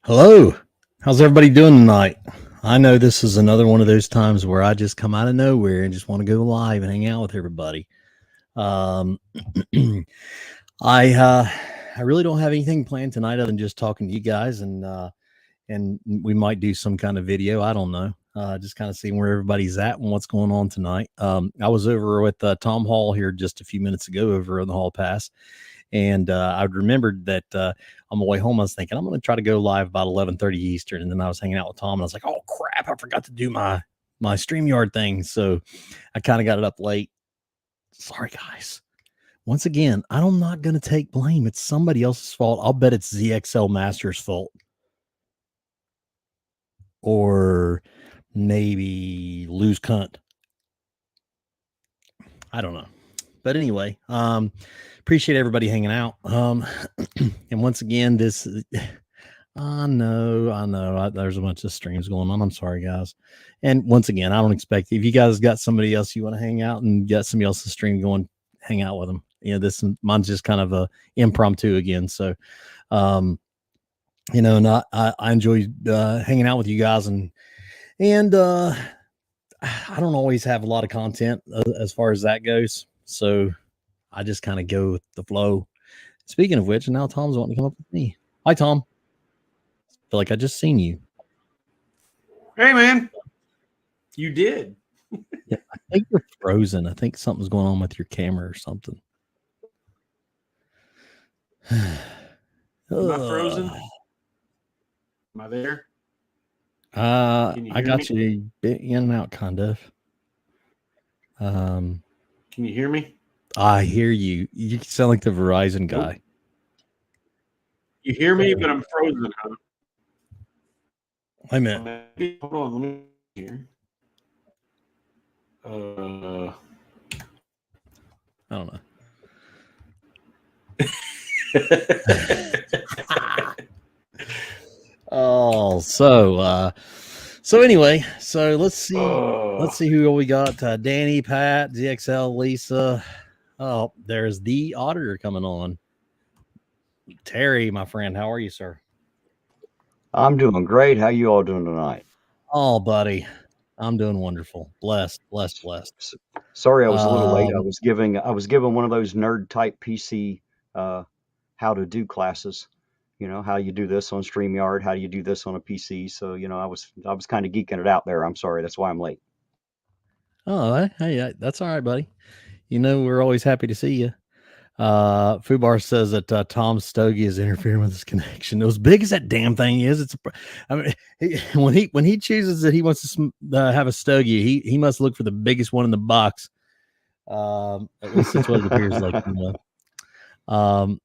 Hello. How's everybody doing tonight? I know this is another one of those times where I just come out of nowhere and just want to go live and hang out with everybody. Um, I really don't have anything planned tonight other than just talking to you guys, and we might do some kind of video. I don't know. Just kind of seeing where everybody's at and what's going on tonight. I was over with Tom Hall here just a few minutes ago over in the Hall Pass. And I remembered that on my way home, I was thinking, I'm going to try to go live about 11:30 Eastern. And then I was hanging out with Tom and I was like, oh, crap, I forgot to do my StreamYard thing. So I kind of got it up late. Sorry, guys. Once again, I'm not going to take blame. It's somebody else's fault. I'll bet it's ZXL Master's fault. Or maybe Lose Cunt. I don't know. But anyway, appreciate everybody hanging out. And once again, I know there's a bunch of streams going on. I'm sorry, guys. And once again, I don't expect, if you guys got somebody else you want to hang out and got somebody else's stream going, hang out with them. You know, mine's just kind of a impromptu again. So, and I enjoy hanging out with you guys, and I don't always have a lot of content as far as that goes. So I just kind of go with the flow. Speaking of which, now Tom's wanting to come up with me. Hi, Tom. I feel like I just seen you. Hey, man. You did. Yeah, I think you're frozen. I think something's going on with your camera or something. Am I frozen? Am I there? I got you a bit in and out, kind of. Can you hear me? I hear you. You sound like the Verizon guy. You hear me, but I'm frozen, huh? Wait a minute. Hold on, let me hear. I don't know. So anyway, so let's see who we got. Danny, Pat, ZXL, Lisa. Oh, there's the auditor coming on. Terry, my friend, how are you, sir? I'm doing great. How you all doing tonight? Oh, buddy, I'm doing wonderful. Blessed. Sorry, I was a little late. I was given one of those nerd type PC how to do classes. You know, how you do this on StreamYard, how do you do this on a PC. So, you know, I was kind of geeking it out there. I'm sorry. That's why I'm late. Oh, hey, that's all right, buddy. You know, we're always happy to see you. Fubar says that Tom Stogie is interfering with his connection. As big as that damn thing is, when he chooses that he wants to have a Stogie, he must look for the biggest one in the box. At least that's what it appears like. You know?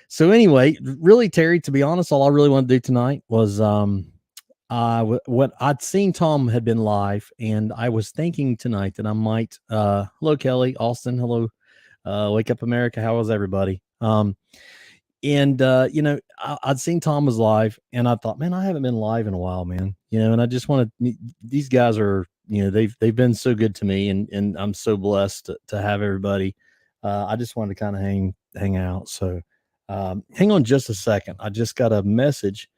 So anyway, really, Terry, to be honest, all I really want to do tonight was what I'd seen Tom had been live, and I was thinking tonight that I might hello Kelly, Austin, hello, Wake Up America, how was everybody? You know, I'd seen Tom was live, and I thought, man, I haven't been live in a while, man. You know, and I just want to, these guys are, you know, they've been so good to me, and I'm so blessed to have everybody. I just wanted to kind of hang out. So hang on just a second. I just got a message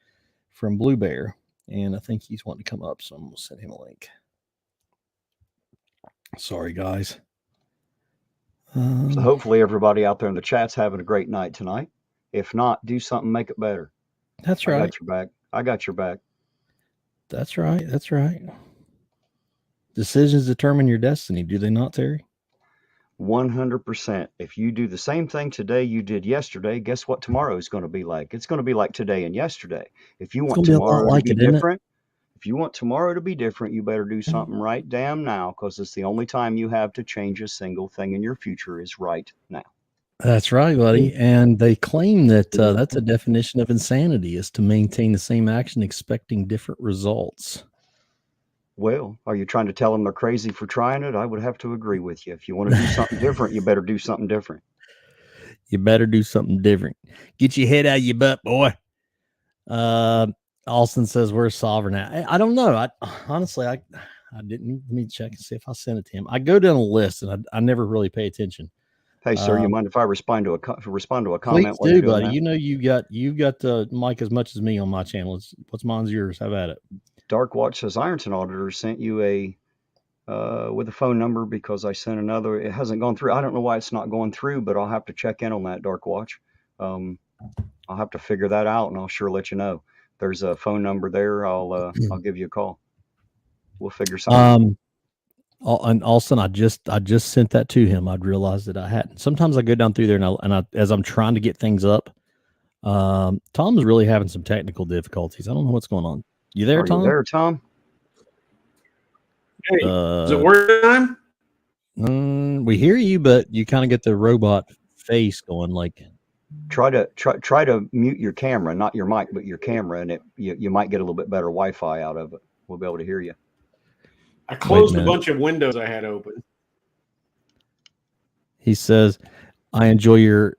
from Blue Bear, and I think he's wanting to come up, so I'm gonna send him a link. Sorry, guys. So hopefully everybody out there in the chat's having a great night tonight. If not, do something, make it better. That's right. I got your back. That's right. Decisions determine your destiny, do they not, Terry? 100%. If you do the same thing today you did yesterday, guess what tomorrow is going to be like? It's going to be like today and yesterday. If you want tomorrow to be different, you better do something right damn now, because it's the only time you have to change a single thing in your future is right now. That's right, buddy. And they claim that that's a definition of insanity, is to maintain the same action expecting different results. Well, are you trying to tell them they're crazy for trying it? I would have to agree with you. If you want to do something different, you better do something different. You better do something different. Get your head out of your butt, boy. Austin says, where's Sovereign at? I don't know. Honestly, I didn't. Let me check and see if I sent it to him. I go down a list and I never really pay attention. Hey, sir, you mind if I respond to a comment Please while you're do, doing buddy. that? You know you've got the mic as much as me on my channel. What's mine's yours. Have at it. Dark Watch says Ironton Auditor sent you a with a phone number because I sent another. It hasn't gone through. I don't know why it's not going through, but I'll have to check in on that, Dark Watch. I'll have to figure that out, and I'll sure let you know. There's a phone number there. I'll give you a call. We'll figure something out. And Austin, I just sent that to him. I'd realized that I hadn't. Sometimes I go down through there and I as I'm trying to get things up, Tom's really having some technical difficulties. I don't know what's going on. You there, Are Tom? you there, Tom? Hey, is it work time? Mm, We hear you, but you kind of get the robot face going. Like, try to mute your camera, not your mic, but your camera, and you might get a little bit better Wi-Fi out of it. We'll be able to hear you. I closed a bunch of windows I had open. He says, "I enjoy your."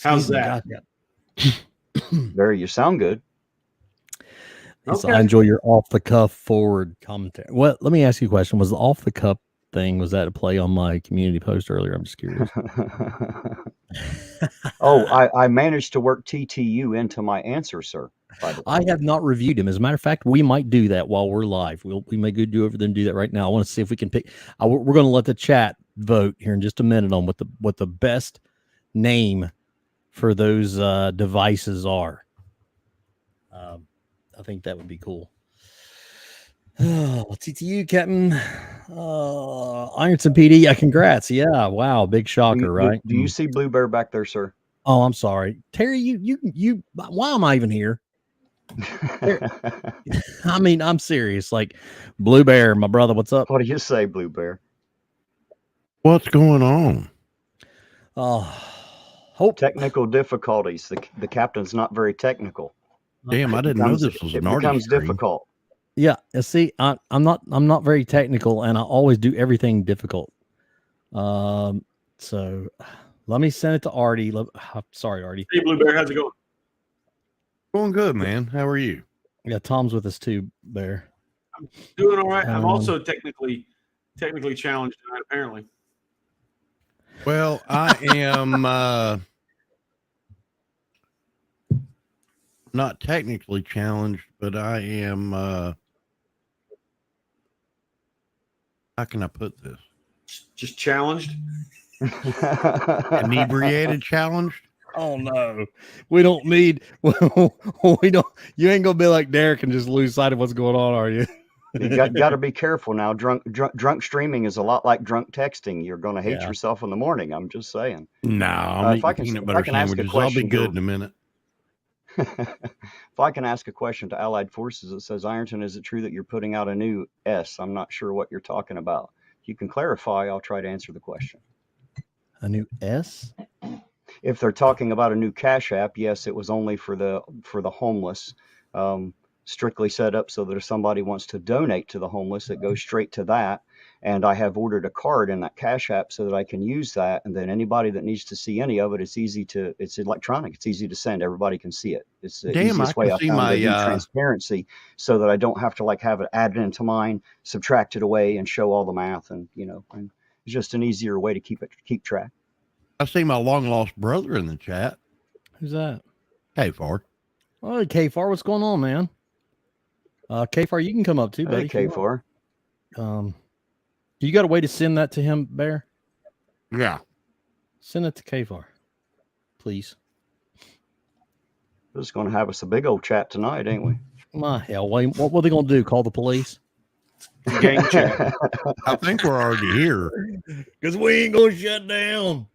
How's that? Barry, you sound good. Okay. I enjoy your off the cuff forward commentary. Well, let me ask you a question. Was the off the cuff thing, was that a play on my community post earlier? I'm just curious. Oh, I managed to work TTU into my answer, sir. By the way. I have not reviewed him. As a matter of fact, we might do that while we're live. We may go do over there and do that right now. I want to see if we can pick. We're going to let the chat vote here in just a minute on what the best name for those devices are. I think that would be cool. Oh, TTU, Captain. Ironton PD. Yeah, congrats. Yeah, wow, big shocker, right? Do you see Blue Bear back there, sir? Oh, I'm sorry, Terry. You. Why am I even here? I mean, I'm serious. Like, Blue Bear, my brother. What's up? What do you say, Blue Bear? What's going on? Hope technical difficulties. The captain's not very technical. Damn, I didn't know this was an artist. It becomes difficult. Yeah, see, I'm not very technical, and I always do everything difficult. So let me send it to Artie. Sorry, Artie. Hey, Blue Bear, how's it going? Going good, man. How are you? Yeah, Tom's with us too, Bear. I'm doing all right. I'm also technically challenged tonight, apparently. Well, I am not technically challenged, but I am how can I put this? Just challenged? Inebriated challenged? Oh no, we don't need. We don't. You ain't gonna be like Derek and just lose sight of what's going on, are you? You got to be careful now. Drunk streaming is a lot like drunk texting. You're going to hate yourself in the morning. I'm just saying. No, I'm eating peanut butter sandwiches. I'll be good in a minute. If I can ask a question to Allied Forces, it says, Ironton, is it true that you're putting out a new S? I'm not sure what you're talking about. If you can clarify, I'll try to answer the question. A new S? If they're talking about a new Cash App, yes, it was only for the homeless, strictly set up so that if somebody wants to donate to the homeless, it goes straight to that. And I have ordered a card in that Cash App so that I can use that. And then anybody that needs to see any of it, it's electronic. It's easy to send. Everybody can see it. It's the easiest way I found to do transparency so that I don't have to have it added into mine, subtract it away, and show all the math. And, and it's just an easier way to keep track. I see my long lost brother in the chat. Who's that? K-Far. Oh, K-Far, what's going on, man? K-Far, you can come up too, buddy. Hey, K-Far. You got a way to send that to him, Bear? Yeah. Send it to K-Far, please. We're just going to have us a big old chat tonight, ain't we? My hell, Wayne, what are they going to do? Call the police? Gang chat. I think we're already here. Because we ain't going to shut down.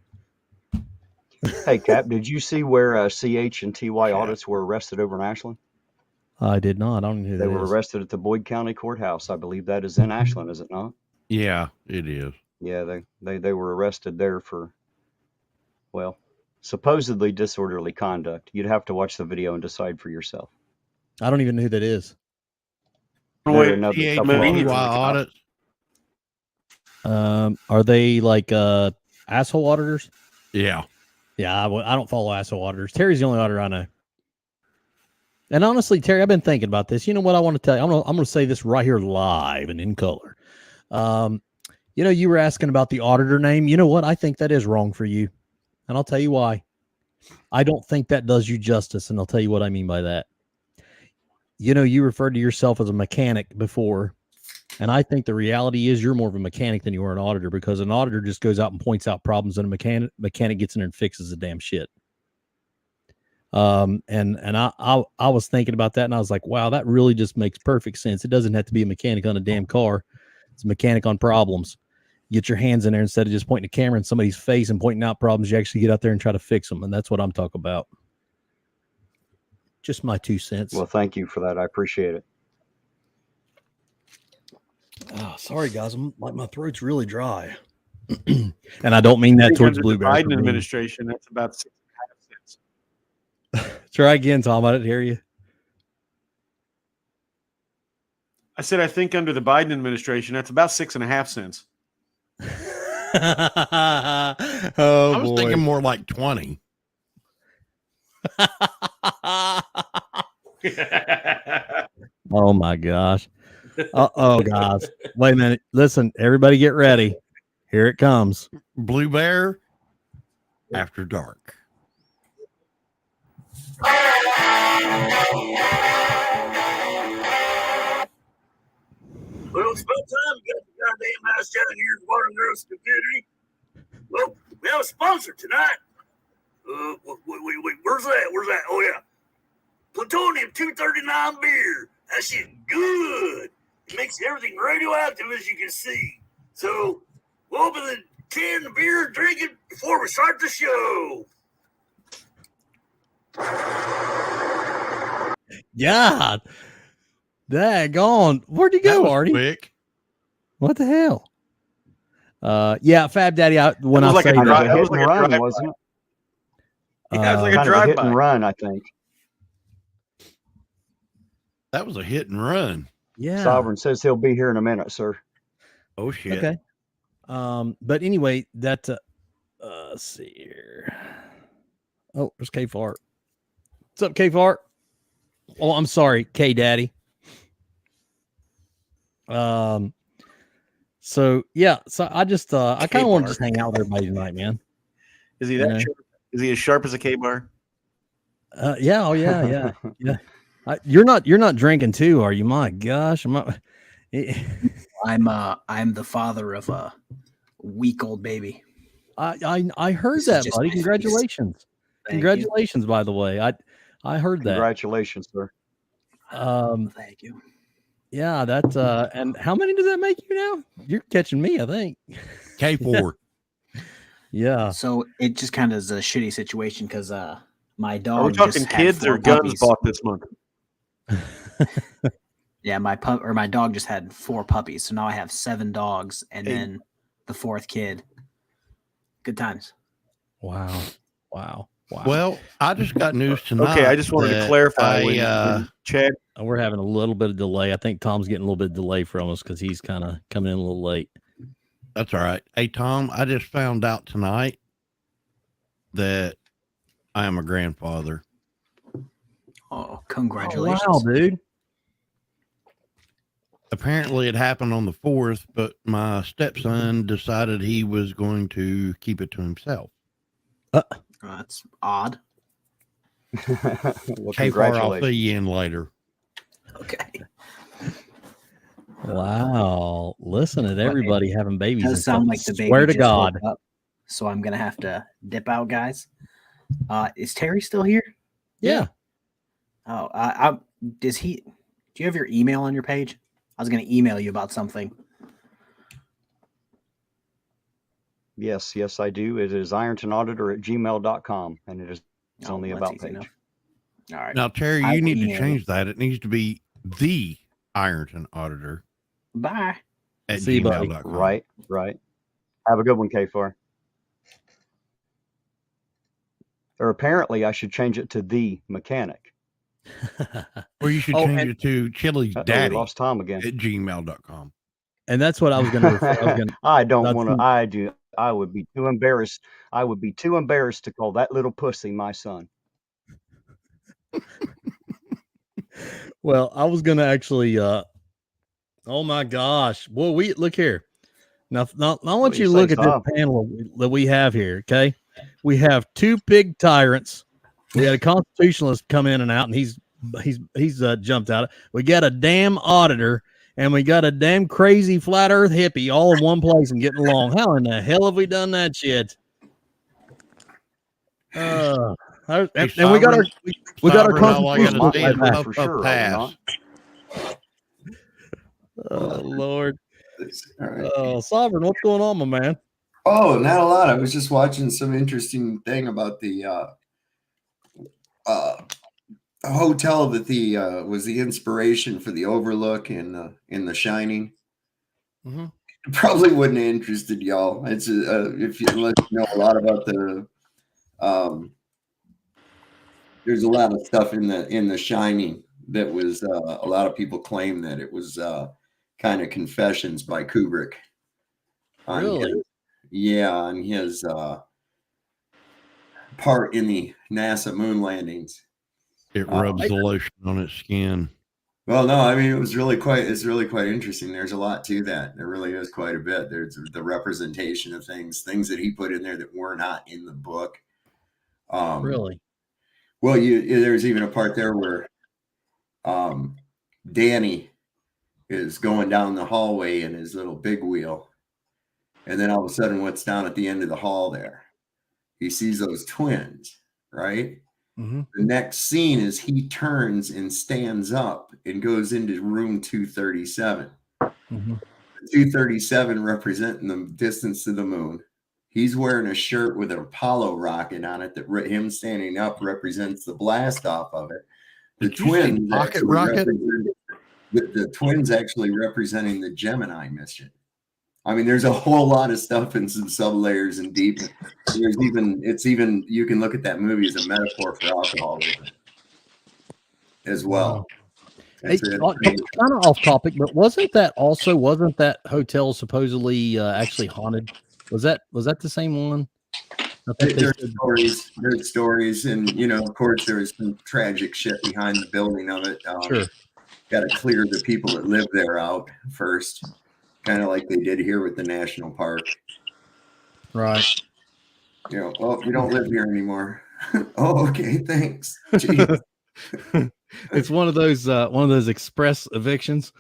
Hey, Cap, did you see where CH and TY audits were arrested over in Ashland? I did not. I don't know who they were arrested at the Boyd County Courthouse. I believe that is in Ashland, is it not? Yeah, it is. Yeah, they were arrested there for, well, supposedly disorderly conduct. You'd have to watch the video and decide for yourself. I don't even know who that is. Audits. Are they like asshole auditors? Yeah. Yeah, I don't follow asshole auditors. Terry's the only auditor I know. And honestly, Terry, I've been thinking about this. You know what I want to tell you? I'm going to say this right here live and in color. You know, you were asking about the auditor name. You know what? I think that is wrong for you. And I'll tell you why. I don't think that does you justice. And I'll tell you what I mean by that. You know, you referred to yourself as a mechanic before. And I think the reality is you're more of a mechanic than you are an auditor, because an auditor just goes out and points out problems, and a mechanic gets in there and fixes the damn shit. And I was thinking about that, and I was like, wow, that really just makes perfect sense. It doesn't have to be a mechanic on a damn car. It's a mechanic on problems. Get your hands in there instead of just pointing a camera in somebody's face and pointing out problems. You actually get out there and try to fix them. And that's what I'm talking about. Just my 2 cents. Well, thank you for that. I appreciate it. Oh, sorry guys. My throat's really dry. And I don't mean that towards Blueberry. The Biden administration, that's about 6.5 cents. Try again, Tom. I didn't hear you. I said, I think under the Biden administration, that's about 6.5 cents. I was thinking more like 20. Oh my gosh. Uh-oh, guys. Wait a minute. Listen, everybody get ready. Here it comes. Blue Bear After Dark. Well, it's about time we got the goddamn house down here in Water Girls Community. Well, we have a sponsor tonight. Wait, where's that? Oh, yeah. Plutonium 239 beer. That shit good. It makes everything radioactive, as you can see. So, we'll open the can of beer and drink it before we start the show. God. Daggone. Where'd you go, Artie? Quick. What the hell? Yeah, Fab Daddy. When I was like say a that, hit and run, wasn't it? Yeah, it was like a Kind of a hit drive-by. and run, I think. That was a hit and run. yeah. Sovereign says he'll be here in a minute, sir. Oh shit. Okay. But anyway, that let's see here. Oh, there's K Fart. What's up, K Fart? Oh, I'm sorry, K Daddy. So yeah, so I just I kind of want to just hang out with everybody tonight, man. Is he that sharp? Is he as sharp as a K-bar? Yeah, oh yeah. You're not drinking too, are you? My gosh, I'm the father of a week-old baby. I heard This is that, just buddy. my Congratulations. Thank Congratulations, by the way. I heard that. Congratulations, sir. Thank you. Yeah, that and how many does that make you now? You're catching me, I think. K4. Yeah. So it just kind of is a shitty situation because my dog. Are we talking just had kids 4 or guns puppies. bought this month? Yeah, my dog just had 4 puppies, so now I have 7 dogs, and then the 4th kid. Good times. Wow. Well, I just got news tonight. Okay, I just wanted to clarify when Chad. We're having a little bit of delay. I think Tom's getting a little bit of delay from us because he's kind of coming in a little late. That's all right. Hey, Tom, I just found out tonight that I am a grandfather. Oh, congratulations. Oh, wow, dude. Apparently it happened on the 4th, but my stepson decided he was going to keep it to himself. That's odd. Well, K4, I'll congratulations. see you in later. Okay. Wow. Listen at everybody having babies. It does sound like the baby Swear to just God. woke up, so I'm gonna have to dip out, guys. Is Terry still here? Yeah. Oh, does he? Do you have your email on your page? I was gonna email you about something. Yes, I do. It is irontonauditor@gmail.com, and it is on the that's about easy page. enough. All right. Now, Terry, I you will need to email change that. It needs to be the Ironton Auditor Bye. at See you, buddy. gmail.com. Right. Have a good one, K4. Or apparently I should change it to the mechanic. Or you should change it to Chili's We Daddy lost Tom again. at gmail.com. And that's what I was going to. I don't want to. I would be too embarrassed. I would be too embarrassed to call that little pussy my son. Well, I was going to actually. Oh my gosh! Well, look here. Now, I What want do you you to say, look at this Tom? panel that we have here. Okay, we have two pig tyrants. We had a constitutionalist come in and out, and he's jumped out. We got a damn auditor, and we got a damn crazy flat Earth hippie all in one place and getting along. How in the hell have we done that shit? And we got our Sovereign, all I Well, gotta my say is favorite puff, for puff, sure, are we pass. not? Oh Lord. All right. Oh, Sovereign, what's going on, my man? Oh, not a lot. I was just watching some interesting thing about the hotel that was the inspiration for the Overlook in The Shining. Mm-hmm. Probably wouldn't have interested y'all. It's if you unless you know a lot about the there's a lot of stuff in the Shining that was a lot of people claim that it was kind of confessions by Kubrick on Really? on his part in the NASA moon landings. It rubs the lotion on its skin. Well, no, I mean it's really quite interesting. There's a lot to that. There really is quite a bit. There's the representation of things that he put in there that were not in the book. Really? Well, there's even a part there where Danny is going down the hallway in his little big wheel, and then all of a sudden, what's down at the end of the hall there? He sees those twins, right? Mm-hmm. The next scene is he turns and stands up and goes into room 237. Mm-hmm. 237 representing the distance to the moon. He's wearing a shirt with an Apollo rocket on it that him standing up represents the blast off of it. The twins pocket rocket? The twins actually representing the Gemini mission. I mean, there's a whole lot of stuff in some sub-layers and deep. It's even you can look at that movie as a metaphor for alcoholism as well. Hey, kind of off topic, but wasn't that hotel supposedly actually haunted? Was that the same one? There's stories, and of course, there was some tragic shit behind the building of it. Sure, got to clear the people that live there out first, kind of like they did here with the national park. Right. Well, you don't live here anymore. Oh, okay, thanks. It's one of those express evictions.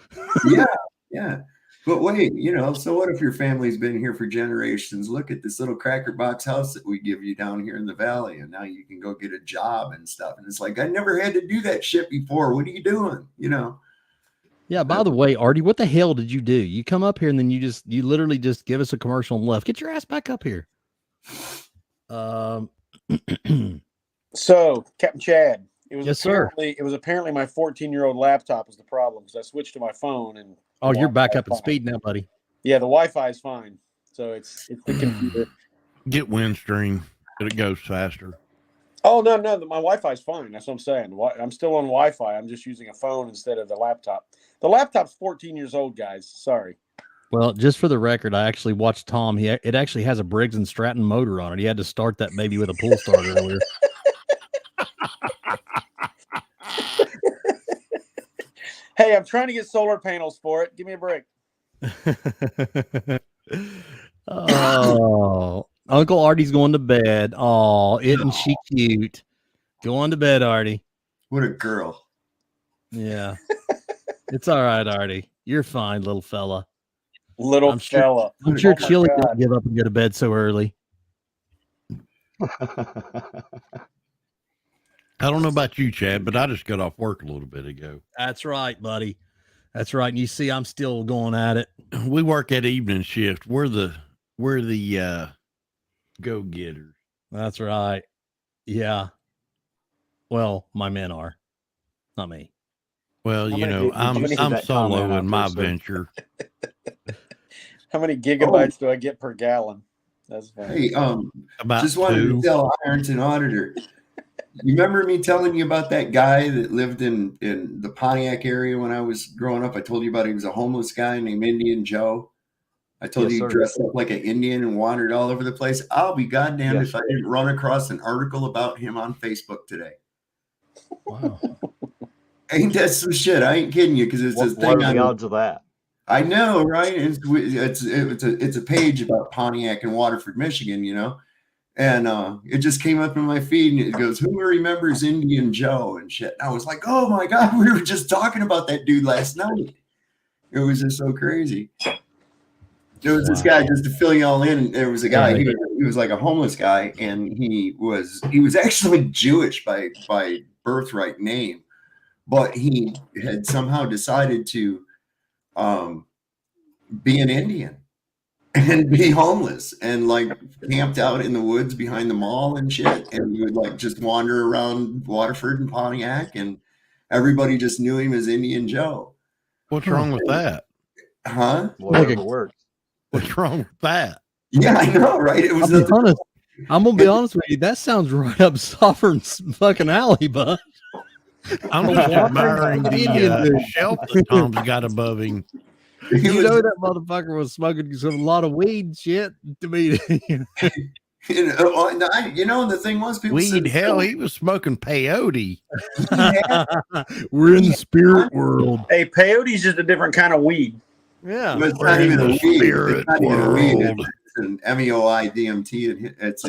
Yeah. But wait, so what if your family's been here for generations? Look at this little cracker box house that we give you down here in the valley, and now you can go get a job and stuff. And it's like, I never had to do that shit before. What are you doing? Yeah, by the way, Artie, what the hell did you do? You come up here and then you literally just give us a commercial and left. Get your ass back up here. So, Captain Chad, it was apparently my 14-year-old laptop was the problem because I switched to my phone and you're back up at speed now, buddy. Yeah, the Wi-Fi is fine. So it's the computer. Get Windstream, but it goes faster. Oh no, my Wi-Fi is fine. That's what I'm saying. I'm still on Wi-Fi. I'm just using a phone instead of the laptop. The laptop's 14 years old, guys. Sorry. Well, just for the record, I actually watched Tom. It actually has a Briggs and Stratton motor on it. He had to start that baby with a pull start earlier. Hey, I'm trying to get solar panels for it. Give me a break. Oh, Uncle Artie's going to bed. Oh, isn't she cute? Going to bed, Artie. What a girl. Yeah. It's all right, Artie. You're fine, little fella. I'm sure Chili didn't give up and go to bed so early. I don't know about you, Chad, but I just got off work a little bit ago. That's right, buddy. That's right. And you see, I'm still going at it. We work at evening shift. We're the go-getters. That's right. Yeah. Well, my men are, not me. Well, I'm solo in my venture. How many gigabytes do I get per gallon? That's fine. Hey, about just wanted 2. to tell Ironton Auditor. You remember me telling you about that guy that lived in the Pontiac area when I was growing up? I told you about he was a homeless guy named Indian Joe. I told you he dressed up like an Indian and wandered all over the place. I'll be goddamned if I didn't run across an article about him on Facebook today. Wow. Ain't that some shit? I ain't kidding you because it's this thing. What are the odds of that? I know, right? It's a page about Pontiac and Waterford, Michigan, you know, and it just came up in my feed, and it goes, "Who remembers Indian Joe?" and shit. And I was like, "Oh my god, we were just talking about that dude last night." It was just so crazy. There was this guy, just to fill you all in, and there was a guy. He was like a homeless guy, and he was actually Jewish by birthright name, but he had somehow decided to be an Indian and be homeless and like camped out in the woods behind the mall and shit, and he would like just wander around Waterford and Pontiac, and everybody just knew him as Indian Joe. What's wrong with that? Huh? Whatever works. What's wrong with that? Yeah, I know, right? It was. I'm gonna be honest with you. That sounds right up Sovereign's fucking alley, bud. I'm just admiring the shelf that Tom's got above him. You know that motherfucker was smoking a lot of weed and shit to me. You know, the thing was, people weed. said, hell, he was smoking peyote. We're in the spirit world. Hey, peyote's just a different kind of weed. Yeah, but it's not even a weed. It's not even a weed. World. It's an MEOI DMT. It's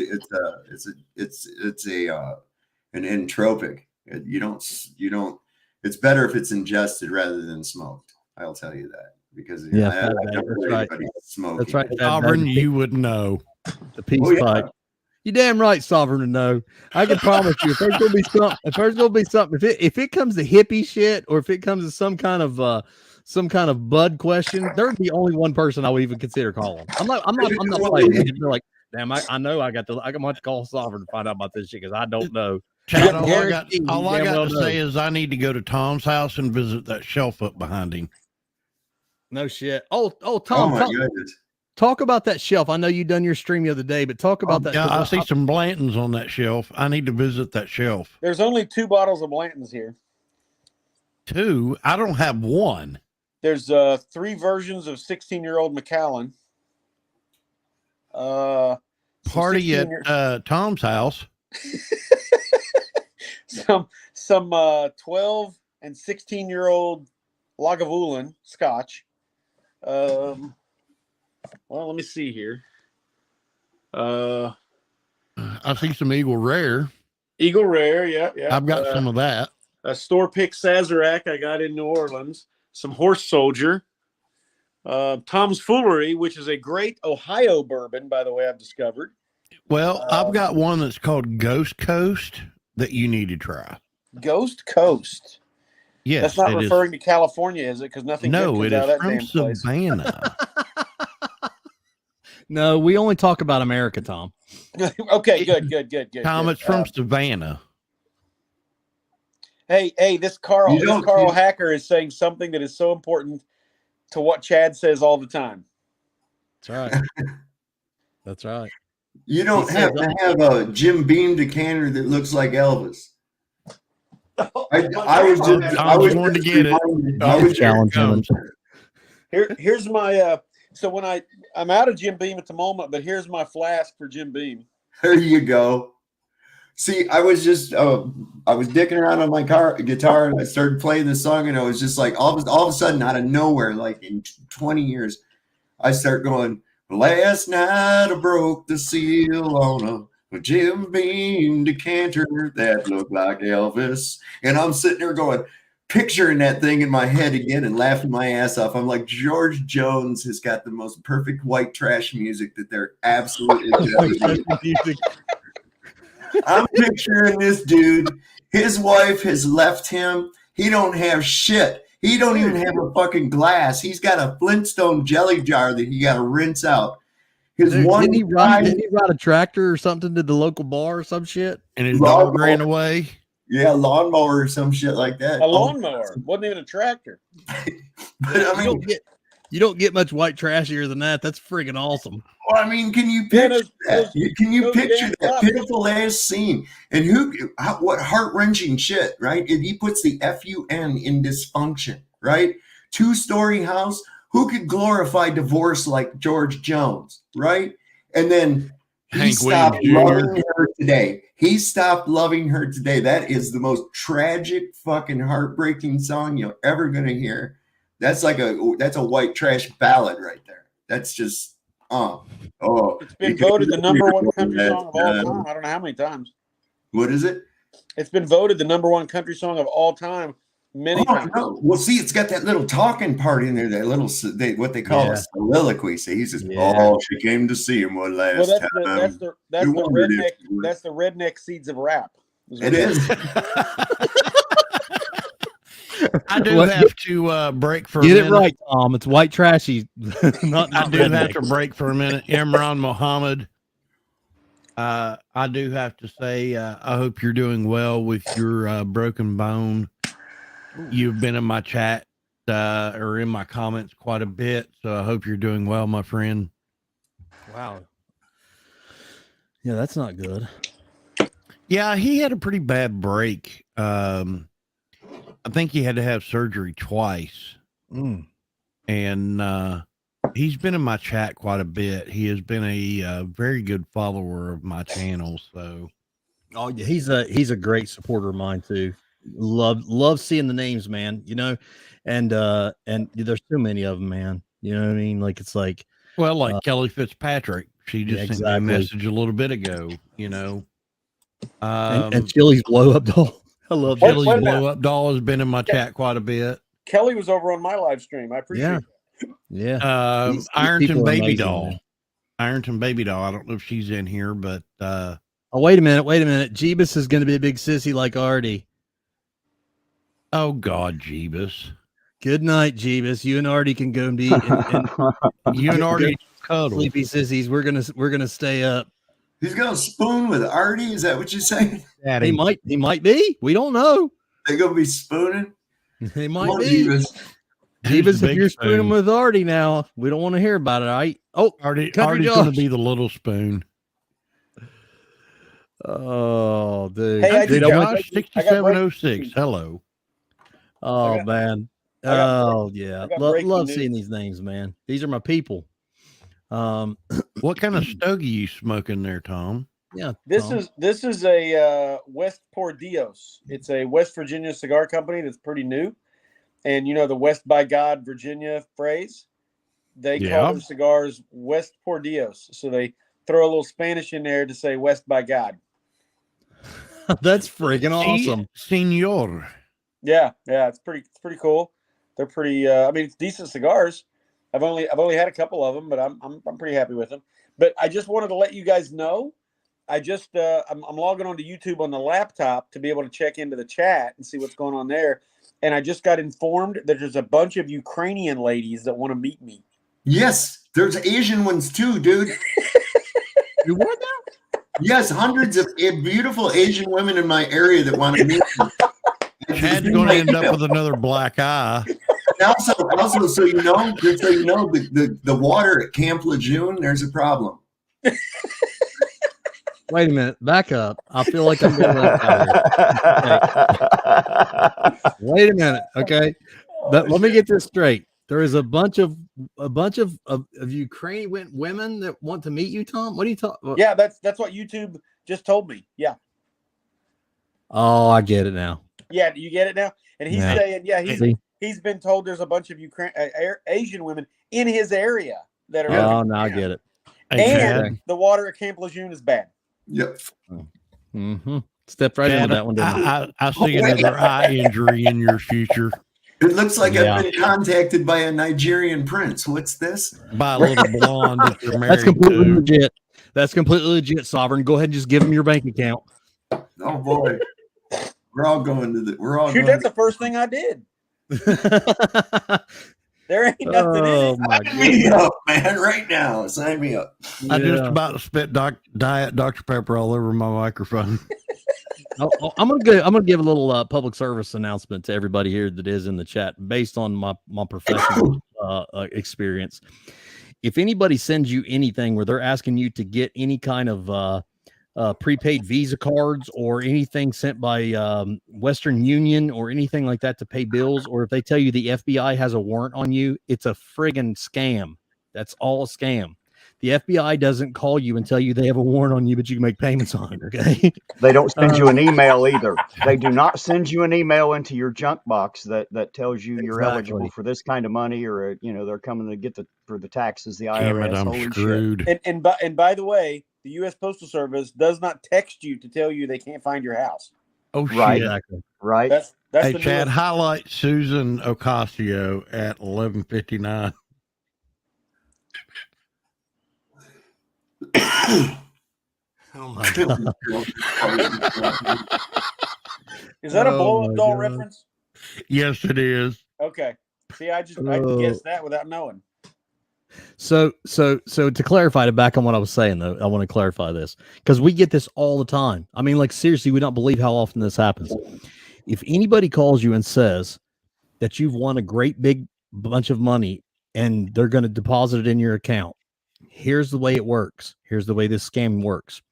an entropic. You don't. It's better if it's ingested rather than smoked. I'll tell you that, because that's right. Smoking. That's right. Sovereign, you would know. The peace pipe. You damn right, Sovereign, to know. I can promise you, if there's gonna be something, if it comes to hippie shit, or if it comes to some kind of bud question, there's the only one person I would even consider calling. I'm not playing. They're like, damn, I know I got to call Sovereign to find out about this shit, because I don't know. Chad, all I got to say is I need to go to Tom's house and visit that shelf up behind him. No shit. Oh, Tom. Talk about that shelf. I know you done your stream the other day, but talk about that. Yeah, I see some Blantons on that shelf. I need to visit that shelf. There's only 2 bottles of Blanton's here. 2? I don't have one. There's 3 versions of 16-year-old Macallan. Party at Tom's house. some 12 and 16-year-old Lagavulin Scotch. Well, let me see here. I see some Eagle Rare. Eagle Rare, yeah. I've got some of that. A store pick Sazerac I got in New Orleans. Some Horse Soldier. Tom's Foolery, which is a great Ohio bourbon, by the way, I've discovered. Well, I've got one that's called Ghost Coast that you need to try. Ghost Coast. Yes, that's not referring to California, is it? Because nothing good comes out of that damn place. Savannah. No, we only talk about America, Tom. Okay, good. Tom, it's from Savannah. Hey, this Carl Hacker is saying something that is so important to what Chad says all the time. That's right. That's right. You don't have to have a Jim Beam decanter that looks like Elvis. I was going to get it. I was challenging. Here's my so when I'm out of Jim Beam at the moment, but here's my flask for Jim Beam. There you go. See, I was just I was dicking around on my guitar, and I started playing the song, and I was just like, all of a sudden, out of nowhere, like in 20 years, I start going, last night I broke the seal on a Jim Beam decanter that looked like Elvis. And I'm sitting there going, picturing that thing in my head again and laughing my ass off. I'm like, George Jones has got the most perfect white trash music that there absolutely is. I'm picturing this dude. His wife has left him. He don't have shit. He don't even have a fucking glass. He's got a Flintstone jelly jar that he got to rinse out. Didn't he ride a tractor or something to the local bar or some shit? And his dog ran away? Yeah, lawnmower or some shit like that. A lawnmower. Wasn't even a tractor. But I mean, you don't get much white trashier than that. That's friggin' awesome. Well, I mean, can you picture that? Can you picture that pitiful ass scene? And what heart-wrenching shit, right? If he puts the FUN in dysfunction, right? 2-story house. Who could glorify divorce like George Jones, right? And then he stopped loving her today. He stopped loving her today. That is the most tragic, fucking heartbreaking song you're ever going to hear. That's a white trash ballad right there. That's just It's been voted the number one country song of all time. I don't know how many times. What is it? It's been voted the number one country song of all time many times. No. Well, see, it's got that little talking part in there, that little what they call a soliloquy. So he says, she came to see him one last time. That's the redneck seeds of rap. It is. I do have to break for a minute. Get it right, Tom. It's white trashy. I do have to break for a minute. Imran Mohammed. I do have to say, I hope you're doing well with your broken bone. You've been in my chat or in my comments quite a bit, so I hope you're doing well, my friend. Wow. Yeah, that's not good. Yeah, he had a pretty bad break. I think he had to have surgery twice. And he's been in my chat quite a bit. He has been a very good follower of my channel. So, oh yeah, he's a great supporter of mine too. Love seeing the names, man. You know, and there's too many of them, man. You know what I mean? Like it's like, well, like Kelly Fitzpatrick. She just sent me a message a little bit ago. You know, and Chili's blow up doll. I love Chili's blow up doll has been in my chat quite a bit. Kelly was over on my live stream. I appreciate it. Yeah. Ironton Baby Doll. Man. Ironton Baby Doll. I don't know if she's in here, but oh, wait a minute. Jeebus is going to be a big sissy like Artie. Oh God, Jeebus. Good night, Jeebus. You and Artie can go and be and you and Artie cuddle. Sleepy sissies. We're gonna stay up. He's gonna spoon with Artie. Is that what you're saying? Daddy. He might be. We don't know. They're gonna be spooning. They might be. Jeebus, if you're spooning with Artie now, we don't want to hear about it. All right. Oh, Artie's going to be the little spoon. Oh, dude. Hey, Josh, 6706. Hello. Oh, man. Oh, yeah. Love seeing these names, man. These are my people. What kind of stogie you smoking there, Tom? Yeah. This is a West Por Dios. It's a West Virginia cigar company that's pretty new. And you know the West by God, Virginia phrase? They call their cigars West Por Dios. So they throw a little Spanish in there to say West by God. That's freaking awesome. Senor. Yeah, it's pretty cool. They're pretty I mean, it's decent cigars. I've only had a couple of them, but I'm pretty happy with them. But I just wanted to let you guys know. I'm logging onto YouTube on the laptop to be able to check into the chat and see what's going on there. And I just got informed that there's a bunch of Ukrainian ladies that want to meet me. Yes, there's Asian ones too, dude. You what now? Yes, hundreds of beautiful Asian women in my area that want to meet me. Chad's going to end up with another black eye. And also, so you know, the water at Camp Lejeune, there's a problem. Wait a minute. Back up. I feel like I'm getting left out here. Okay. Wait a minute. Okay. But let me get this straight. There is a bunch of Ukrainian women that want to meet you, Tom. What are you talking? Yeah, that's what YouTube just told me. Yeah. Oh, I get it now. Yeah, do you get it now? And he's saying, he's been told there's a bunch of Asian women in his area that are. Oh, now I get it. And the water at Camp Lejeune is bad. Yep. Mm-hmm. Stepped right into that one. I see another eye injury in your future. It looks like I've been contacted by a Nigerian prince. What's this? By a little blonde that you're married That's completely to. legit. That's completely legit, Sovereign. Go ahead and just give him your bank account. Oh boy. We're all going to the that's the first thing I did. There ain't nothing in it. Sign me up, man, right now. Sign me up. I just about spit Diet Dr. Pepper all over my microphone. I'm gonna give a little public service announcement to everybody here that is in the chat based on my professional experience. If anybody sends you anything where they're asking you to get any kind of prepaid Visa cards or anything sent by Western Union or anything like that to pay bills, or if they tell you the FBI has a warrant on you, it's a friggin' scam. That's all a scam. The FBI doesn't call you and tell you they have a warrant on you, but you can make payments on it. Okay. They don't send you an email either. They do not send you an email into your junk box that tells you you're eligible for this kind of money, or they're coming to get for the taxes. The IRS. Damn it, I'm Holy screwed. shit. And by the way, the U.S. Postal Service does not text you to tell you they can't find your house. Oh, Right. shit. Exactly. Right. That's Hey, the Chad, newest. highlight Susan Ocasio at 11:59. Oh my God. Is that a Oh blow up my doll God. reference? Yes, it is. Okay. See, I guessed that without knowing. So to clarify, to back on what I was saying though, I want to clarify this because we get this all the time. I mean, like seriously, we don't believe how often this happens. If anybody calls you and says that you've won a great big bunch of money and they're going to deposit it in your account, here's the way it works. Here's the way this scam works.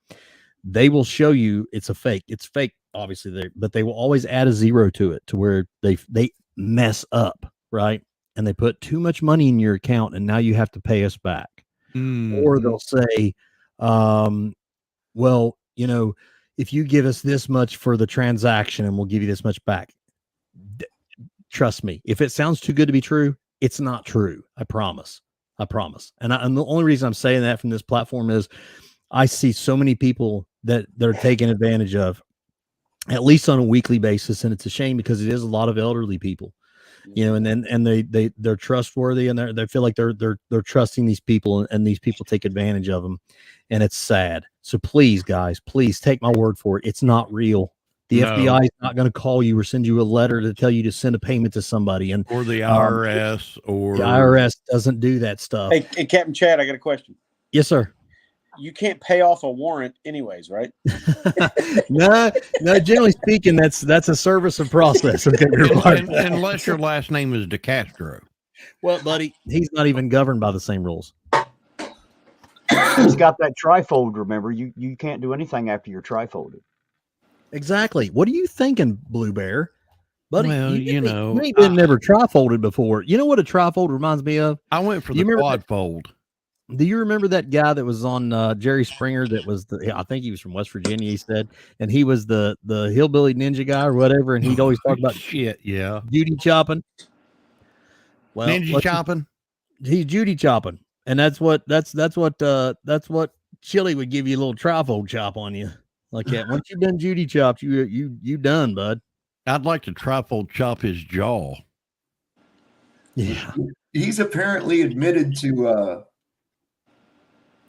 They will show you it's a fake. It's fake, obviously, but they will always add a zero to it to where they mess up, right? And they put too much money in your account, and now you have to pay us back. Or they'll say, well, if you give us this much for the transaction, and we'll give you this much back. Trust me, if it sounds too good to be true, it's not true. I promise. And the only reason I'm saying that from this platform is I see so many people that they're taking advantage of, at least on a weekly basis, and it's a shame because it is a lot of elderly people, and they're trustworthy, and they feel like they're trusting these people, and these people take advantage of them, and it's sad. So please, guys, please take my word for it. It's not real. The FBI is not going to call you or send you a letter to tell you to send a payment to somebody, or the IRS, or the IRS doesn't do that stuff. Hey, Captain Chad, I got a question. Yes, sir. You can't pay off a warrant anyways, right? No, generally speaking, that's a service of process. Okay, unless your last name is DeCastro. Well, buddy, he's not even governed by the same rules. He's got that trifold. Remember, you can't do anything after you're trifolded. Exactly. What are you thinking, Blue Bear? Buddy, Well, you ain't been never trifolded before. You know what a trifold reminds me of? I went for the quad fold. Do you remember that guy that was on Jerry Springer? That was I think he was from West Virginia. He said, and he was the hillbilly ninja guy or whatever, and he'd always talk about shit. Yeah, Judy chopping. Well, ninja chopping. He's Judy chopping, and that's what Chili would give you a little trifold chop on you like that. Once you've done Judy chopped, you done, bud. I'd like to trifold chop his jaw. Yeah, he's apparently admitted to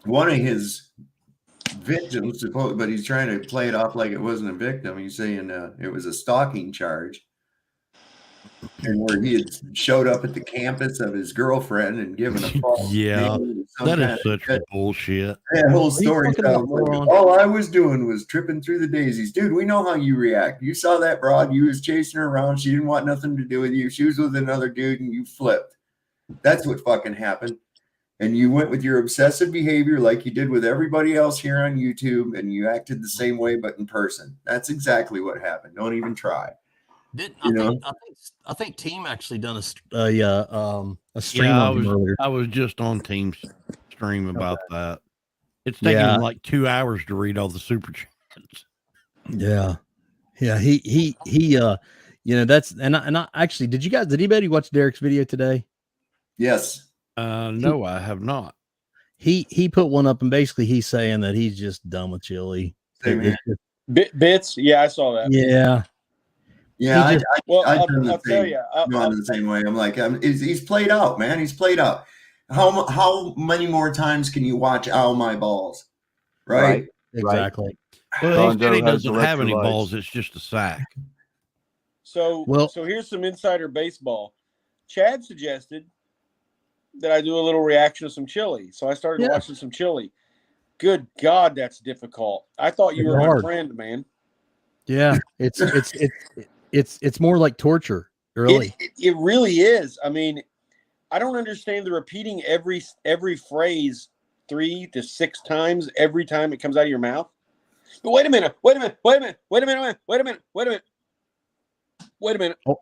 one of his victims, but he's trying to play it off like it wasn't a victim. He's saying it was a stalking charge, and where he had showed up at the campus of his girlfriend and given a false name. That is such bullshit. That whole story sounds like, all I was doing was tripping through the daisies. Dude, we know how you react. You saw that broad, you was chasing her around. She didn't want nothing to do with you. She was with another dude, and you flipped. That's what fucking happened. And you went with your obsessive behavior like you did with everybody else here on YouTube, and you acted the same way, but in person. That's exactly what happened. Don't even try. I think Team actually done a stream on him earlier. I was just on Team's stream about that. It's taking him like 2 hours to read all the super chats. Yeah. He that's and I actually, did anybody watch Derek's video today? Yes. No, I have not. He put one up, and basically he's saying that he's just done with Chili. Bits, yeah, I saw that. Yeah, I'll tell you, the same way. I'm like, he's played out, man. He's played out. How many more times can you watch "Ow My Balls"? Right? Exactly. Well, he said he doesn't have any balls. It's just a sack. So here's some insider baseball. Chad suggested that I do a little reaction to some Chili. So I started watching some Chili. Good God, that's difficult. I thought you were my friend, man. Yeah, it's more like torture, really. It really is. I mean, I don't understand the repeating every phrase 3 to 6 times every time it comes out of your mouth. But wait a minute. Oh.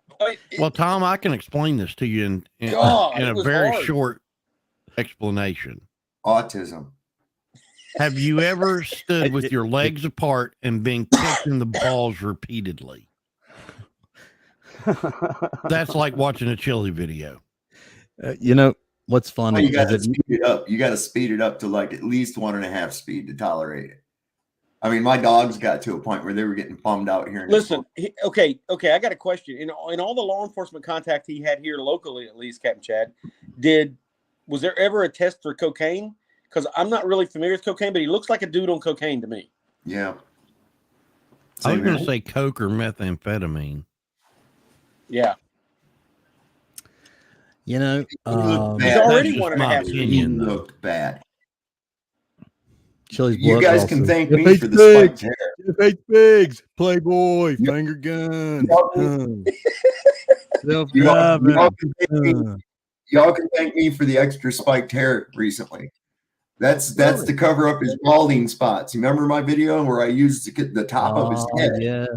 Well, Tom, I can explain this to you in a very short explanation. Autism. Have you ever stood with your legs apart and been kicked in the balls repeatedly? That's like watching a chili video. You know what's funny? You got to speed it up. You got to speed it up to like at least 1.5 speed to tolerate it. I mean, my dogs got to a point where they were getting bummed out here. Listen, okay. I got a question. In all the law enforcement contact he had here locally, at least, Captain Chad, was there ever a test for cocaine? Because I'm not really familiar with cocaine, but he looks like a dude on cocaine to me. Yeah. I was going to say coke or methamphetamine. Yeah. You know, he's already 1.5 speed. He looked bad. Chili's you guys can thank me for the spiked hair. Jeff Biggs, Playboy, finger gun. Y'all can thank me for the extra spiked hair recently. That's to cover up his balding spots. You remember my video where I used the top of his head? Yes.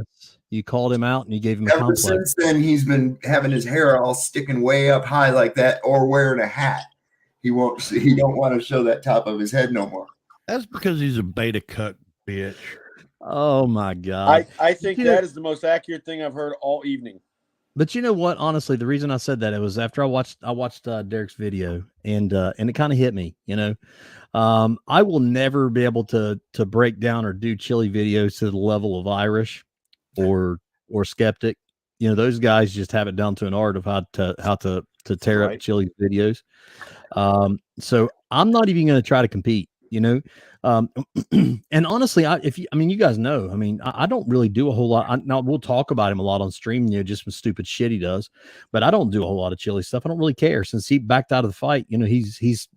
You called him out and you gave him a complex. Ever since then, he's been having his hair all sticking way up high like that, or wearing a hat. He don't want to show that top of his head no more. That's because he's a beta cuck bitch. Oh my God. I think that is the most accurate thing I've heard all evening. But you know what? Honestly, the reason I said that, it was after I watched Derek's video, and it kind of hit me. You know, I will never be able to break down or do chili videos to the level of Irish or Skeptic. You know, those guys just have it down to an art of how to tear up chili videos. So I'm not even going to try to compete. You know, and honestly, you guys know, I don't really do a whole lot. Now we'll talk about him a lot on stream, you know, just some stupid shit he does, but I don't do a whole lot of chili stuff. I don't really care since he backed out of the fight. You know, he's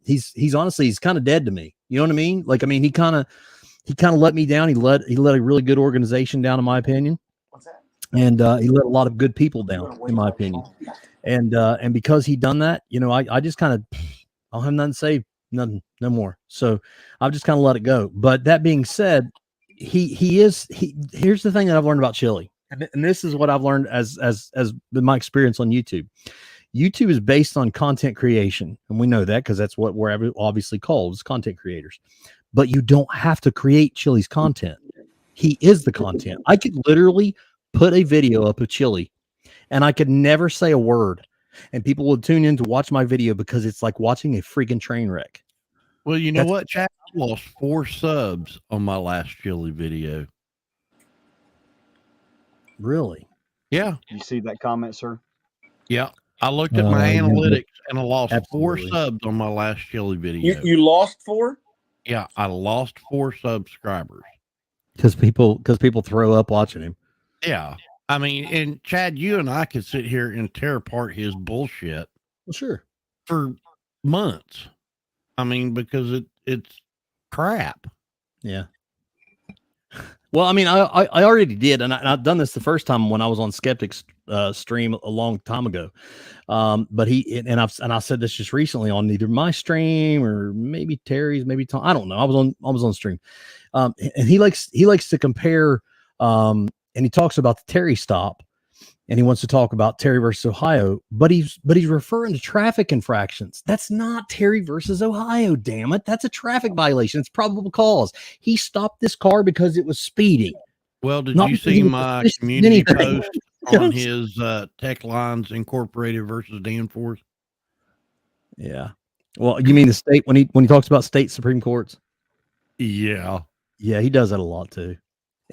honestly, he's kind of dead to me. You know what I mean? Like, he kind of let me down. He let a really good organization down, in my opinion. What's that? And he let a lot of good people down, in my opinion. And because he done that, you know, I just kind of, I'll have nothing to say. Nothing, no more. So I've just kind of let it go. But that being said, here's the thing that I've learned about chili, and this is what I've learned as my experience on YouTube. YouTube is based on content creation, and we know that because that's what we're obviously called, as content creators. But you don't have to create Chili's content. He is the content. I could literally put a video up of Chili, and I could never say a word. And people will tune in to watch my video because it's like watching a freaking train wreck. Well, you know what, Chad? I lost 4 subs on my last chili video. Really? Yeah. You see that comment, sir? Yeah. I looked at my analytics and I lost 4 subs on my last chili video. You lost 4? Yeah, I lost 4 subscribers. Because people throw up watching him. Yeah. I mean, and Chad, you and I could sit here and tear apart his bullshit. Well, sure. For months. I mean, because it's crap. Yeah. Well, I mean, I already did, and I've done this the first time when I was on Skeptic's stream a long time ago. But I said this just recently on either my stream or maybe Terry's, maybe Tom. I don't know. I was on stream. And he likes to compare. And he talks about the Terry stop, and he wants to talk about Terry versus Ohio, but he's referring to traffic infractions. That's not Terry versus Ohio, damn it. That's a traffic violation. It's probable cause. He stopped this car because it was speeding. Well, did you see my community post on his Tech Lines Incorporated versus Danforth? Yeah. Well, you mean the state when he talks about state Supreme Courts? Yeah. Yeah, he does that a lot too.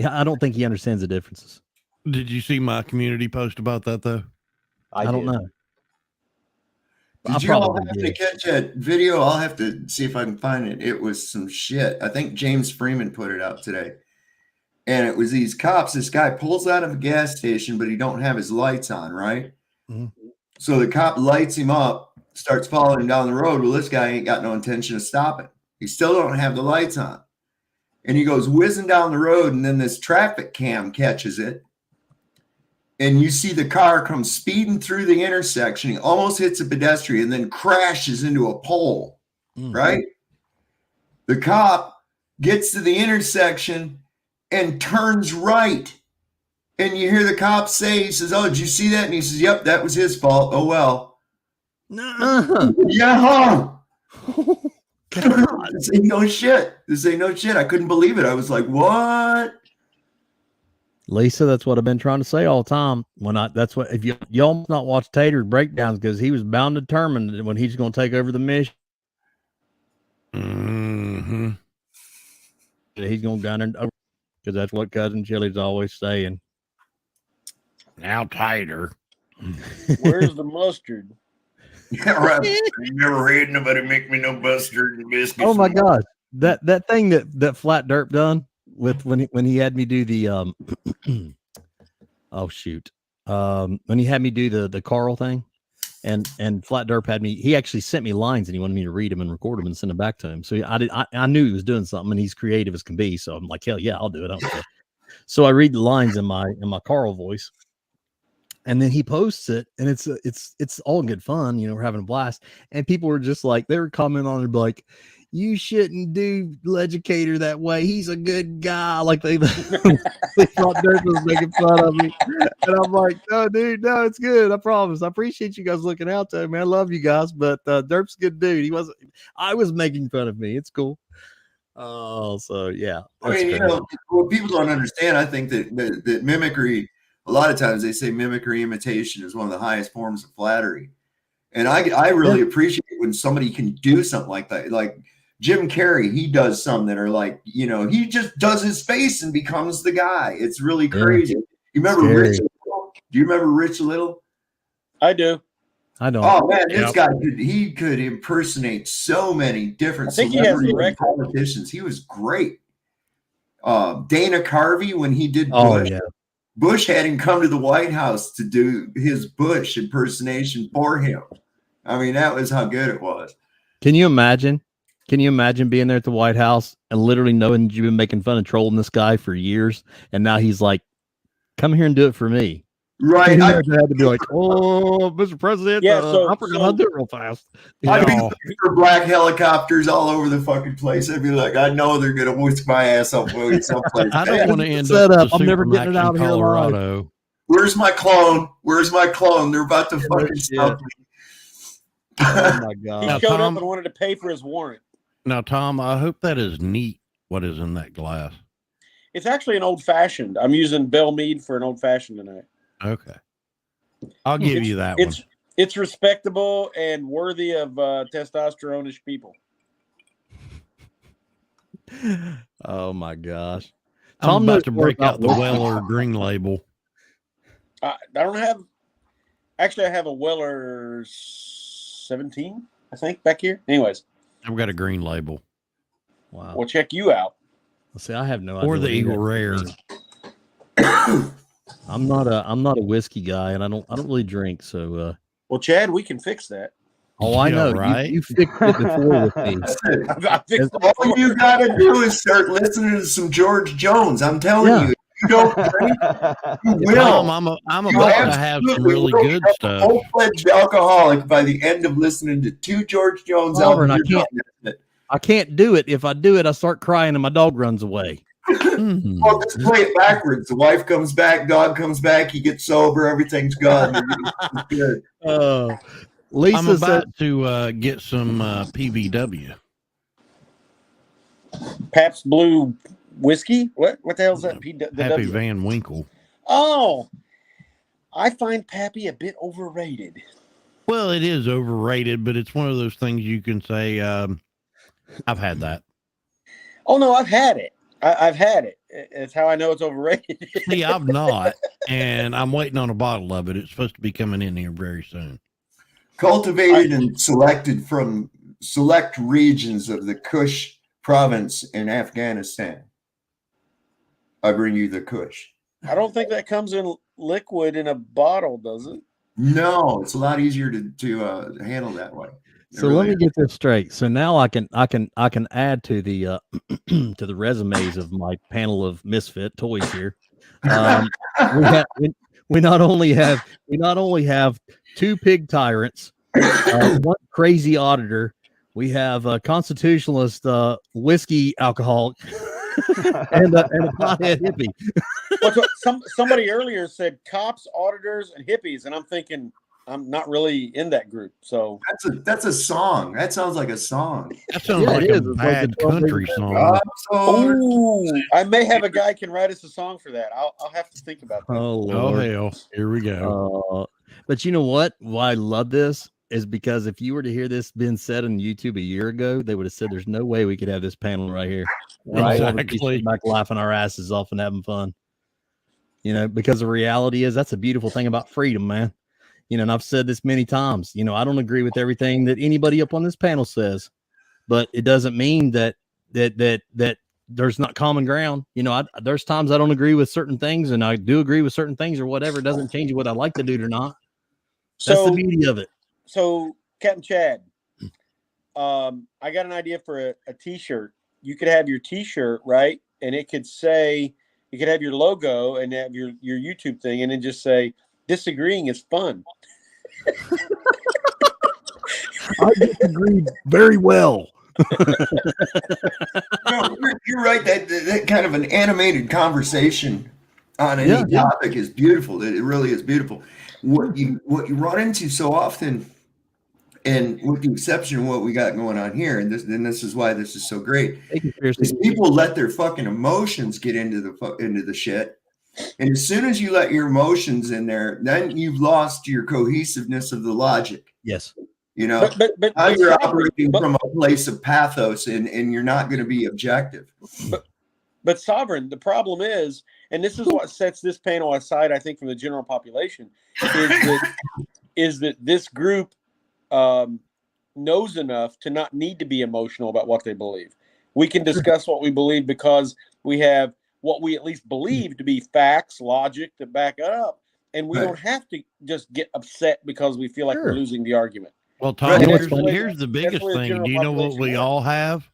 I don't think he understands the differences. Did you see my community post about that though? I don't know. Did you all happen to catch that video? I'll have to see if I can find it. It was some shit. I think James Freeman put it out today. And it was these cops. This guy pulls out of a gas station, but he don't have his lights on, right? Mm-hmm. So the cop lights him up, starts following him down the road. Well, this guy ain't got no intention of stopping. He still don't have the lights on. And he goes whizzing down the road, and then this traffic cam catches it. And you see the car come speeding through the intersection. He almost hits a pedestrian, then crashes into a pole, right? The cop gets to the intersection and turns right. And you hear the cop say, he says, "Oh, did you see that?" And he says, "Yep, that was his fault. Oh, well." No. Yeah. This ain't no shit. This ain't no shit. I couldn't believe it. I was like, what? Lisa, that's what I've been trying to say all the time. That's what, if y'all not watch Tater's breakdowns, because he was bound determined when he's going to take over the mission. Mm-hmm. He's going to gun it over, because that's what Cousin Chili's always saying. Now Tater. Where's the mustard? Yeah, right. I never had nobody make me no mustard and biscuits. Oh my gosh, that thing that Flat Derp done with when he had me do the oh shoot, when he had me do the Carl thing, and Flat Derp had me. He actually sent me lines and he wanted me to read them and record them and send them back to him. So I knew he was doing something, and he's creative as can be. So I'm like, hell yeah, I'll do it. I don't care. So I read the lines in my Carl voice. And then he posts it, and it's all good fun. You know, we're having a blast. And people were just like, they were commenting on it like, you shouldn't do Legicator that way. He's a good guy. Like they thought Derp was making fun of me. And I'm like, no, dude, no, it's good. I promise. I appreciate you guys looking out there, man. I love you guys. But Derp's a good dude. I was making fun of me. It's cool. Oh, so yeah. I mean, you know, what people don't understand, I think that mimicry, a lot of times they say mimicry imitation is one of the highest forms of flattery. And I really appreciate when somebody can do something like that. Like Jim Carrey, he does some that are like, you know, he just does his face and becomes the guy. It's really crazy. You remember Rich Little? Do you remember Rich Little? I do. I don't. Oh man, this guy could impersonate so many different celebrities and politicians. He was great. Dana Carvey, when he did Bush, Bush had him come to the White House to do his Bush impersonation for him. I mean, that was how good it was. Can you imagine? Can you imagine being there at the White House and literally knowing you've been making fun of trolling this guy for years, and now he's like, "Come here and do it for me." Right. I had to be like, "Oh, Mr. President, I forgot how to do it real fast." I'd be looking for black helicopters all over the fucking place. I'd be like, I know they're gonna whisk my ass up someplace. I don't want to end up. I'm never getting it out of here alive. Where's my clone? Where's my clone? They're about to fucking stop me. Oh my god! He showed up and wanted to pay for his warrant. Now, Tom, I hope that is neat. What is in that glass? It's actually an old fashioned. I'm using Bell Mead for an old fashioned tonight. Okay, I'll give you that one. It's respectable and worthy of testosterone-ish people. Oh my gosh! I'm about to break out the Weller Green Label. I don't have. Actually, I have a Weller 17, I think, back here. Anyways, I've got a Green Label. Wow. We'll check you out. See, I have no idea. Or the Eagle Rare. I'm not a whiskey guy, and I don't really drink. So, well, Chad, we can fix that. Oh, I know, right? You fixed it before with me. All you gotta do is start listening to some George Jones. I'm telling you, you don't drink, you will. I'm about to have some really good stuff. Full-fledged alcoholic by the end of listening to 2 George Jones albums. I can't do it. If I do it, I start crying and my dog runs away. Well, just play it backwards. The wife comes back, dog comes back, he gets sober, everything's gone. Good. Lisa I'm about to get some PBW. Pabst Blue whiskey? What the hell is that? Happy Van Winkle. Oh, I find Pappy a bit overrated. Well, it is overrated, but it's one of those things you can say, I've had that. Oh, no, I've had it. I've had it. It's how I know it's overrated. See, I've not, and I'm waiting on a bottle of it. It's supposed to be coming in here very soon. Cultivated and selected from select regions of the Kush province in Afghanistan. I bring you the Kush. I don't think that comes in liquid in a bottle, does it? No, it's a lot easier to handle that way. So let me get this straight. So now I can add to the to the resumes of my panel of misfit toys here. We not only have 2 pig tyrants, 1 crazy auditor. We have a constitutionalist whiskey alcoholic and a pothead hippie. Somebody earlier said cops, auditors, and hippies, and I'm thinking, not really in that group. So That's a song. That sounds like a song. That sounds like a bad country song. oh, I may have a guy can write us a song for that. I'll have to think about that. Oh, Oh Lord. hell, here we go. But you know what? Why I love this is because if you were to hear this being said on YouTube a year ago, they would have said there's no way we could have this panel right here. Right. All of us be sitting back laughing our asses off and having fun. Because the reality is that's a beautiful thing about freedom, man. And I've said this many times. I don't agree with everything that anybody up on this panel says, but it doesn't mean that there's not common ground. There's times I don't agree with certain things, and I do agree with certain things or whatever. It doesn't change what I like to do or not. That's the beauty of it. So, Captain Chad, I got an idea for a T-shirt. You could have your T-shirt, right? And it could say, you could have your logo and have your YouTube thing, and then just say, disagreeing is fun. I disagree very well. No, you're right. That kind of an animated conversation on any topic is beautiful. It really is beautiful. What you run into so often, and with the exception of what we got going on here, and this is why this is so great, is people let their fucking emotions get into the shit. And as soon as you let your emotions in there, then you've lost your cohesiveness of the logic. Yes. But now you're operating from a place of pathos, and you're not going to be objective. But Sovereign, the problem is, and this is what sets this panel aside, I think, from the general population, is that this group knows enough to not need to be emotional about what they believe. We can discuss what we believe because we have what we at least believe to be facts, logic to back it up, and we don't have to just get upset because we feel like we're losing the argument. Well, Tom, here's the biggest thing. Do you know what we all have?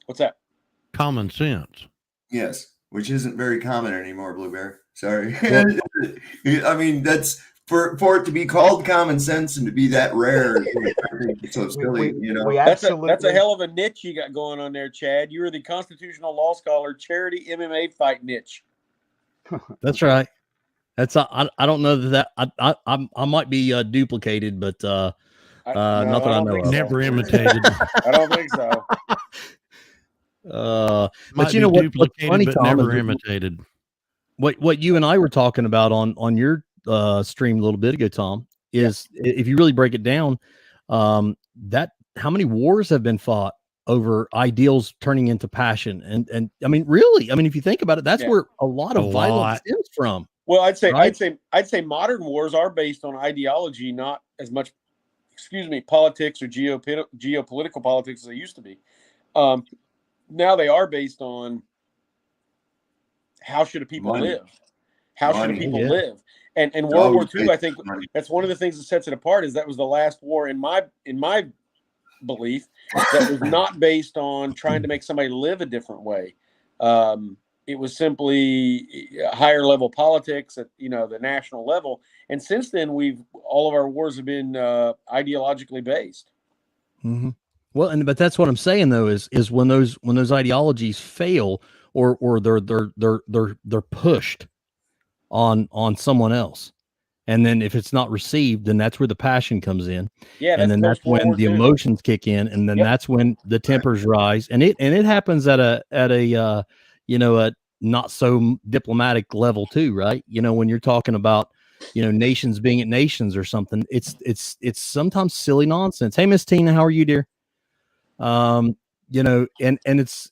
What's that? Common sense. Yes, which isn't very common anymore, Blueberry. Sorry. I mean, that's for it to be called common sense and to be that rare. It's so silly, That's a hell of a niche you got going on there, Chad. You're the constitutional law scholar, charity MMA fight niche. That's right. That's I don't know that I might be duplicated, but not that I know of. Never imitated. I don't think so. But you know what's funny, but Tom, never imitated. What you and I were talking about on your stream a little bit ago, Tom, is if you really break it down, that how many wars have been fought over ideals turning into passion, and I mean, really, if you think about it, that's where a lot of violence stems from. Well, I'd say modern wars are based on ideology, not as much, politics or geopolitical politics as they used to be. Now they are based on how should a people live? How should a people live? And World War II, I think that's one of the things that sets it apart, is that was the last war in my belief that was not based on trying to make somebody live a different way. It was simply higher level politics at the national level. And since then, all of our wars have been ideologically based. Mm-hmm. Well, but that's what I'm saying though, is when those ideologies fail or they're pushed on someone else, and then if it's not received, then that's where the passion comes in. Yeah, and then that's when the emotions kick in, and then that's when the tempers rise, and it happens at a a not so diplomatic level too, right? When you're talking about nations being at nations or something, it's sometimes silly nonsense. Hey, Miss Tina, how are you, dear? And it's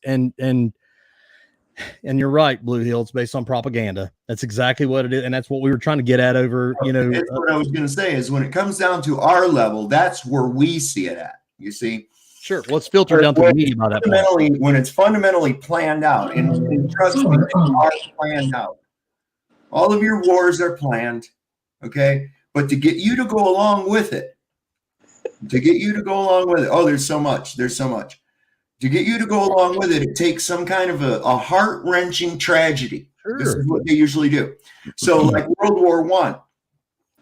and you're right, Blue Hill. It's based on propaganda. That's exactly what it is, and that's what we were trying to get at over. That's what I was going to say is when it comes down to our level, that's where we see it at. You see. Sure. Well, it's filtered down to the media by that point. When it's fundamentally planned out, and trust me, they are planned out. All of your wars are planned, okay? But to get you to go along with it, oh, there's so much. To get you to go along with it, it takes some kind of a heart-wrenching tragedy. Sure. This is what they usually do. So, like World War I,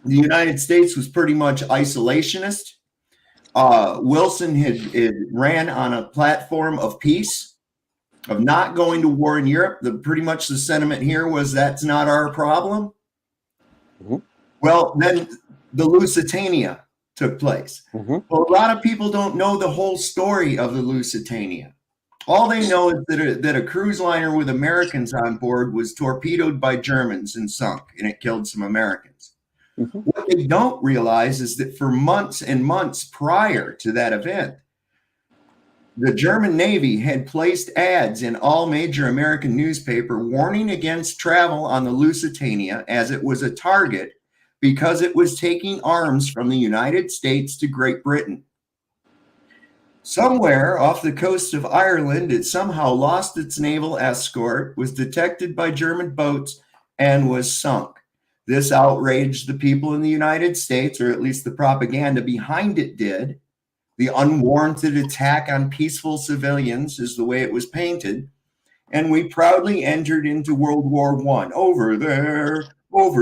the United States was pretty much isolationist. Wilson had ran on a platform of peace, of not going to war in Europe. Pretty much the sentiment here was that's not our problem. Mm-hmm. Well, then the Lusitania took place. Mhm. Well, a lot of people don't know the whole story of the Lusitania. All they know is that a cruise liner with Americans on board was torpedoed by Germans and sunk, and it killed some Americans. Mhm. What they don't realize is that for months and months prior to that event, the German Navy had placed ads in all major American newspapers warning against travel on the Lusitania as it was a target because it was taking arms from the United States to Great Britain. Somewhere off the coast of Ireland, it somehow lost its naval escort, was detected by German boats, and was sunk. This outraged the people in the United States, or at least the propaganda behind it did. The unwarranted attack on peaceful civilians is the way it was painted. And we proudly entered into World War I, over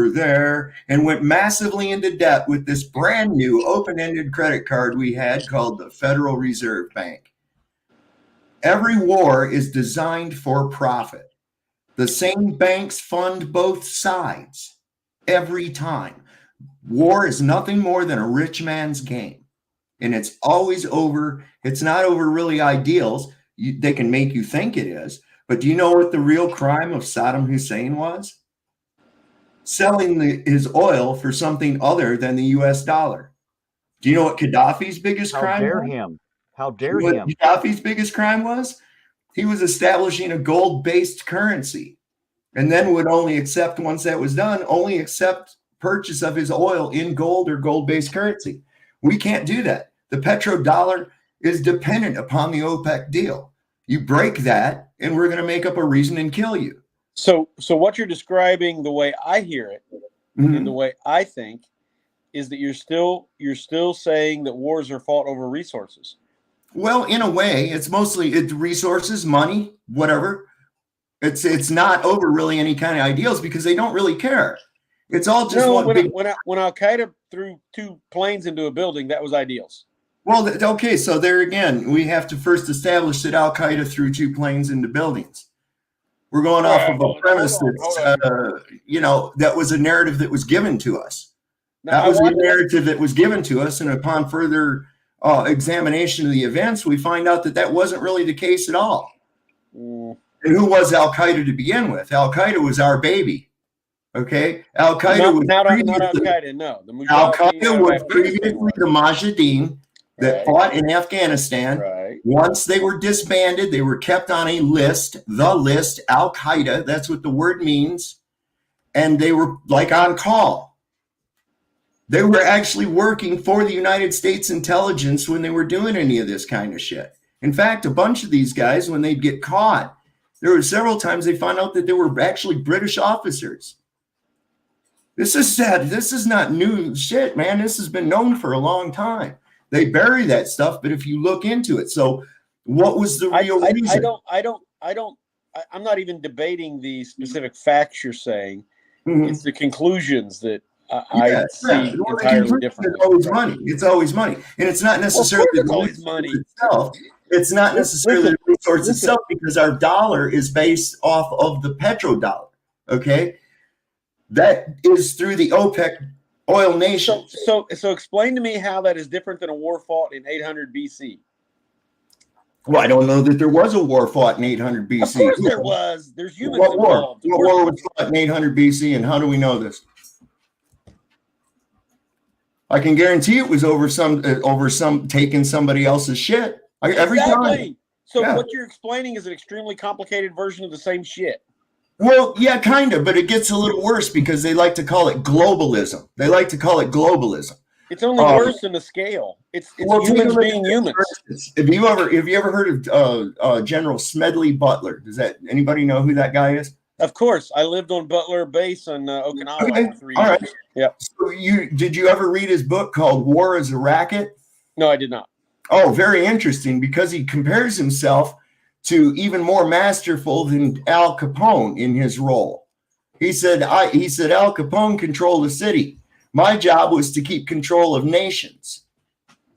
there, and went massively into debt with this brand new open-ended credit card we had called the Federal Reserve Bank. Every war is designed for profit. The same banks fund both sides every time. War is nothing more than a rich man's game. And it's always over. It's not over really ideals. They can make you think it is. But do you know what the real crime of Saddam Hussein was? Selling his oil for something other than the US dollar. Do you know what Gaddafi's biggest crime How dare was? him? How dare What him? Gaddafi's biggest crime was? He was establishing a gold-based currency, and then would only accept, once that was done, only accept purchase of his oil in gold or gold-based currency. We can't do that. The petrodollar is dependent upon the OPEC deal. You break that, and we're going to make up a reason and kill you. So what you're describing, the way I hear it, and the way I think, is that you're still saying that wars are fought over resources. Well, in a way, it's mostly resources, money, whatever. It's not over really any kind of ideals because they don't really care. It's all just when Al Qaeda threw 2 planes into a building, that was ideals. Well, okay, so there again, we have to first establish that Al Qaeda threw 2 planes into buildings. We're going off of a premise that that was a narrative that was given to us. That was the narrative that was given to us, and upon further examination of the events, we find out that that wasn't really the case at all. And who was Al Qaeda to begin with? Al Qaeda was our baby. Okay, Al Qaeda was not Al Qaeda. No, Al Qaeda was previously the Mujahideen that fought in Afghanistan. Right. Once they were disbanded, they were kept on a list, the list, Al Qaeda. That's what the word means, and they were like on call. They were actually working for the United States intelligence when they were doing any of this kind of shit. In fact, a bunch of these guys, when they'd get caught, there were several times they found out that they were actually British officers. This is sad. This is not new shit, man. This has been known for a long time. They bury that stuff, but if you look into it, so what was the real reason? I'm not even debating the specific facts you're saying. It's the conclusions that I see entirely differently. It's always money. It's always money, and it's not necessarily always money itself. It's not necessarily the resource itself because our dollar is based off of the petrodollar. Okay, that is through the OPEC oil nations. So explain to me how that is different than a war fought in 800 BC. Well, I don't know that there was a war fought in 800 BC. Of course there was. There's humans What war? involved. What war was fought in 800 BC, and how do we know this? I can guarantee it was over some taking somebody else's shit. Every time. So what you're explaining is an extremely complicated version of the same shit. Well, yeah, kind of, but it gets a little worse because they like to call it globalism. It's only worse than the scale. It's humans being humans. Have you ever heard of General Smedley Butler? Does anybody know who that guy is? Of course, I lived on Butler Base on Okinawa for 3 years. All right. Yeah. So did you ever read his book called War is a Racket? No, I did not. Oh, very interesting because he compares himself to even more masterful than Al Capone in his role. He said Al Capone controlled the city. My job was to keep control of nations.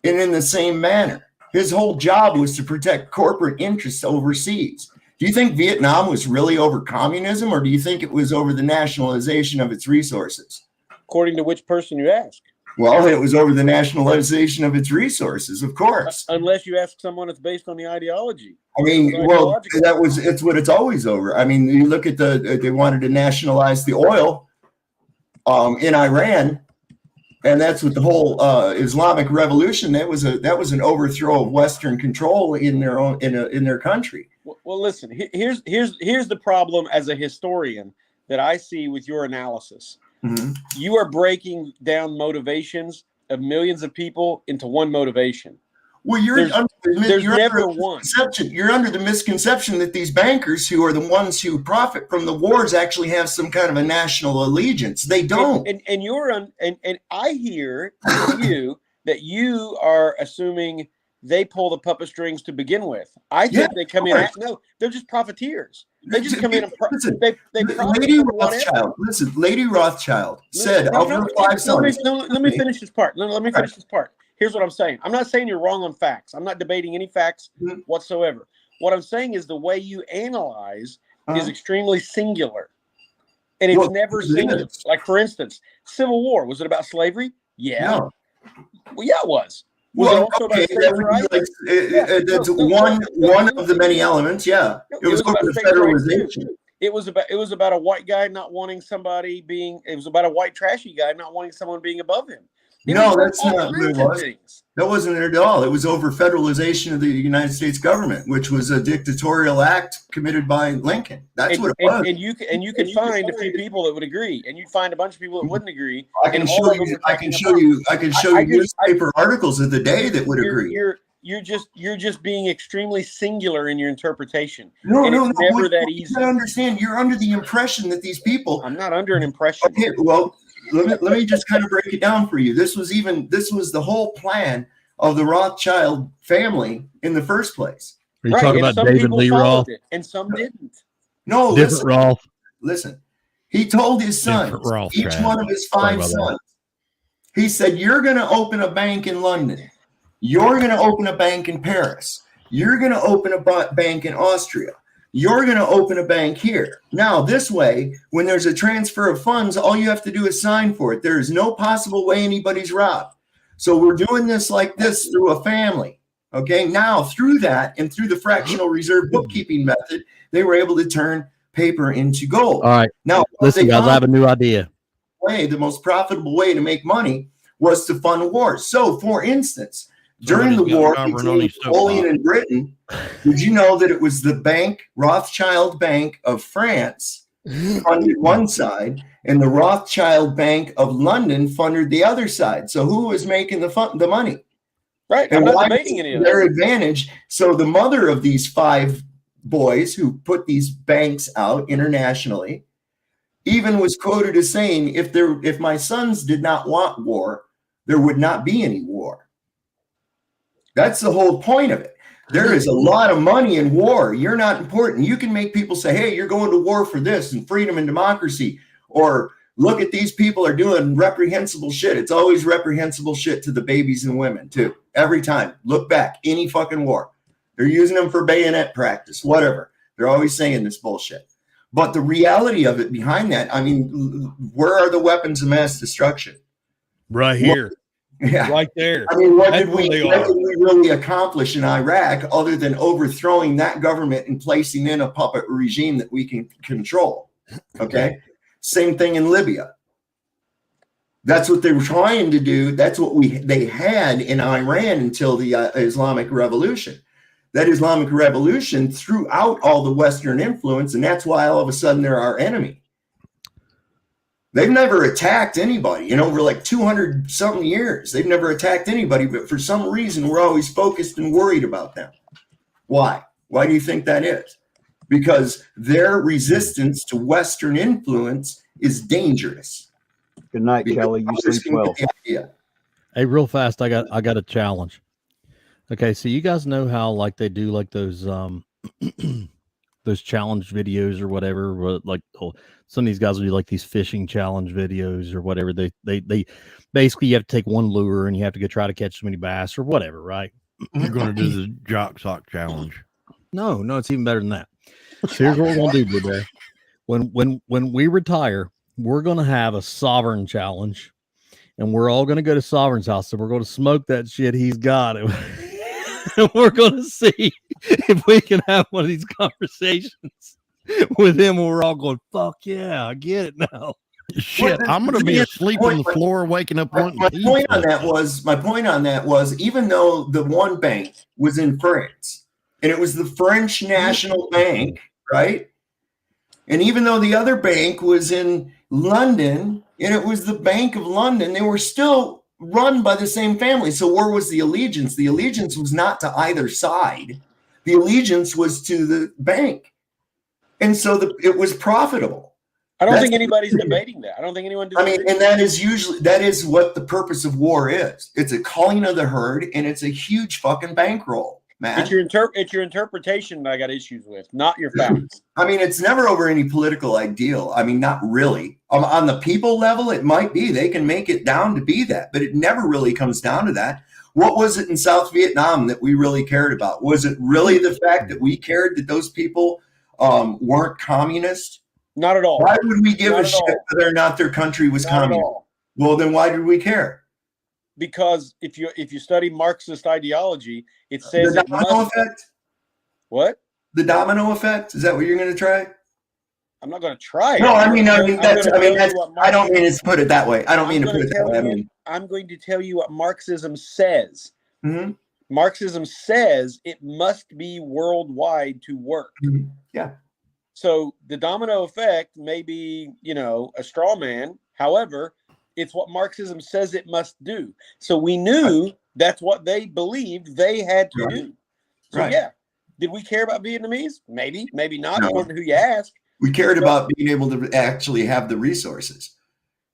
And in the same manner, his whole job was to protect corporate interests overseas. Do you think Vietnam was really over communism, or do you think it was over the nationalization of its resources? According to which person you ask. Well, it was over the nationalization of its resources, of course. Unless you ask someone that's based on the ideology. I mean, well, it's what it's always over. I mean, you look at they wanted to nationalize the oil in Iran, and that's what the whole Islamic Revolution. That was an overthrow of Western control in their own in their country. Well, listen. Here's the problem as a historian that I see with your analysis. Mm-hmm. You are breaking down motivations of millions of people into one motivation. Well, you're never one. You're under the misconception that these bankers, who are the ones who profit from the wars, actually have some kind of a national allegiance. They don't. And I hear you that you are assuming they pull the puppet strings to begin with. I think they come in. No, they're just profiteers. They just come in and Lady Rothschild. Listen, Lady Rothschild said of her 5 sons. Let me finish this part. Let me finish this part. Here's what I'm saying. I'm not saying you're wrong on facts. I'm not debating any facts whatsoever. What I'm saying is the way you analyze is extremely singular. And it's never singular. Like, for instance, Civil War. Was it about slavery? Yeah. No. Well, yeah, it was. Well, okay, that's one of the many elements. Yeah, it was over the federalization. It was about a white guy not wanting somebody being. It was about a white trashy guy not wanting someone being above him. No, that's not what it was. That wasn't it at all. It was over federalization of the United States government, which was a dictatorial act committed by Lincoln. That's what it was. And you can find a few people that would agree, and you'd find a bunch of people that wouldn't agree. I can show you newspaper articles of the day that would agree. You're just being extremely singular in your interpretation. No. Never that easy. I understand. You're under the impression that these people. I'm not under an impression. Okay, well, let me just kind of break it down for you. This was the whole plan of the Rothschild family in the first place. Are you talking about David Lee Roth? And some didn't. No, different Roth. Listen, he told his sons, each one of his 5 sons, he said, "You're going to open a bank in London. You're going to open a bank in Paris. You're going to open a bank in Austria. You're going to open a bank here. Now, this way, when there's a transfer of funds, all you have to do is sign for it. There is no possible way anybody's robbed. So we're doing this like this through a family. Okay, now through that and through the fractional reserve bookkeeping method, they were able to turn paper into gold. All right. Now, listen, guys, I have a new idea. The most profitable way to make money was to fund wars. So, for instance, during the war between Napoleon and Britain, did you know that it was the Rothschild Bank of France funded one side, and the Rothschild Bank of London funded the other side? So who was making the money? Right. And I'm not debating any of that. Their advantage. So the mother of these 5 boys who put these banks out internationally even was quoted as saying, if my sons did not want war, there would not be any war. That's the whole point of it. There is a lot of money in war. You're not important. You can make people say, hey, you're going to war for this and freedom and democracy. Or look at these people are doing reprehensible shit. It's always reprehensible shit to the babies and women, too. Every time. Look back. Any fucking war. They're using them for bayonet practice, whatever. They're always saying this bullshit. But the reality of it behind that, I mean, where are the weapons of mass destruction? Right here. Yeah. Right there. I mean, what did we really accomplish in Iraq other than overthrowing that government and placing in a puppet regime that we can control? Okay. Same thing in Libya. That's what they were trying to do. That's what they had in Iran until the Islamic Revolution. That Islamic Revolution threw out all the Western influence, and that's why all of a sudden they're our enemy. They've never attacked anybody, over like 200 something years. They've never attacked anybody, but for some reason, we're always focused and worried about them. Why? Why do you think that is? Because their resistance to Western influence is dangerous. Good night, Kelly. You sleep well. Hey, real fast, I got a challenge. Okay, so you guys know how like they do like those those challenge videos or whatever, like some of these guys will do like these fishing challenge videos or whatever. They basically you have to take one lure and you have to go try to catch so many bass or whatever, right? You're going to do the jock sock challenge. No, it's even better than that. So here's what we're going to do, Blue Bear. When we retire, we're going to have a sovereign challenge, and we're all going to go to Sovereign's house. So we're going to smoke that shit he's got. And we're going to see if we can have one of these conversations with him. And we're all going, fuck yeah, I get it now. Shit, I'm going to be asleep on the floor, waking up wanting My pizza. point on that was, even though the one bank was in France, and it was the French National Bank, right? And even though the other bank was in London, and it was the Bank of London, they were still run by the same family. So where was the allegiance? The allegiance was not to either side. The allegiance was to the bank. And so it was profitable. I don't think anybody's debating that. I don't think anyone. I mean, and that is what the purpose of war is. It's a culling of the herd, and it's a huge fucking bankroll, man. It's your interpretation that I got issues with, not your facts. I mean, it's never over any political ideal. I mean, not really. On the people level, it might be. They can make it down to be that, but it never really comes down to that. What was it in South Vietnam that we really cared about? Was it really the fact that we cared that those people weren't communist? Not at all. Why would we give a shit whether or not their country was communist? Well, then why did we care? Because if you study Marxist ideology, it says the domino effect. What? The domino effect? Is that what you're going to try? I'm not going to try it. No, I don't mean to put it that way. I don't mean to put it that way. I'm going to tell you what Marxism says. Mm-hmm. Marxism says it must be worldwide to work. Mm-hmm. Yeah. So the domino effect may be, a straw man. However, it's what Marxism says it must do. So we knew that's what they believed they had to do. So yeah, did we care about Vietnamese? Maybe, maybe not, according to who you ask. We cared about being able to actually have the resources.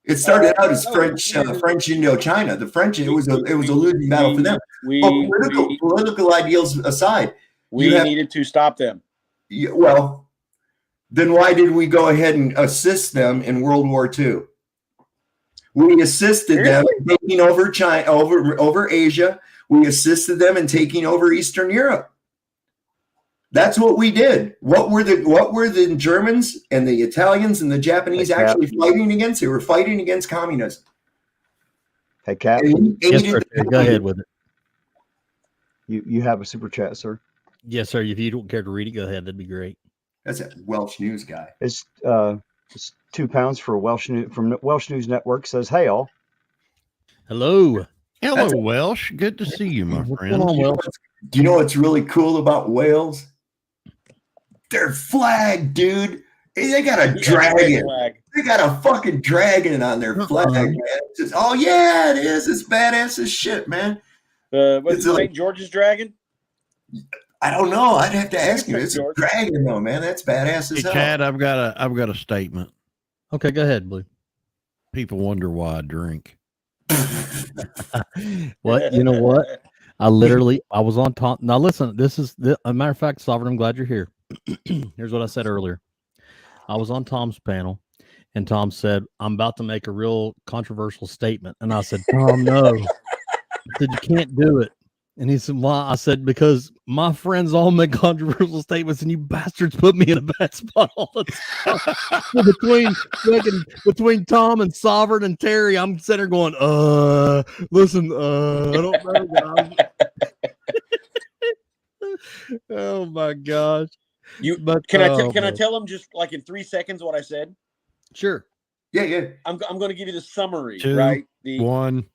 It started out as French Indochina. The French, it was a losing battle for them. Political ideals aside, we needed to stop them. Well, then why did we go ahead and assist them in World War II? We assisted them in taking over China, over Asia. We assisted them in taking over Eastern Europe. That's what we did. What were the Germans and the Italians and the Japanese actually fighting against? They were fighting against communism. Hey, Cap. Yes, sir. Go ahead with it. You have a super chat, sir. Yes, sir. If you don't care to read it, go ahead. That'd be great. That's a Welsh news guy. It's £2 for Welsh News from Welsh News Network. Says, "Hey all, hello, Welsh. Good to see you, my friend." Do you know what's really cool about Wales? Their flag, dude. They got a dragon. They got a fucking dragon on their flag, man. It's just, oh yeah, it is. It's badass as shit, man. What's St. George's dragon? I don't know. I'd have to ask you. It's a dragon, though, man. That's badass as hell. Chad, I've got a statement. Okay, go aheid, Blue. People wonder why I drink. What? You know what? I was on Tom. Now listen, this is a matter of fact, Sovereign, I'm glad you're here. Here's what I said earlier. I was on Tom's panel, and Tom said, "I'm about to make a real controversial statement," and I said, "Tom, no." I said, "You can't do it." And he said, "Why?" I said, "Because my friends all make controversial statements, and you bastards put me in a bad spot all the time." between Tom and Sovereign and Terry, I'm sitting there going, listen, I don't know, guys." Oh my gosh. Can I tell them just like in 3 seconds what I said? Sure. Yeah. I'm going to give you the summary, 2, right? 1.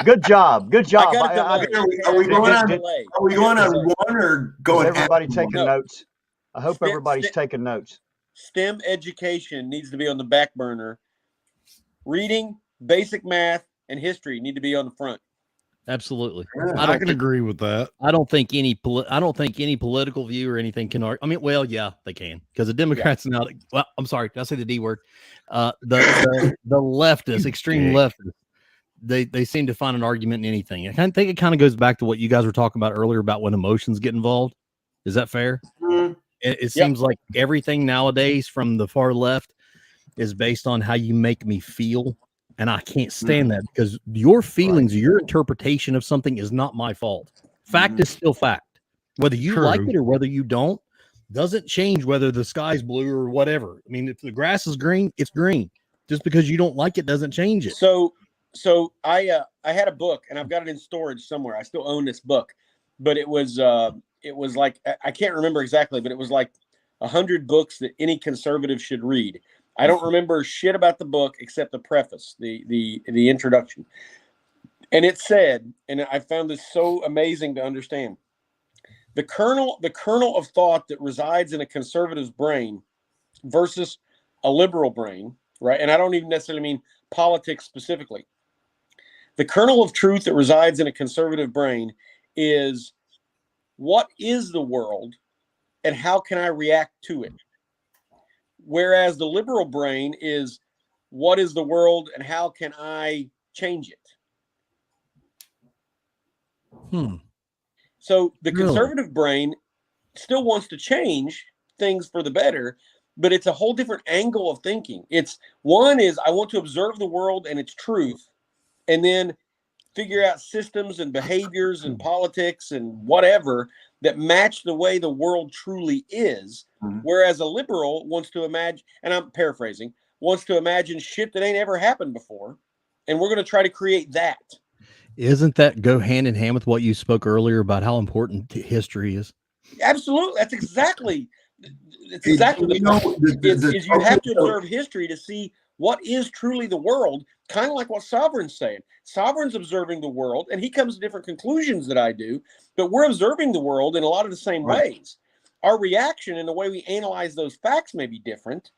Good job. Are we going on one or going? Everybody taking notes. I hope everybody's taking notes. STEM education needs to be on the back burner. Reading, basic math, and history need to be on the front. Absolutely. I can agree with that. I don't think any political view or anything can argue. I mean, well, yeah, they can, because the Democrats now. Well, I'm sorry, did I say the D word? The leftists, extreme leftists, they seem to find an argument in anything. I think it kind of goes back to what you guys were talking about earlier about when emotions get involved. Is that fair? Mm-hmm. It seems like everything nowadays from the far left is based on how you make me feel. And I can't stand that, because your feelings, your interpretation of something is not my fault. Fact is still fact. Whether you like it or whether you don't, doesn't change whether the sky's blue or whatever. I mean, if the grass is green, it's green. Just because you don't like it doesn't change it. So I had a book, and I've got it in storage somewhere. I still own this book, but it was like, I can't remember exactly, but it was like 100 books that any conservative should read. I don't remember shit about the book except the preface, the introduction. And it said, and I found this so amazing to understand, the kernel of thought that resides in a conservative's brain versus a liberal brain, right? And I don't even necessarily mean politics specifically. The kernel of truth that resides in a conservative brain is, what is the world and how can I react to it? Whereas the liberal brain is, what is the world and how can I change it? So the conservative brain still wants to change things for the better, but it's a whole different angle of thinking. It's one is, I want to observe the world and its truth, and then figure out systems and behaviors and politics and whatever that match the way the world truly is. Whereas a liberal wants to imagine, and I'm paraphrasing, wants to imagine shit that ain't ever happened before, and we're going to try to create that. Isn't that go hand in hand with what you spoke earlier about how important history is? Absolutely. That's exactly the point. Is you have to observe history to see what is truly the world, kind of like what Sovereign's saying. Sovereign's observing the world, and he comes to different conclusions than I do, but we're observing the world in a lot of the same ways. Our reaction and the way we analyze those facts may be different,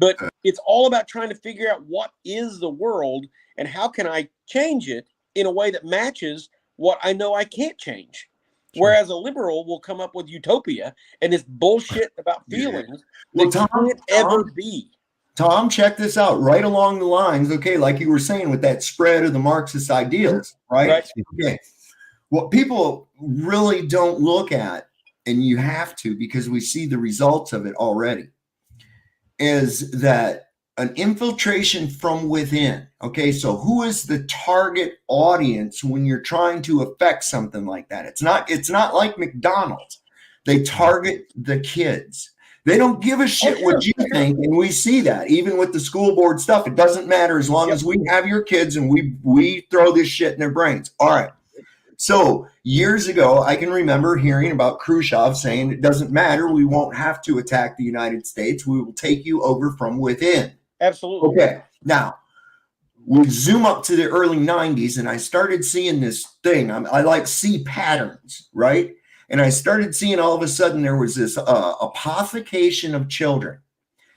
but it's all about trying to figure out what is the world and how can I change it in a way that matches what I know I can't change. Whereas a liberal will come up with utopia and this bullshit about feelings that can't ever be. Tom, check this out. Right along the lines, okay, like you were saying with that spread of the Marxist ideals, right? Okay. What people really don't look at, and you have to because we see the results of it already, is that an infiltration from within. Okay, so who is the target audience when you're trying to affect something like that? It's not like McDonald's. They target the kids. They don't give a shit what you think, and we see that even with the school board stuff. It doesn't matter as long as we have your kids and we throw this shit in their brains. All right. So years ago, I can remember hearing about Khrushchev saying it doesn't matter. We won't have to attack the United States. We will take you over from within. Absolutely. Okay. Now, we zoom up to the early 90s, and I started seeing this thing. I see patterns, right? And I started seeing all of a sudden there was this apothecation of children.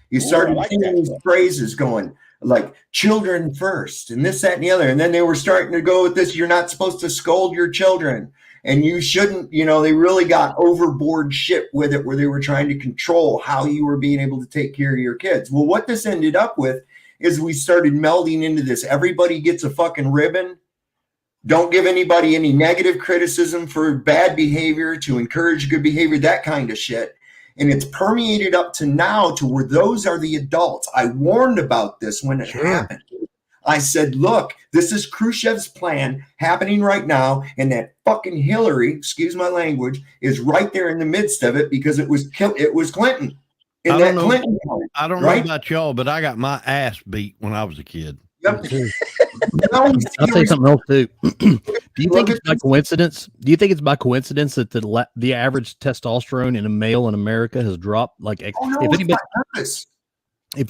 You started seeing these phrases going like children first and this, that, and the other. And then they were starting to go with this, you're not supposed to scold your children. And you shouldn't, they really got overboard shit with it where they were trying to control how you were being able to take care of your kids. Well, what this ended up with is we started melding into this. Everybody gets a fucking ribbon. Don't give anybody any negative criticism for bad behavior, to encourage good behavior, that kind of shit. And it's permeated up to now to where those are the adults. I warned about this when it happened. I said, look, this is Khrushchev's plan happening right now. And that fucking Hillary, excuse my language, is right there in the midst of it because it was Clinton. I don't know about y'all, but I got my ass beat when I was a kid. Yep. I'll say something else too. Do you think it's by coincidence? Do you think it's by coincidence that the average testosterone in a male in America has dropped? Like, if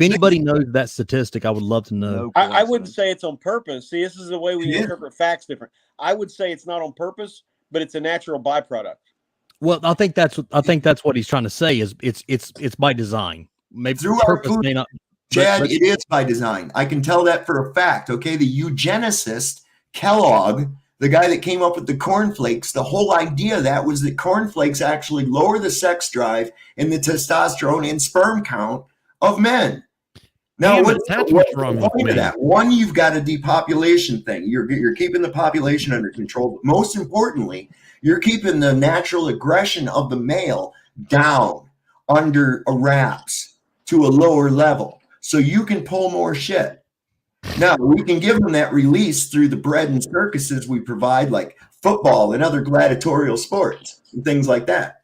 anybody knows that statistic, I would love to know. I wouldn't say it's on purpose. See, this is the way we interpret facts different. I would say it's not on purpose, but it's a natural byproduct. Well, I think that's what he's trying to say. Is it's by design. Maybe purpose may not. Chad, it is by design. I can tell that for a fact. Okay, the eugenicist Kellogg, the guy that came up with the cornflakes, the whole idea of that was that cornflakes actually lower the sex drive and the testosterone and sperm count of men. Now, what's wrong with that? One, you've got a depopulation thing. You're keeping the population under control. But most importantly, you're keeping the natural aggression of the male down under wraps to a lower level. So you can pull more shit. Now, we can give them that release through the bread and circuses we provide, like football and other gladiatorial sports and things like that.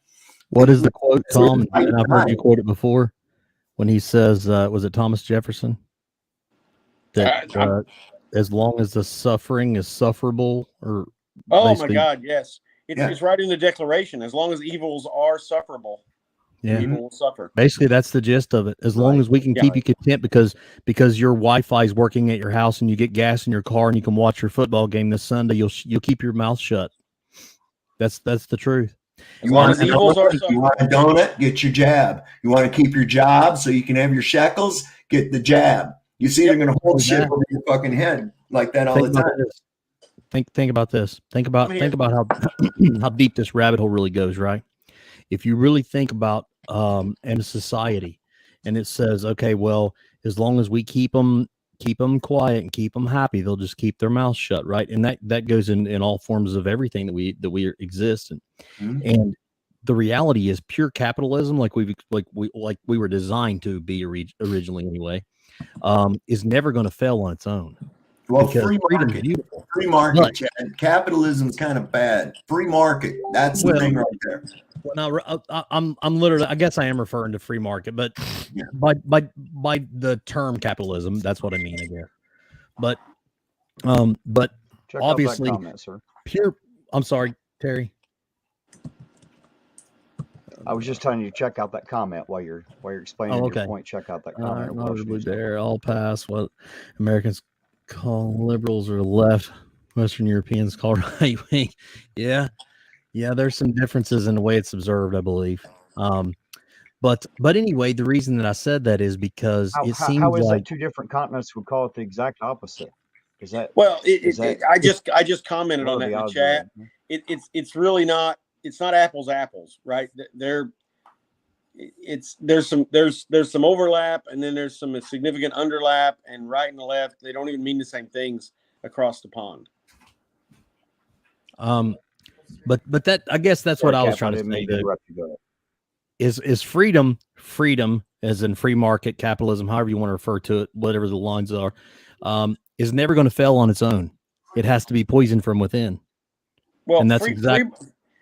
What is the quote, Tom? Right And I've heard you time. quote it before when he says, was it Thomas Jefferson? That as long as the suffering is sufferable, or Oh my basically, God, yes. Yeah. It's right in the Declaration. As long as evils are sufferable, yeah, evil will suffer. basically that's the gist of it. As long Right. as we can Yeah. keep you content because your Wi-Fi is working at your house and you get gas in your car and you can watch your football game this Sunday, you'll keep your mouth shut. That's the truth. As long as a evils are donut? You want a donut? Get your jab. You want to keep your job so you can have your shekels? Get the jab. You see, they're going to hold shit over your fucking head like that all the time. Think about this. Think about how how deep this rabbit hole really goes, right? If you really think about in a society, and it says, okay, well, as long as we keep them quiet and keep them happy, they'll just keep their mouth shut, right? And that goes in all forms of everything that we exist in. And the reality is pure capitalism, like we were designed to be originally anyway, is never going to fail on its own. Well, because free freedom's market. beautiful. Free market, But- Chad. Capitalism's kind of bad. Free market. That's the thing right there. Well, now I'm literally, I guess I am referring to free market, but by the term capitalism, that's what I mean, I guess. But Check obviously, out that comment, sir. I'm sorry, Terry. I was just telling you to check out that comment while you're explaining your point. Check out that comment. Notably there, I'll pass what Americans call liberals or left, Western Europeans call right wing. Yeah, there's some differences in the way it's observed, I believe. But anyway, the reason that I said that is because it seems how is like that two different continents would call it the exact opposite? Is that I just commented on that in the chat. It's really not. It's not apples, right? There's some overlap, and then there's some significant underlap, and right and the left, they don't even mean the same things across the pond. But that, I guess that's what I was trying to say. Is freedom as in free market capitalism, however you want to refer to it, whatever the lines are, is never going to fail on its own. It has to be poisoned from within. Well, and that's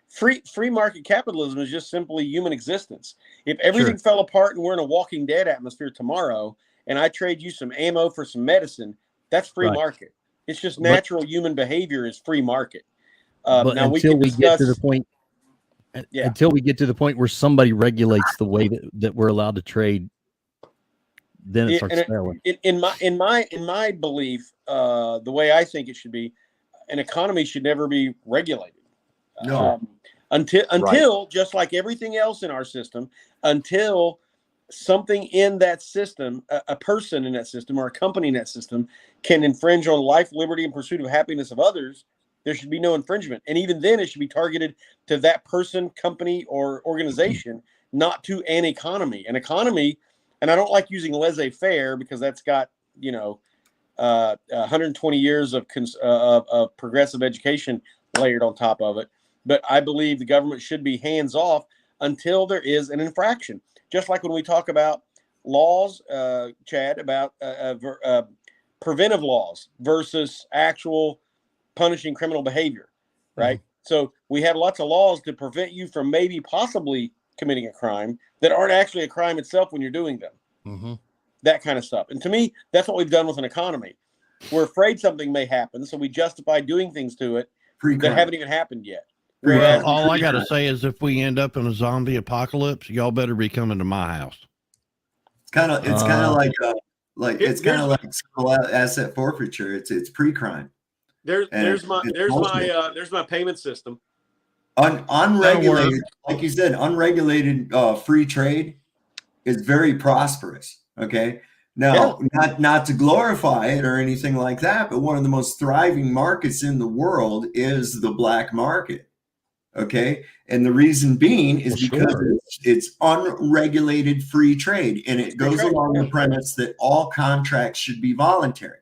free market capitalism is just simply human existence. If everything fell apart and we're in a Walking Dead atmosphere tomorrow, and I trade you some ammo for some medicine, that's free market. It's just natural human behavior is free market. But now until we get to the point, until we get to the point where somebody regulates the way that we're allowed to trade, then it starts failing. In my belief, the way I think it should be, an economy should never be regulated. No. Until just like everything else in our system, until something in that system, a person in that system or a company in that system can infringe on life, liberty, and pursuit of happiness of others, there should be no infringement. And even then it should be targeted to that person, company, or organization, not to an economy. An economy, and I don't like using laissez-faire because that's got, 120 years of progressive education layered on top of it. But I believe the government should be hands off until there is an infraction. Just like when we talk about laws, Chad, about preventive laws versus actual punishing criminal behavior, right? So we have lots of laws to prevent you from maybe possibly committing a crime that aren't actually a crime itself when you're doing them. That kind of stuff. And to me, that's what we've done with an economy. We're afraid something may happen, so we justify doing things to it that haven't even happened yet. Well, all I got to say is if we end up in a zombie apocalypse, y'all better be coming to my house. It's kind of like simple asset forfeiture. It's pre-crime. There's my payment system. Unregulated, like you said, unregulated free trade is very prosperous. Okay. Now, not to glorify it or anything like that, but one of the most thriving markets in the world is the black market. Okay. And the reason being is because it's unregulated free trade. And it goes along the premise that all contracts should be voluntary.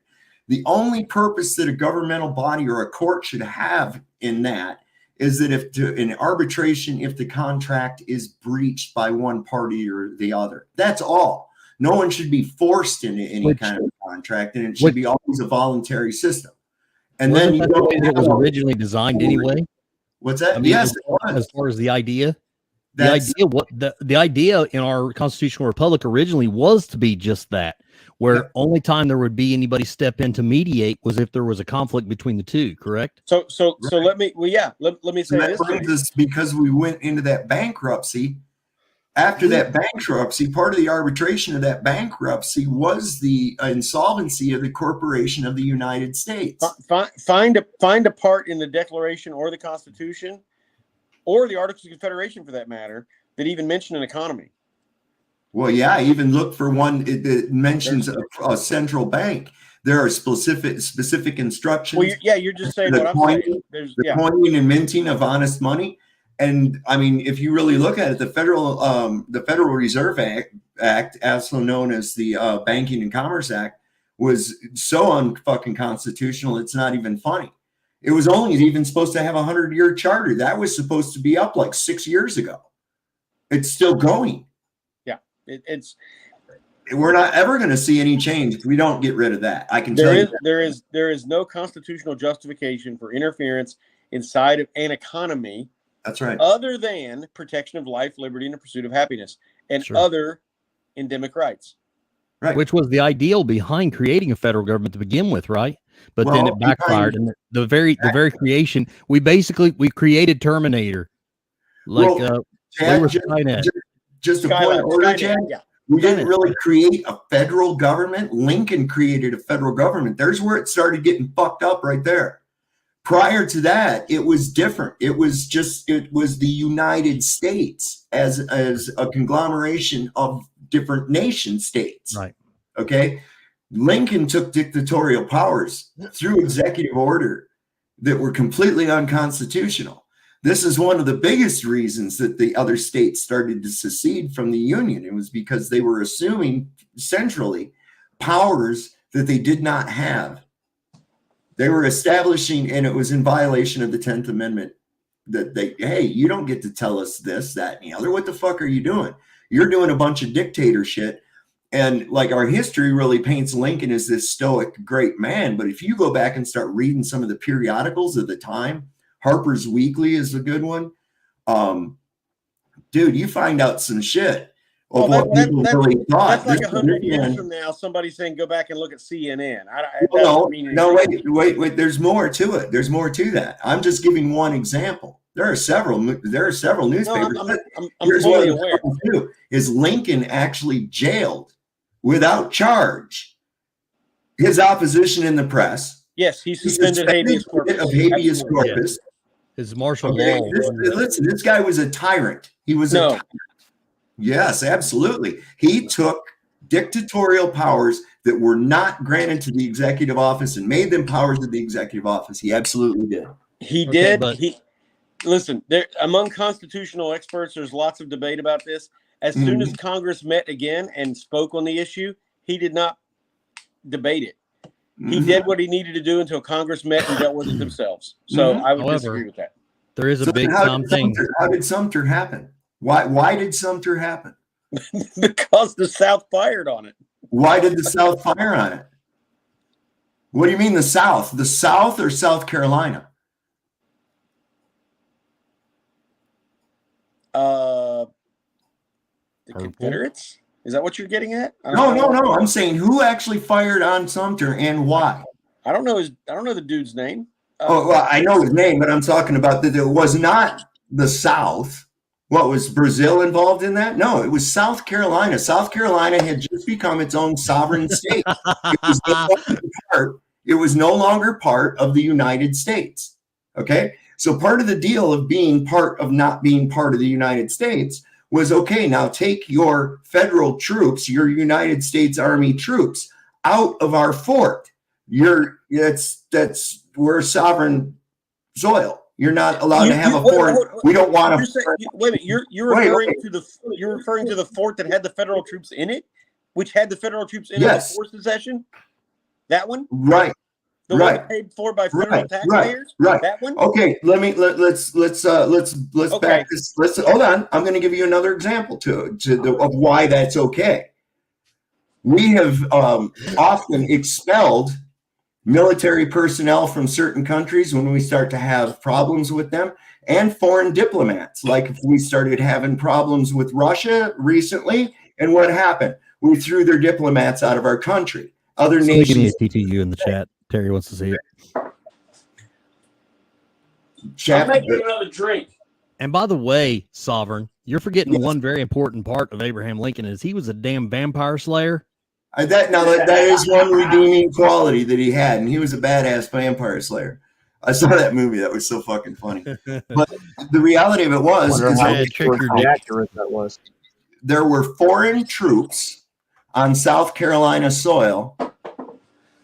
The only purpose that a governmental body or a court should have in that is that in arbitration, if the contract is breached by one party or the other, that's all. No one should be forced into any kind of contract, and it should be always a voluntary system. And then it was originally designed anyway. What's that? I mean, as far as the idea. The idea in our constitutional republic originally was to be just that, where only time there would be anybody step in to mediate was if there was a conflict between the two. Correct. So let me let me say that this. brings us, because we went into that bankruptcy. After that bankruptcy, part of the arbitration of that bankruptcy was the insolvency of the corporation of the United States. Find a part in the Declaration or the Constitution or the Articles of Confederation, for that matter, that even mention an economy. Well, yeah, even look for one that mentions a central bank. There are specific instructions. Well, you're just saying what I'm saying. There's coining and minting of honest money. And I mean, if you really look at it, the Federal Reserve Act, also known as the Banking and Commerce Act, was so unfucking constitutional. It's not even funny. It was only even supposed to have a 100-year charter. That was supposed to be up like 6 years ago. It's still going. Yeah, we're not ever going to see any change if we don't get rid of that. I can tell you that. There is no constitutional justification for interference inside of an economy. That's right. Other than protection of life, liberty, and the pursuit of happiness, and other endemic rights. Right. Which was the ideal behind creating a federal government to begin with, right? But then it backfired, and the very creation, we created Terminator. Like Chad, just a point of order, Chad. Yeah. We didn't really create a federal government. Lincoln created a federal government. There's where it started getting fucked up right there. Prior to that, it was different. It was the United States as a conglomeration of different nation states. Right. Okay. Lincoln took dictatorial powers through executive order that were completely unconstitutional. This is one of the biggest reasons that the other states started to secede from the Union. It was because they were assuming centrally powers that they did not have. They were establishing, and it was in violation of the 10th Amendment, that hey, you don't get to tell us this, that, and the other. What the fuck are you doing? You're doing a bunch of dictator shit. And like, our history really paints Lincoln as this stoic, great man. But if you go back and start reading some of the periodicals of the time, Harper's Weekly is a good one. Dude, you find out some shit. That's like 100 years from now, somebody saying, go back and look at CNN. Wait. There's more to it. There's more to that. I'm just giving one example. There are several newspapers. No, I'm fully aware. Is Lincoln actually jailed without charge his opposition in the press? Yes, he suspended habeas corpus. His martial law. Listen, this guy was a tyrant. He was a tyrant. Yes, absolutely. He took dictatorial powers that were not granted to the executive office and made them powers of the executive office. He absolutely did. He did. Listen, among constitutional experts, there's lots of debate about this. As soon as Congress met again and spoke on the issue, he did not debate it. He did what he needed to do until Congress met and dealt with it themselves. So I would disagree with that. There is a big thing. How did Sumter happen? Why did Sumter happen? Because the South fired on it. Why did the South fire on it? What do you mean the South? The South or South Carolina? The Confederates? Is that what you're getting at? No. I'm saying who actually fired on Sumter and why? I don't know the dude's name. I know his name, but I'm talking about that it was not the South. What, was Brazil involved in that? No, it was South Carolina. South Carolina had just become its own sovereign state. It was no longer part of the United States. Okay? So part of the deal of being part of not being part of the United States was, okay, now take your federal troops, your United States Army troops out of our fort. We're sovereign soil. You're not allowed to have a fort. We don't want to. Wait a minute. You're referring to the fort that had the federal troops in it, which had the federal troops in it before secession. That one, right? The one paid for by federal taxpayers. Right. That one. Okay. Let's back this. Hold on. I'm going to give you another example of why that's okay. We have often expelled military personnel from certain countries when we start to have problems with them, and foreign diplomats. Like if we started having problems with Russia recently, and what happened? We threw their diplomats out of our country. Other Somebody give me a nations. TTU in the chat. Terry wants to see it. I'm making another drink. And by the way, Sovereign, you're forgetting one very important part of Abraham Lincoln is he was a damn vampire slayer. That is one redeeming quality that he had, and he was a badass vampire slayer. I saw that movie. That was so fucking funny. But the reality of it was, How accurate that was. There were foreign troops on South Carolina soil.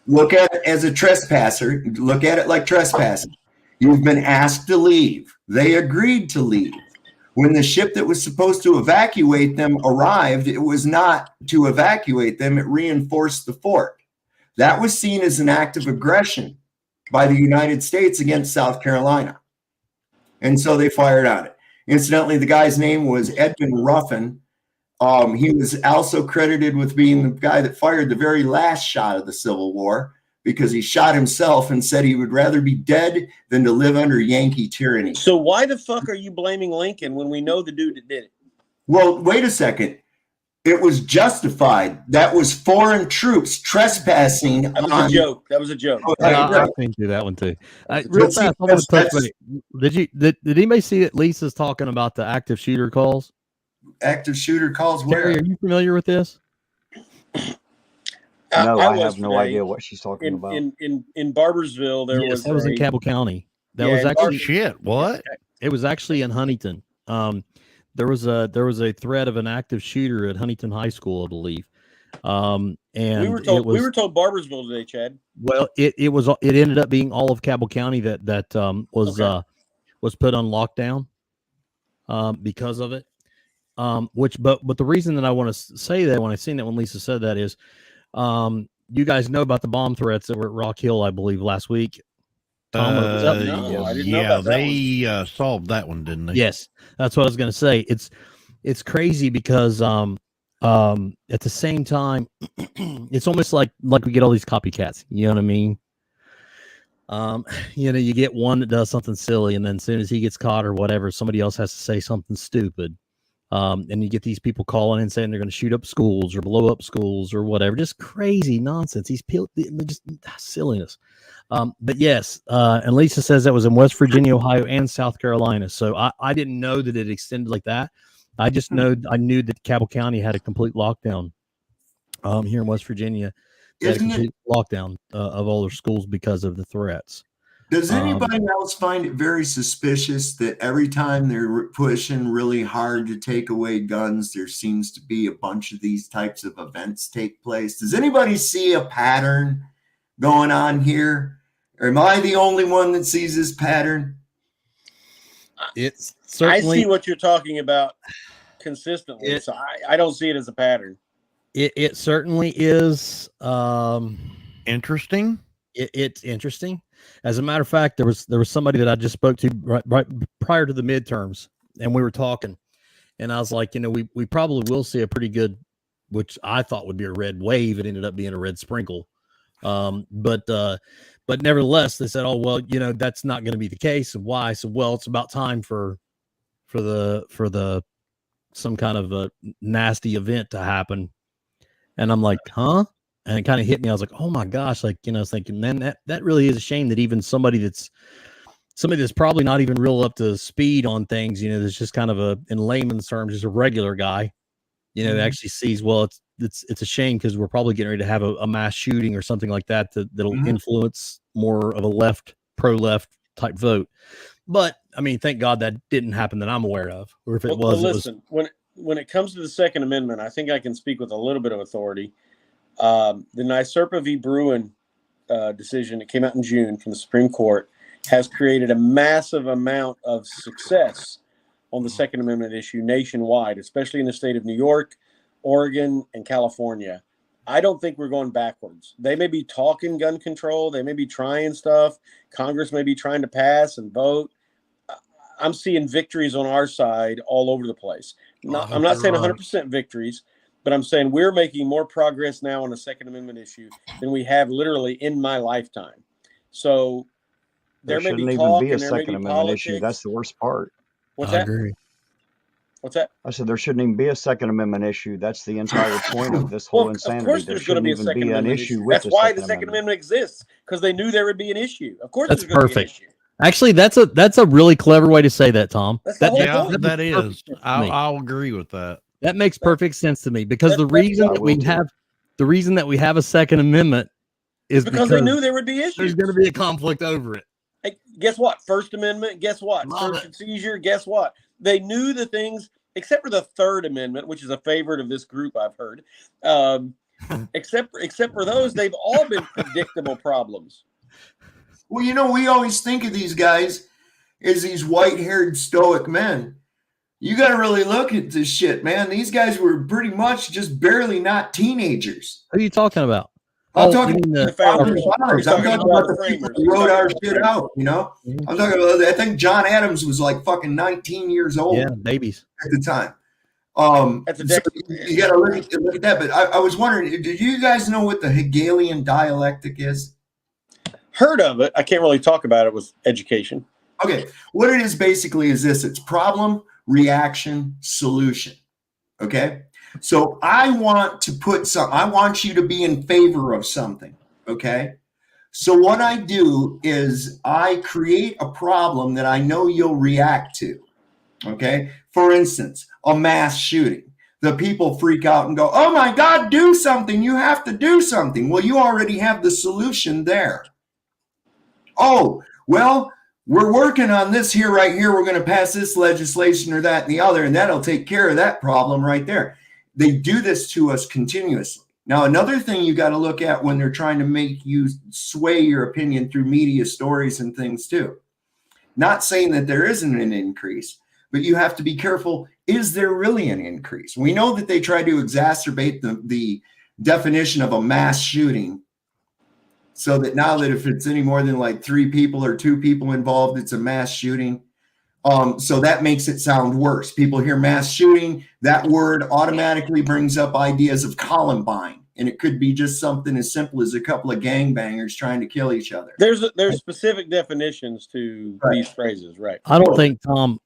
Look at it as a trespasser. Look at it like trespassing. You've been asked to leave. They agreed to leave. When the ship that was supposed to evacuate them arrived, it was not to evacuate them. It reinforced the fort. That was seen as an act of aggression by the United States against South Carolina. And so they fired on it. Incidentally, the guy's name was Edmund Ruffin. He was also credited with being the guy that fired the very last shot of the Civil War, because he shot himself and said he would rather be dead than to live under Yankee tyranny. So why the fuck are you blaming Lincoln when we know the dude that did it? Well, wait a second. It was justified. That was foreign troops trespassing. That was a joke. That was a joke. I think do that one too. Real fast, I want to touch base. Did anybody see that Lisa's talking about the active shooter calls? Active shooter calls where? Terry, are you familiar with this? No, I have no idea what she's talking about. In Barbersville, that was in Cabell County. That was actually shit. What? It was actually in Huntington. There was a threat of an active shooter at Huntington High School, I believe. And we were told Barbersville today, Chad. Well, it ended up being all of Cabell County that was put on lockdown because of it. But the reason that I want to say that when I seen that when Lisa said that is, you guys know about the bomb threats that were at Rock Hill, I believe, last week. Tom, no, I didn't know about that they solved that one, didn't they? Yes, that's what I was going to say. It's crazy because at the same time, it's almost like we get all these copycats. You know what I mean? You get one that does something silly, and then as soon as he gets caught or whatever, somebody else has to say something stupid. And you get these people calling and saying they're going to shoot up schools or blow up schools or whatever, just crazy nonsense. Just silliness. But yes, and Lisa says that was in West Virginia, Ohio, and South Carolina. So I didn't know that it extended like that. I just I knew that Cabell County had a complete lockdown. Here in West Virginia, they had a complete lockdown of all their schools because of the threats. Does anybody else find it very suspicious that every time they're pushing really hard to take away guns, there seems to be a bunch of these types of events take place? Does anybody see a pattern going on here? Or am I the only one that sees this pattern? It's certainly, I see what you're talking about consistently, so I don't see it as a pattern. It certainly is interesting. It's interesting. As a matter of fact, there was somebody that I just spoke to right prior to the midterms, and we were talking, and I was like, we probably will see a pretty good, which I thought would be a red wave. It ended up being a red sprinkle. But nevertheless, they said, oh, well, that's not going to be the case. And why? So, well, it's about time for the some kind of a nasty event to happen. And I'm like, huh? And it kind of hit me. I was like, oh my gosh. I was thinking, man, that really is a shame that even somebody that's probably not even real up to speed on things, that's just kind of in layman's terms, just a regular guy, that actually sees, well, it's a shame because we're probably getting ready to have a mass shooting or something like that that'll influence more of a pro-left type vote. But I mean, thank God that didn't happen that I'm aware of. Or if it was, listen, when it comes to the Second Amendment, I think I can speak with a little bit of authority. The NYSERPA v. Bruin decision that came out in June from the Supreme Court has created a massive amount of success on the Second Amendment issue nationwide, especially in the state of New York, Oregon, and California. I don't think we're going backwards. They may be talking gun control. They may be trying stuff. Congress may be trying to pass and vote. I'm seeing victories on our side all over the place. I'm not saying 100% victories, but I'm saying we're making more progress now on a Second Amendment issue than we have literally in my lifetime. So there may shouldn't be even talk be a and there may Second be Amendment issue. politics. That's the worst part. What's I that? agree. What's that? I said there shouldn't even be a Second Amendment issue. That's the entire point of this Well, whole of insanity. course There there's going to shouldn't be a even Second be an Amendment issue issue. with That's the why Second the Second Amendment. Amendment exists, because they knew there would be an issue. Of course That's there's going to be an perfect. issue. Actually, that's a really clever way to say that, Tom. That's the whole Yeah, point. that makes perfect is. sense to me. I'll agree with that. That makes perfect sense to me, because the That's reason why. that we have a Second Amendment is Because they knew there would be there's issues. going to be a conflict over it. Hey, guess what? First Amendment. Guess what? Love Search and seizure. Guess what? They knew the things, except for the Third Amendment, which is a favorite of this group, I've heard. Except for those, they've all been predictable problems. Well, you know, we always think of these guys as these white-haired stoic men. You got to really look at this shit, man. These guys were pretty much just barely not teenagers. Who are you talking about? I'm talking you mean The founders. I'm talking about the people framers. who wrote our Talking about shit framers. out, you know? I'm talking about, I think John Adams was like fucking 19 years old yeah, babies. at the time. That's a So decade. you got to look at that. But I was wondering, do you guys know what the Hegelian dialectic is? Heard of it. I can't really talk about it with education. Okay, what it is basically is this: it's problem, reaction, solution. Okay, so I want you to be in favor of something. Okay, so what I do is I create a problem that I know you'll react to. Okay, for instance, a mass shooting. The people freak out and go, "Oh my God, do something! You have to do something." Well, you already have the solution there. Oh, well, we're working on this here, right here. We're going to pass this legislation or that and the other, and that'll take care of that problem right there. They do this to us continuously. Now, another thing you got to look at when they're trying to make you sway your opinion through media stories and things too. Not saying that there isn't an increase, but you have to be careful. Is there really an increase? We know that they try to exacerbate the definition of a mass shooting, so that now that if it's any more than like 3 people or 2 people involved, it's a mass shooting. So that makes it sound worse. People hear mass shooting, that word automatically brings up ideas of Columbine, and it could be just something as simple as a couple of gangbangers trying to kill each other. There's specific definitions to these phrases, right? I don't think Tom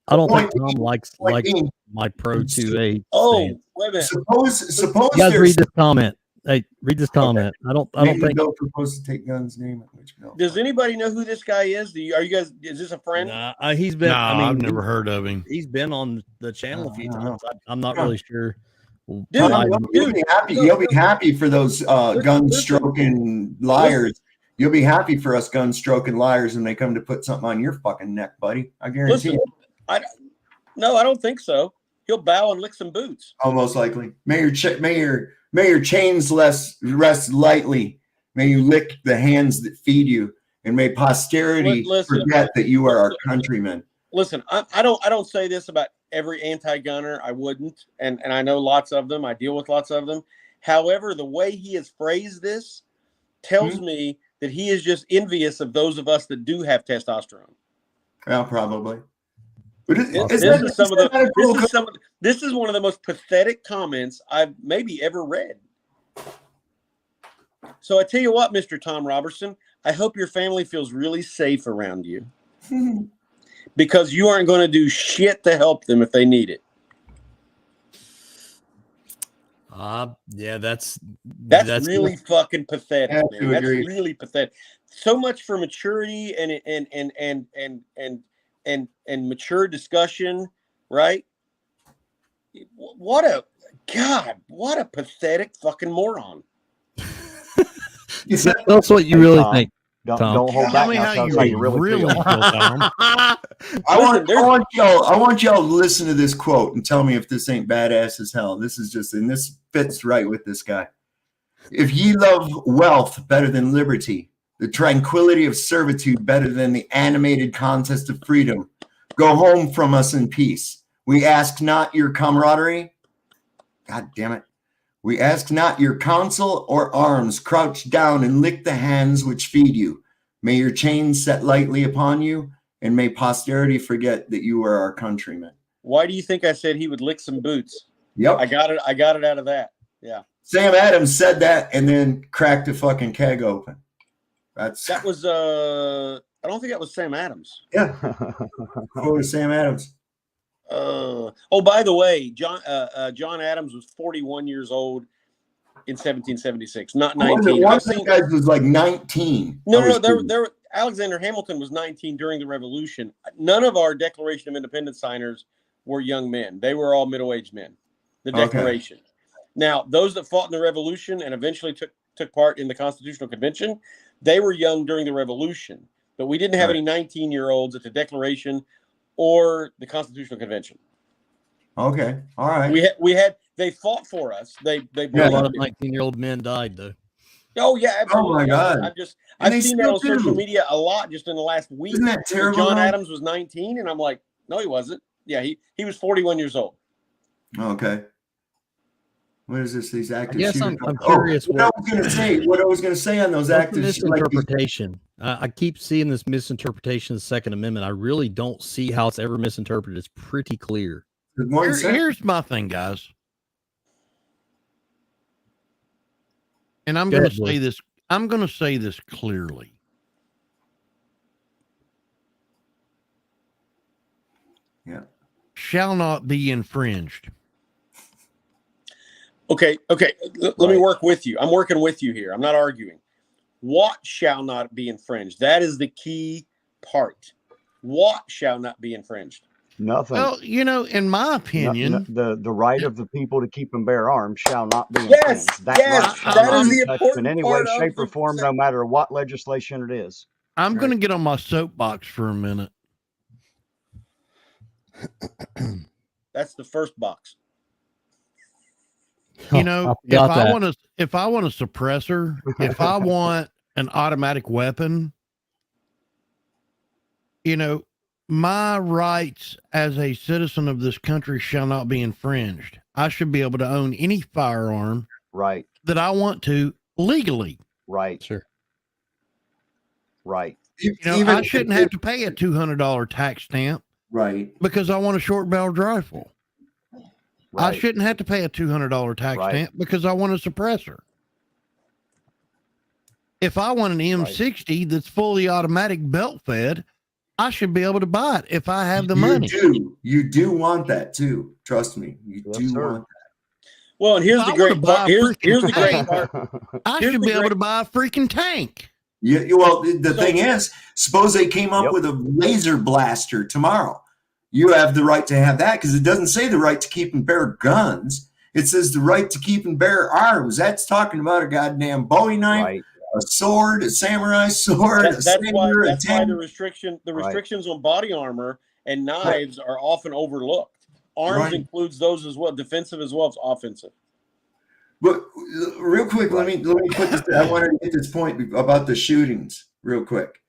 likes my pro 2A. Oh, stance. wait a minute. Suppose You guys there's read this comment. Hey, read this comment. I don't think. bill proposed to take guns. Name it. Which bill? Does anybody know who this guy is? Are you guys? Is this a friend? Nah, he's been. No, I've never heard of him. He's been on the channel a few times. I'm not really sure. Dude, You'll be happy. You'll be happy for those gun stroking liars. You'll be happy for us gun stroking liars when they come to put something on your fucking neck, buddy. I guarantee you. No, I don't think so. He'll bow and lick some boots. Oh, most likely. May your chains rest lightly. May you lick the hands that feed you, and may posterity forget that you are our countrymen. Listen, I don't say this about every anti-gunner. I wouldn't, and I know lots of them. I deal with lots of them. However, the way he has phrased this tells me that he is just envious of those of us that do have testosterone. Well, probably. But This is one of the most pathetic comments I've maybe ever read. So I tell you what, Mr. Tom Robertson, I hope your family feels really safe around you, because you aren't going to do shit to help them if they need it. Yeah, that's really fucking pathetic, man. That's really pathetic. So much for maturity and mature discussion, right? What a pathetic fucking moron. That's what you really think. Don't hold back. Tell me how you really feel, Tom. I want y'all to listen to this quote and tell me if this ain't badass as hell. This fits right with this guy. If ye love wealth better than liberty, the tranquility of servitude better than the animated contest of freedom, go home from us in peace. We ask not your camaraderie. God damn it. We ask not your counsel or arms. Crouch down and lick the hands which feed you. May your chains set lightly upon you, and may posterity forget that you are our countrymen. Why do you think I said he would lick some boots? Yep. I got it out of that. Yeah. Sam Adams said that and then cracked a fucking keg open. That was I don't think that was Sam Adams. Yeah. Quote of Sam Adams. Oh, by the way, John Adams was 41 years old in 1776, not 19. One of the guys was like 19. No. There. Alexander Hamilton was 19 during the Revolution. None of our Declaration of Independence signers were young men. They were all middle-aged men. The Declaration. Okay. Now, those that fought in the Revolution and eventually took part in the Constitutional Convention, they were young during the Revolution. But we didn't have any 19-year-olds at the Declaration or the Constitutional Convention. Okay, all right. We had they fought for us. They a lot of 19-year-old men died though. Oh yeah, absolutely. Oh my God! I've seen that on social media a lot just in the last week. Isn't that terrible? John Adams was 19, and I'm like, no, he wasn't. Yeah, he was 41 years old. Okay. What is this? These active shooters? I'm curious. What I was going to say on those active misinterpretation. I keep seeing this misinterpretation of the Second Amendment. I really don't see how it's ever misinterpreted. It's pretty clear. Here's my thing, guys. And I'm going to say this. I'm going to say this clearly. Yeah. Shall not be infringed. Okay. Let me work with you. I'm working with you here. I'm not arguing. What shall not be infringed? That is the key part. What shall not be infringed? Nothing. Well, in my opinion, the right of the people to keep and bear arms shall not be infringed. That is the important in any way, shape, or form, no matter what legislation it is. I'm going to get on my soapbox for a minute. That's the first box. If I want a suppressor, if I want an automatic weapon, my rights as a citizen of this country shall not be infringed. I should be able to own any firearm that I want to legally. Right. Sure. Right. I shouldn't have to pay a $200 tax stamp. Right. Because I want a short-barreled rifle. Right. I shouldn't have to pay a $200 tax stamp because I want a suppressor. If I want an M60 that's fully automatic belt fed, I should be able to buy it if I have the money. You do want that too. Trust me. You do want that. Well, and here's the great part. Here's the great part. I should be able to buy a freaking tank. Yeah. Well, the thing is, suppose they came up with a laser blaster tomorrow. You have the right to have that because it doesn't say the right to keep and bear guns. It says the right to keep and bear arms. That's talking about a goddamn Bowie knife, a sword, a samurai sword. That's why the restrictions on body armor and knives are often overlooked. Arms includes those as well, defensive as well as offensive. But real quick, let me put this. I wanted to get this point about the shootings real quick.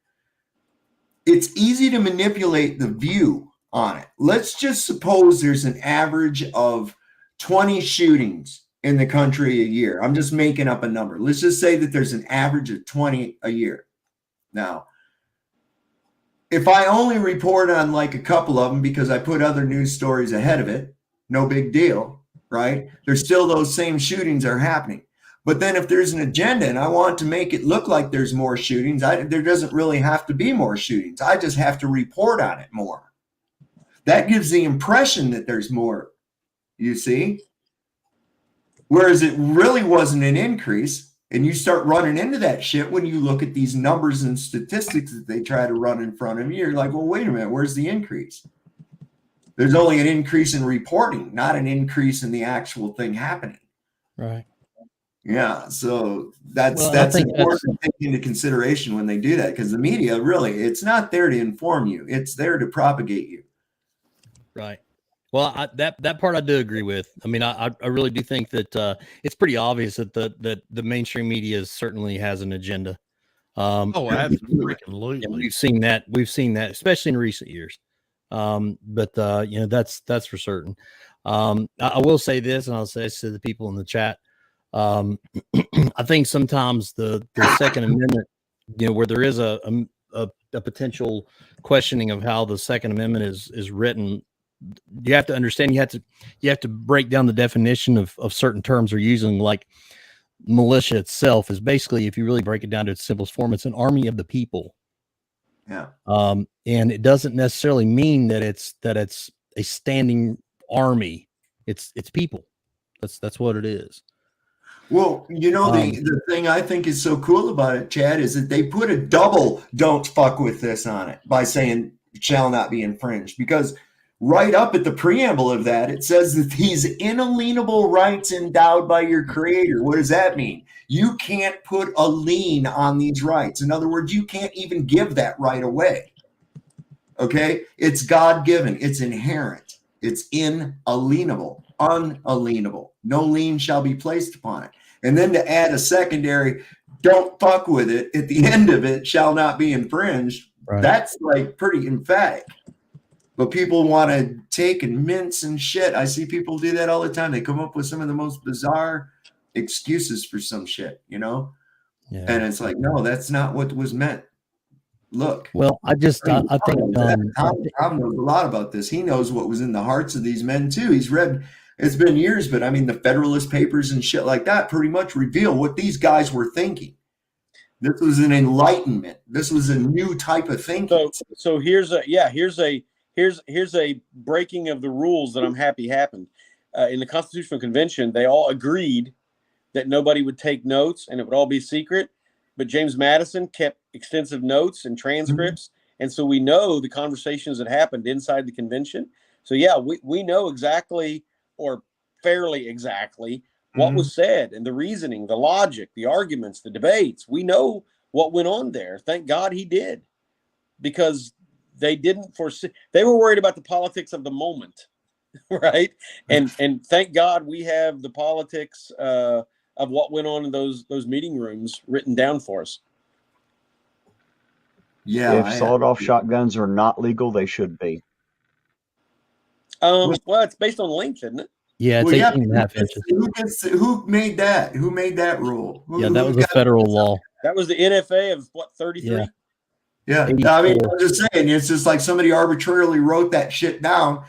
It's easy to manipulate the view on it. Let's just suppose there's an average of 20 shootings in the country a year. I'm just making up a number. Let's just say that there's an average of 20 a year. Now, if I only report on like a couple of them because I put other news stories ahead of it, no big deal, right? There's still those same shootings are happening. But then if there's an agenda and I want to make it look like there's more shootings, there doesn't really have to be more shootings. I just have to report on it more. That gives the impression that there's more, you see? Whereas it really wasn't an increase. And you start running into that shit when you look at these numbers and statistics that they try to run in front of you. You're like, well, wait a minute, where's the increase? There's only an increase in reporting, not an increase in the actual thing happening. Right. Yeah, so that's important to take into consideration when they do that, because the media really, it's not there to inform you. It's there to propagate you. Right. Well, that part I do agree with. I mean, I really do think that it's pretty obvious that the mainstream media certainly has an agenda. Absolutely. And we've seen that, especially in recent years. But that's for certain. I will say this, and I'll say this to the people in the chat. I think sometimes the Second Amendment, where there is a potential questioning of how the Second Amendment is written, you have to understand, you have to break down the definition of certain terms they're using. Like militia itself is basically, if you really break it down to its simplest form, it's an army of the people. Yeah. And it doesn't necessarily mean that it's a standing army. It's people. That's what it is. Well, the thing I think is so cool about it, Chad, is that they put a double "don't fuck with this" on it by saying "shall not be infringed," because right up at the preamble of that, it says that these inalienable rights endowed by your creator. What does that mean? You can't put a lien on these rights. In other words, you can't even give that right away. Okay? It's God-given. It's inherent. It's inalienable, unalienable. No lien shall be placed upon it. And then to add a secondary, "don't fuck with it" at the end of it, "shall not be infringed." Right. That's like pretty emphatic. But people want to take and mince and shit. I see people do that all the time. They come up with some of the most bizarre excuses for some shit, Yeah. And it's like, no, that's not what was meant. Look. Well, I think Tom knows a lot about this. He knows what was in the hearts of these men too. He's read, it's been years, but I mean, the Federalist Papers and shit like that pretty much reveal what these guys were thinking. This was an enlightenment. This was a new type of thinking. So here's a breaking of the rules that I'm happy happened. In the Constitutional Convention, they all agreed that nobody would take notes and it would all be secret. But James Madison kept extensive notes and transcripts. Mm-hmm. And so we know the conversations that happened inside the convention. So, yeah, we know exactly, or fairly exactly, what was said and the reasoning, the logic, the arguments, the debates. We know what went on there. Thank God he did, because they didn't foresee. They were worried about the politics of the moment, right? And thank God we have the politics of what went on in those meeting rooms written down for us. Yeah. If sawed-off shotguns are not legal, they should be. Well, it's based on length, isn't it? Yeah, it's 18.5 inches. Who made that? Who made that rule? That was a federal law. That was the NFA of what, 33? Yeah. I mean, I'm just saying, it's just like somebody arbitrarily wrote that shit down,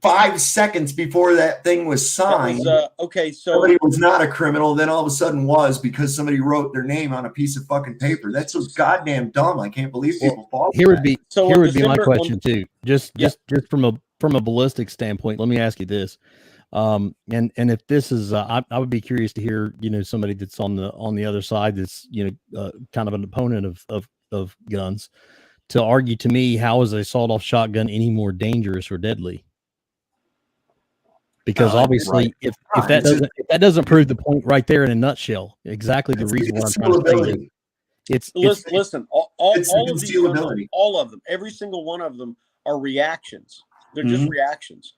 5 seconds before that thing was signed. Okay, so somebody was not a criminal, then all of a sudden was, because somebody wrote their name on a piece of fucking paper. That's so goddamn dumb. I can't believe people fall for Here would be my December, question too. Just from a ballistic standpoint, let me ask you this. And if this is, I would be curious to hear, somebody that's on the other side that's, kind of an opponent of guns, to argue to me, how is a sawed-off shotgun any more dangerous or deadly? Because obviously, if that doesn't prove the point right there in a nutshell, exactly the reason why I'm trying to say it. Listen, all of these guns, all of them, every single one of them are reactions. They're just reactions.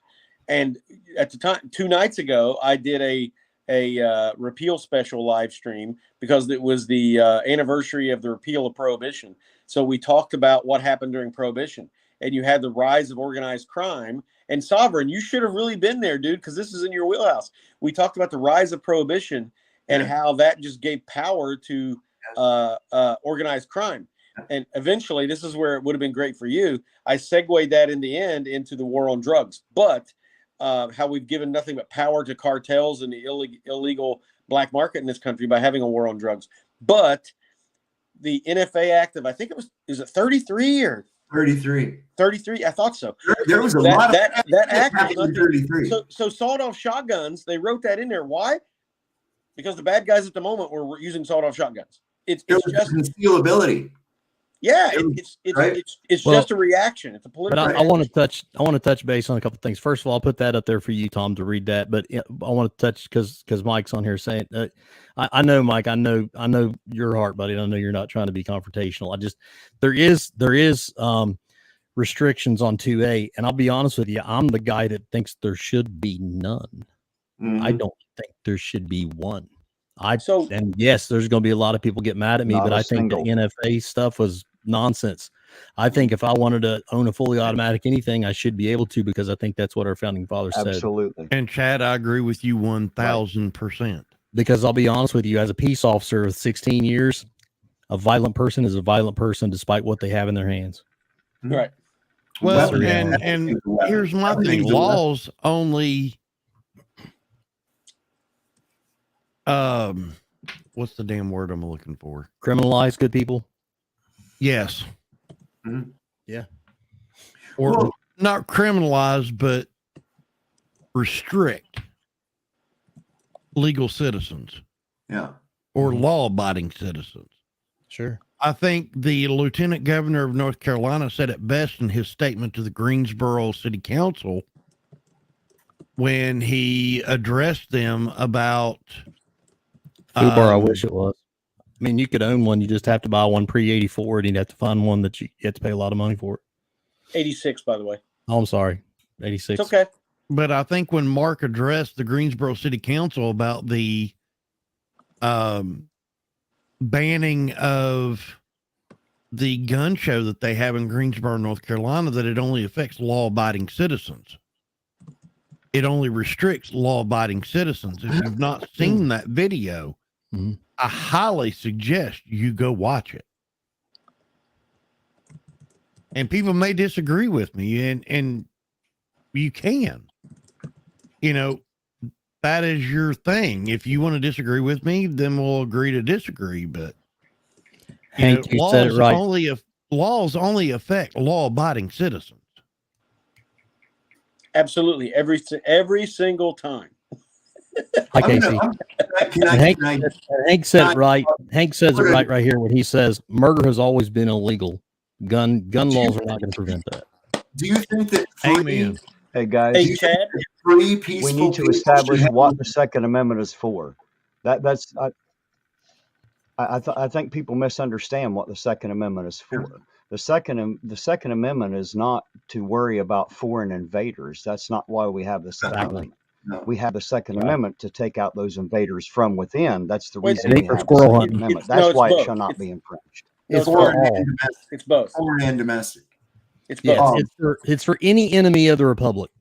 And at the time, 2 nights ago, I did a repeal special live stream because it was the anniversary of the repeal of Prohibition. So we talked about what happened during Prohibition, and you had the rise of organized crime. And Sovereign, you should have really been there, dude, because this is in your wheelhouse. We talked about the rise of Prohibition and how that just gave power to organized crime. And eventually, this is where it would have been great for you. I segued that in the end into the war on drugs, but how we've given nothing but power to cartels and the illegal black market in this country by having a war on drugs. But the NFA Act of, I think is it 33 or 33? 33, I thought so. There was a lot of that act in 33. So sawed-off shotguns, they wrote that in there. Why? Because the bad guys at the moment were using sawed-off shotguns. It's just concealability. Yeah, it's just a reaction. It's a political. But I want to touch base on a couple of things. First of all, I'll put that up there for you, Tom, to read that. But I want to touch because Mike's on here saying, I know, Mike, I know your heart, buddy. And I know you're not trying to be confrontational. There is restrictions on 2A, and I'll be honest with you, I'm the guy that thinks there should be none. I don't think there should be one. And yes, there's going to be a lot of people get mad at me, but I think the NFA stuff was nonsense. I think if I wanted to own a fully automatic anything, I should be able to, because I think that's what our founding fathers said. Absolutely. And Chad, I agree with you 1,000%. Because I'll be honest with you, as a peace officer with 16 years, a violent person is a violent person despite what they have in their hands. Right. Well, Weapons. and here's my thing: Everything's a weapon. laws only. What's the damn word I'm looking for? Criminalize good people. Yes. Mhm. Yeah. Or Well- not criminalize, but restrict legal citizens Yeah. or law-abiding citizens. Sure. I think the Lieutenant Governor of North Carolina said it best in his statement to the Greensboro City Council when he addressed them about Fubar, I wish it was. I mean, you could own one. You just have to buy one pre-84, and you'd have to find one that you have to pay a lot of money for it. 86, by the way. Oh, I'm sorry. 86. It's okay. But I think when Mark addressed the Greensboro City Council about the banning of the gun show that they have in Greensboro, North Carolina, that it only affects law-abiding citizens. It only restricts law-abiding citizens. If you've not seen that video, Mhm. I highly suggest you go watch it. And people may disagree with me, and you can. You know, that is your thing. If you want to disagree with me, then we'll agree to disagree. But Hank, you said it right. Laws only affect law-abiding citizens. Absolutely. Every single time. Hi, I'm Casey. gonna- Hank said it right. Hank says it right here when he says murder has always been illegal. Gun laws are not going to prevent that. Do you think that free, Amen. Hey guys, Hey, Chad. free we peaceful need to people establish should have- what the Second Amendment is for. I think people misunderstand what the Second Amendment is for. The Second Amendment is not to worry about foreign invaders. That's not why we have the Second Exactly. Amendment. No. We have the Second Amendment to take out those invaders from within. That's the Wait, reason it we ain't for have the squirrel Second hunting. Amendment. No, That's it's why it both. shall not It's- be infringed. No, It's it's for both. Foreign all. and domestic. It's both. Foreign and domestic. It's Yes, both. it's for any enemy of the republic.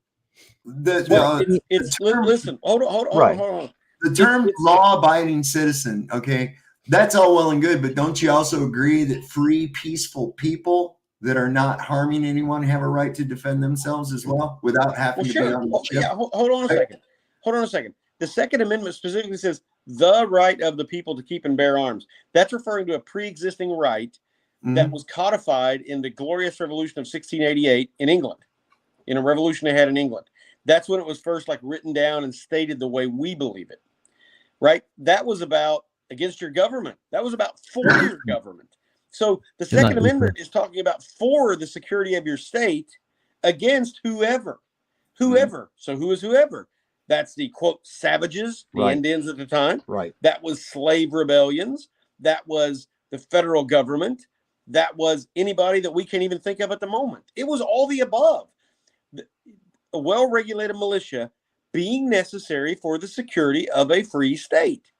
Listen. Hold on. Right. Hold on. The term It's- law-abiding citizen, okay, that's all well and good, but don't you also agree that free, peaceful people that are not harming anyone have a right to defend themselves as well without having Well, to be sure. on the ship? Hold on a second. Hold on a second. The Second Amendment specifically says the right of the people to keep and bear arms. That's referring to a pre-existing right that Mhm. was codified in the Glorious Revolution of 1688 in England, in a revolution they had in England. That's when it was first written down and stated the way we believe it, right? That was about against your government. That was about for your government. So the Good night, Second Amendment is talking about for the security of your state against whoever. So who is whoever? That's the quote savages, the Right. Indians at the time. Right. That was slave rebellions. That was the federal government. That was anybody that we can't even think of at the moment. It was all the above. A well-regulated militia being necessary for the security of a free state.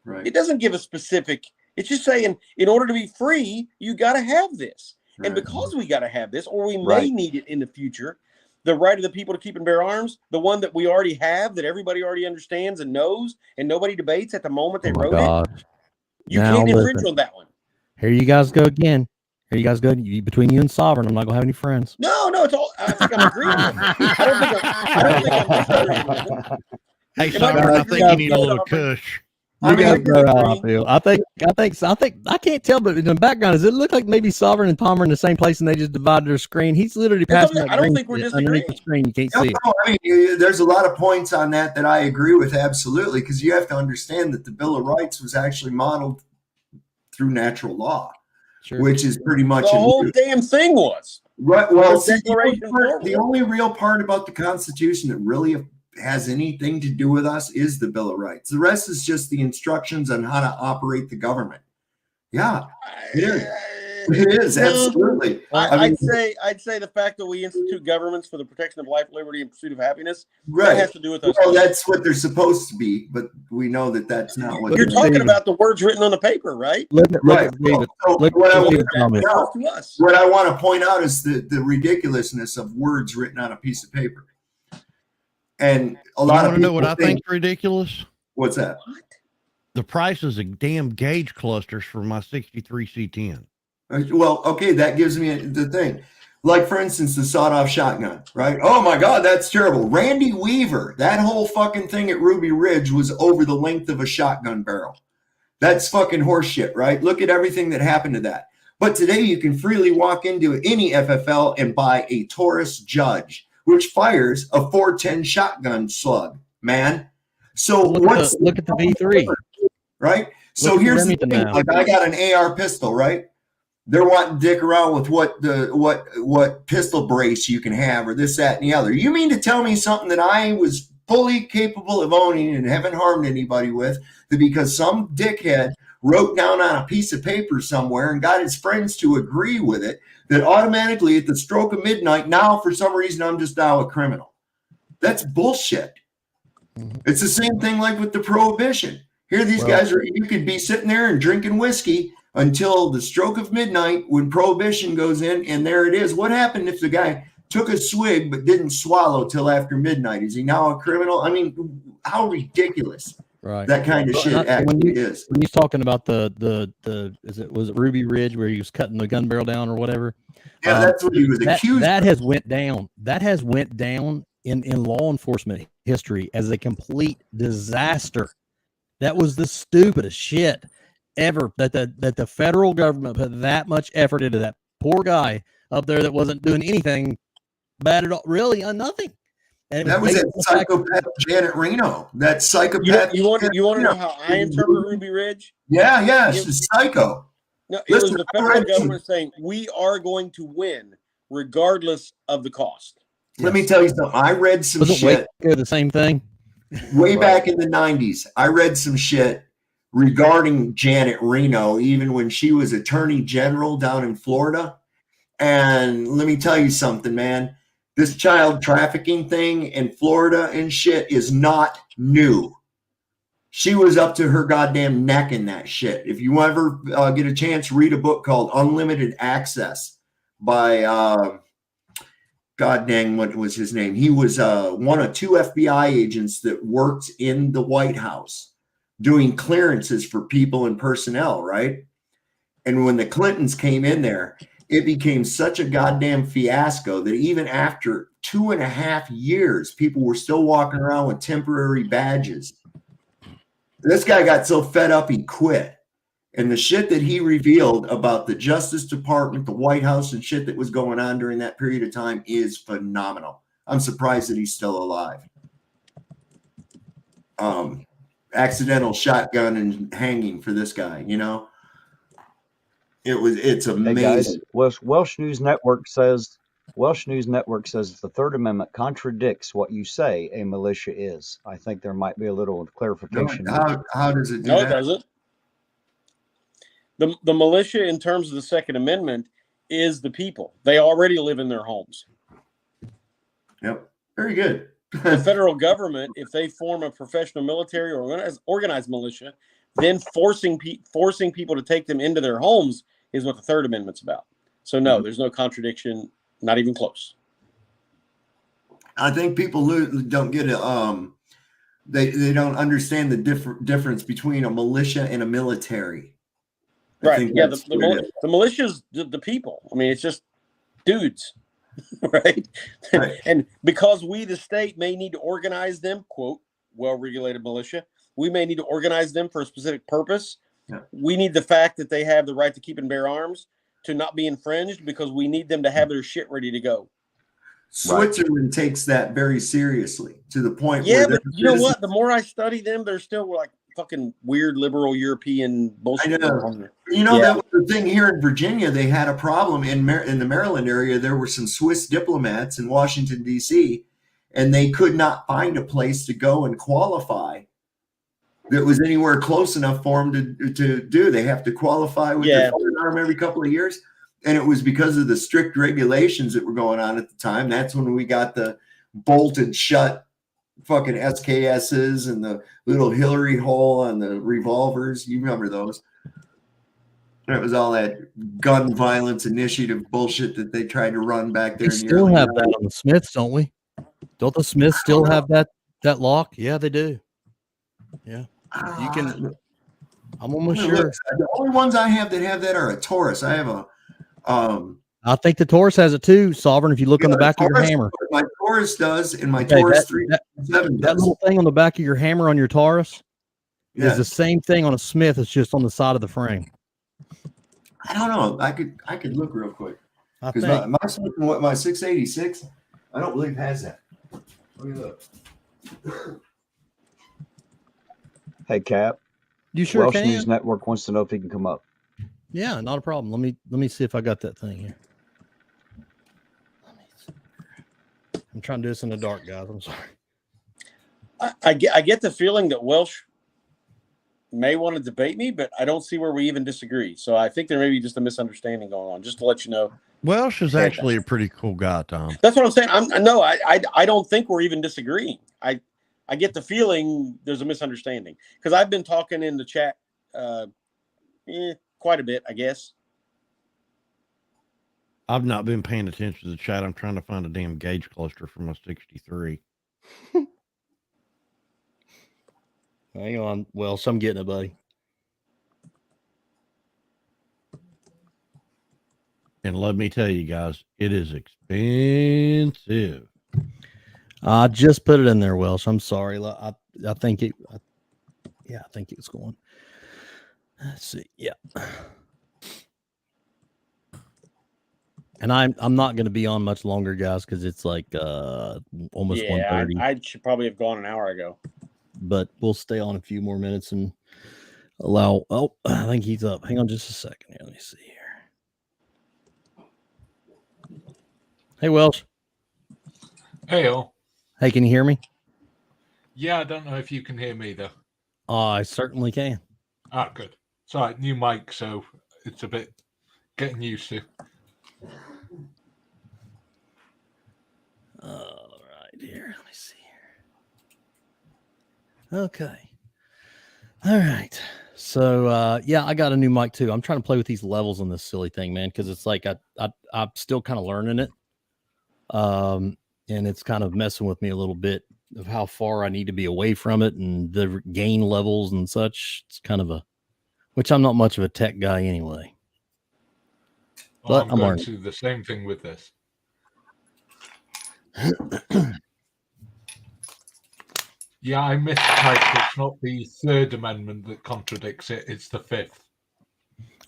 Right. It doesn't give a specific, it's just saying in order to be free, you got to have this. And Right. because we got to have this, or we may Right. need it in the future, the right of the people to keep and bear arms, the one that we already have, that everybody already understands and knows, and nobody debates at the moment they Oh my wrote it, God. you Now can't infringe listen. on that one. Here you guys go again. Here you guys go. Between you and Sovereign, I'm not going to have any friends. No, it's all, I think I'm agreeing with them. I don't think I'm disagreeing with them. Hey, It might Sovereign, I disagree think you with need a little Sovereign. kush. You I mean, guys know how I agree. feel. I think I can't tell, but in the background, does it look like maybe Sovereign and Palmer in the same place and they just divided their screen? He's literally passing okay. that I don't green think we're shit underneath the disagreeing. screen. You can't No, see it. no, I mean, there's a lot of points on that I agree with absolutely, because you have to understand that the Bill of Rights was actually modeled through natural law, Sure. which is pretty much The whole damn thing was. right. Well, the see, Declaration the only real part about the Constitution that really has anything to do with us is the Bill of Rights. The rest is just the instructions on how to operate the government. Yeah, it is. It is, No. absolutely. I mean, I'd say the fact that we institute governments for the protection of life, liberty, and pursuit of happiness, that right. has to do with us. Well, that's what they're supposed to be, but we know that that's not what You're they're talking David. about the words written on the paper, right? Look right. at David. So Look what I at want David's to comment. That's out- to us. what I want to point out is the ridiculousness of words written on a piece of paper. And a You lot want of to know people what I think, think's ridiculous? what's that? What? The prices of damn gauge clusters for my 63 C10. Well, okay, that gives me the thing. Like, for instance, the sawed-off shotgun, right? Oh, my God, that's terrible. Randy Weaver, that whole fucking thing at Ruby Ridge was over the length of a shotgun barrel. That's fucking horseshit, right? Look at everything that happened to that. But today you can freely walk into any FFL and buy a Taurus Judge, which fires a 410 shotgun slug, man. So look at the V3, right? So here's the thing. Like, I got an AR pistol, right? They're wanting to dick around with what pistol brace you can have, or this, that, and the other. You mean to tell me something that I was fully capable of owning and haven't harmed anybody with, that because some dickhead wrote down on a piece of paper somewhere and got his friends to agree with it, that automatically at the stroke of midnight, now for some reason I'm just now a criminal? That's bullshit. It's the same thing like with the prohibition. Here these guys are, you could be sitting there and drinking whiskey until the stroke of midnight when prohibition goes in, and there it is. What happened if the guy took a swig but didn't swallow till after midnight? Is he now a criminal? I mean, how ridiculous that kind of shit actually is. When he's talking about the was it Ruby Ridge where he was cutting the gun barrel down or whatever? Yeah, that's what he was accused of. That has went down. That has went down in law enforcement history as a complete disaster. That was the stupidest shit ever, that the federal government put that much effort into that poor guy up there that wasn't doing anything bad at all, really, on nothing. And that was that psychopath Janet Reno. That psychopath. You want to know how I interpret Ruby Ridge? Yeah, she's psycho. No, it was the federal government saying we are going to win regardless of the cost. Let me tell you something. I read some shit. The same thing. Way back in the 90s, I read some shit regarding Janet Reno, even when she was Attorney General down in Florida. And let me tell you something, man. This child trafficking thing in Florida and shit is not new. She was up to her goddamn neck in that shit. If you ever get a chance, read a book called Unlimited Access by God dang, what was his name? He was one of two FBI agents that worked in the White House doing clearances for people and personnel, right? And when the Clintons came in there, it became such a goddamn fiasco that even after 2.5 years, people were still walking around with temporary badges. This guy got so fed up, he quit. And the shit that he revealed about the Justice Department, the White House, and shit that was going on during that period of time is phenomenal. I'm surprised that he's still alive. Accidental shotgun and hanging for this guy, you know? It's amazing. Hey guys, Welsh News Network says the Third Amendment contradicts what you say a militia is. I think there might be a little clarification. No, how does it do that? No, it doesn't. The militia, in terms of the Second Amendment, is the people. They already live in their homes. Yep. Very good. The federal government, if they form a professional military or organized militia, then forcing people to take them into their homes is what the Third Amendment's about. So no, there's no contradiction, not even close. I think people don't get it. They don't understand the difference between a militia and a military. Right. Yeah. The militia is the people. I mean, it's just dudes, right? And because we, the state, may need to organize them, quote, well-regulated militia, we may need to organize them for a specific purpose. Yeah. We need the fact that they have the right to keep and bear arms to not be infringed because we need them to have their shit ready to go. Switzerland takes that very seriously to the point where but you know what? The more I study them, they're still like fucking weird liberal European bullshit. I know. You know, that was the thing here in Virginia. They had a problem in the Maryland area. There were some Swiss diplomats in Washington, D.C., and they could not find a place to go and qualify that was anywhere close enough for them to do. They have to qualify with their firearm every couple of years. And it was because of the strict regulations that were going on at the time. That's when we got the bolted shut fucking SKSs and the little Hillary hole on the revolvers. You remember those? It was all that gun violence initiative bullshit that they tried to run back there. We still have that on the Smiths, don't we? Don't the Smiths still have that lock? Yeah, they do. Yeah. You can. I'm almost sure. The only ones I have that are a Taurus. I have a. I I think the Taurus has it too, Sovereign. If you look on the back of your hammer, my Taurus does, and my Okay, Taurus that 357 does. little thing on the back of your hammer on your Taurus Yeah. is the same thing on a Smith. It's just on the side of the frame. I don't know. I could look real quick I because think. my 686, I don't believe has that. Let me look. Hey, Cap. You sure Welsh can? News Network wants to know if he can come up. Yeah, not a problem. Let me see if I got that thing here. I'm trying to do this in the dark, guys. I'm sorry. I get the feeling that Welsh may want to debate me, but I don't see where we even disagree. So I think there may be just a misunderstanding going on. Just to let you know, Welsh is actually a pretty cool guy, Tom. that's what I'm saying. I don't think we're even disagreeing. I get the feeling there's a misunderstanding because I've been talking in the chat quite a bit, I guess. I've not been paying attention to the chat. I'm trying to find a damn gauge cluster for my 63. Hang on. Well, I'm getting it, buddy. And let me tell you guys, it is expensive. I just put it in there, Welsh. I'm sorry. I think it. I think it's going. Let's see. Yeah. And I'm not going to be on much longer, guys, because it's like almost 1:30. I should probably have gone an hour ago. But we'll stay on a few more minutes and allow. Oh, I think he's up. Hang on just a second here. Let me see here. Hey, Welsh. Hey, all. Hey, can you hear me? Yeah, I don't know if you can hear me, though. I certainly can. Ah, good. Sorry, new mic, so it's a bit getting used to. All right, here. Let me see here. Okay. All right. So, yeah, I got a new mic too. I'm trying to play with these levels on this silly thing, man, because it's like I'm still kind of learning it. And it's kind of messing with me a little bit of how far I need to be away from it and the gain levels and such. It's kind of which I'm not much of a tech guy anyway. Well, But I'm going learning. to do the same thing with this. Yeah, I mistyped. It's not the Third Amendment that contradicts it, it's the Fifth.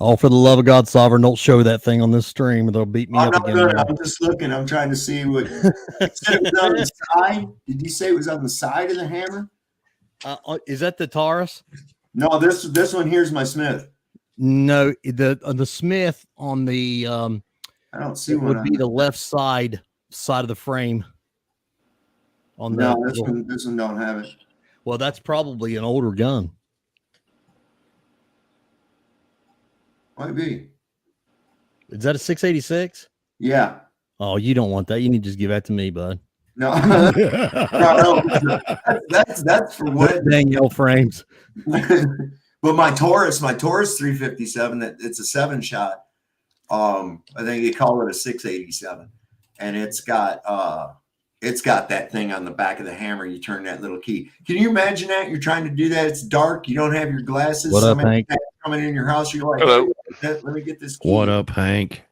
Oh, for the love of God, Sovereign, don't show that thing on this stream or they'll beat me up again. Good. I'm just looking. I'm trying to see what. You said it was on the side. Did you say it was on the side of the hammer? Is that the Taurus? No, this one here's my Smith. No, the Smith on the I don't see it one. would be the left side of the frame. On no, the this one don't have it. Well, that's probably an older gun. Might be. Is that a 686? Yeah. Oh, you don't want that. You need to just give that to me, bud. No, no, that's for what Danielle frames. But my Taurus 357, it's a 7-shot. I think they call it a 687, and it's got that thing on the back of the hammer. You turn that little key. Can you imagine that? You're trying to do that. It's dark. You don't have your glasses. What up, Hank? Coming in your house, you're like, hello. Hey, let me get this key. What up, Hank?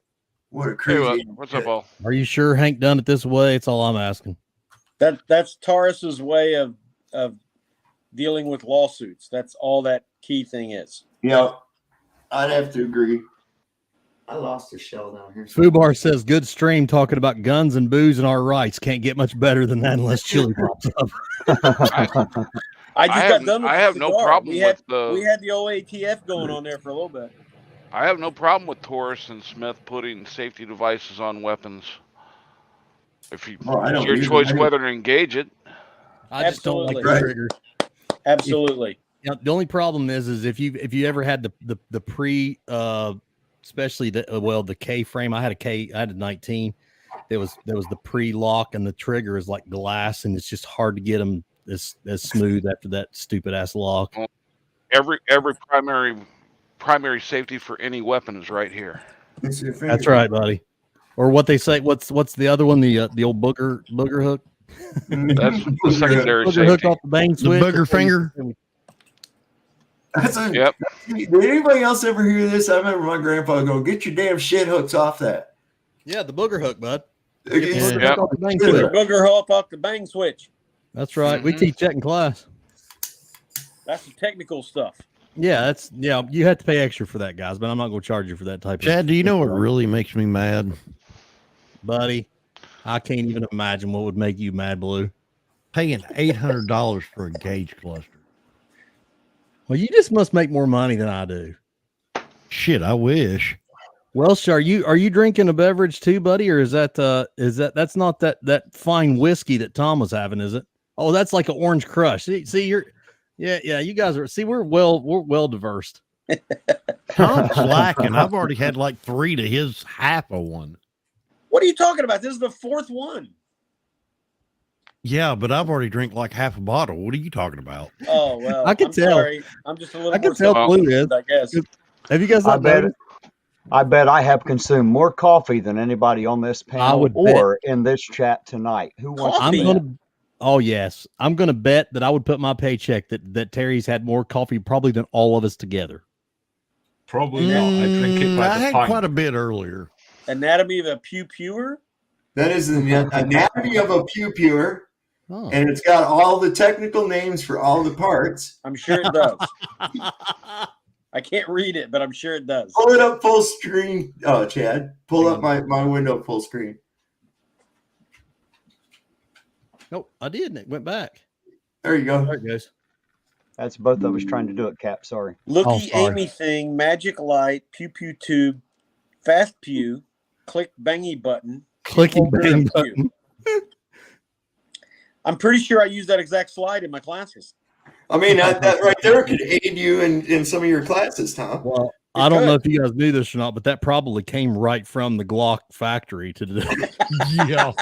What a crazy. Hey, what's up, all? Are you sure Hank done it this way? It's all I'm asking. That's Taurus's way of dealing with lawsuits. That's all that key thing is. Yeah, I'd have to agree. I lost the shell down here. Fubar says, good stream talking about guns and booze and our rights. Can't get much better than that unless Chili pops up. I got done with I have no problem with the. We had the old ATF going on there for a little bit. I have no problem with Taurus and Smith putting safety devices on weapons. If you, it's your choice whether to engage it. I just don't like the triggers. Absolutely. The only problem is if you ever had the pre especially the K frame. I had a 19. There was the pre-lock and the trigger is like glass and it's just hard to get them as smooth after that stupid ass lock. Every primary safety for any weapon is right here. That's right, buddy. Or what they say, what's the other one? The old booger hook. That's the secondary booger safety. hook off the bang switch. The booger finger. Yep. Did anybody else ever hear this? I remember my grandpa go, "Get your damn shit hooks off that." Yeah, the booger hook, bud. Okay. Get the booger Yeah. hook off the bang Get the switch. booger hole off the bang switch. That's right. We teach that in class. That's the technical stuff. Yeah, you have to pay extra for that, guys, but I'm not going to charge you for that type of. Chad, do you know what really makes me mad? Buddy, I can't even imagine what would make you mad, Blue. Paying $800 for a gauge cluster. Well, you just must make more money than I do. Shit, I wish. Welsh, are you drinking a beverage too, buddy, or is that's not that fine whiskey that Tom was having, is it? Oh, that's like an orange crush. See, you're you guys are we're well diverse. Tom's slacking. I've already had like 3 to his half of one. What are you talking about? This is the 4th one. Yeah, but I've already drank like half a bottle. What are you talking about? Oh well, I can tell. Sorry. I'm just a little. I can more tell Blue is. I guess. Have you guys not noticed? I bet I have consumed more coffee than anybody on this panel would or in this chat tonight. Who wants Coffee? to Oh yes, I'm going to bet that I would put my paycheck that Terry's had more coffee probably than all of us together. Probably not. I drink it by I the had pint. quite a bit earlier. Anatomy of a pewer. That is the anatomy of a pewer, Oh. and it's got all the technical names for all the parts. I'm sure it does. I can't read it, but I'm sure it does. Pull it up full screen. Oh, Chad, pull up my window full screen. Nope, I did, and it went back. There you go. There it goes. That's both of us trying to do it, Cap. Sorry. Looky sorry. Amy thing, magic light, pew tube, fast pew, click bangy button. Clicking Holder bang and button. pew. I'm pretty sure I use that exact slide in my classes. I mean, that right there could aid you in some of your classes, Tom. Well, I don't know if you guys knew this or not, but that probably came right from the Glock factory to the. Yeah.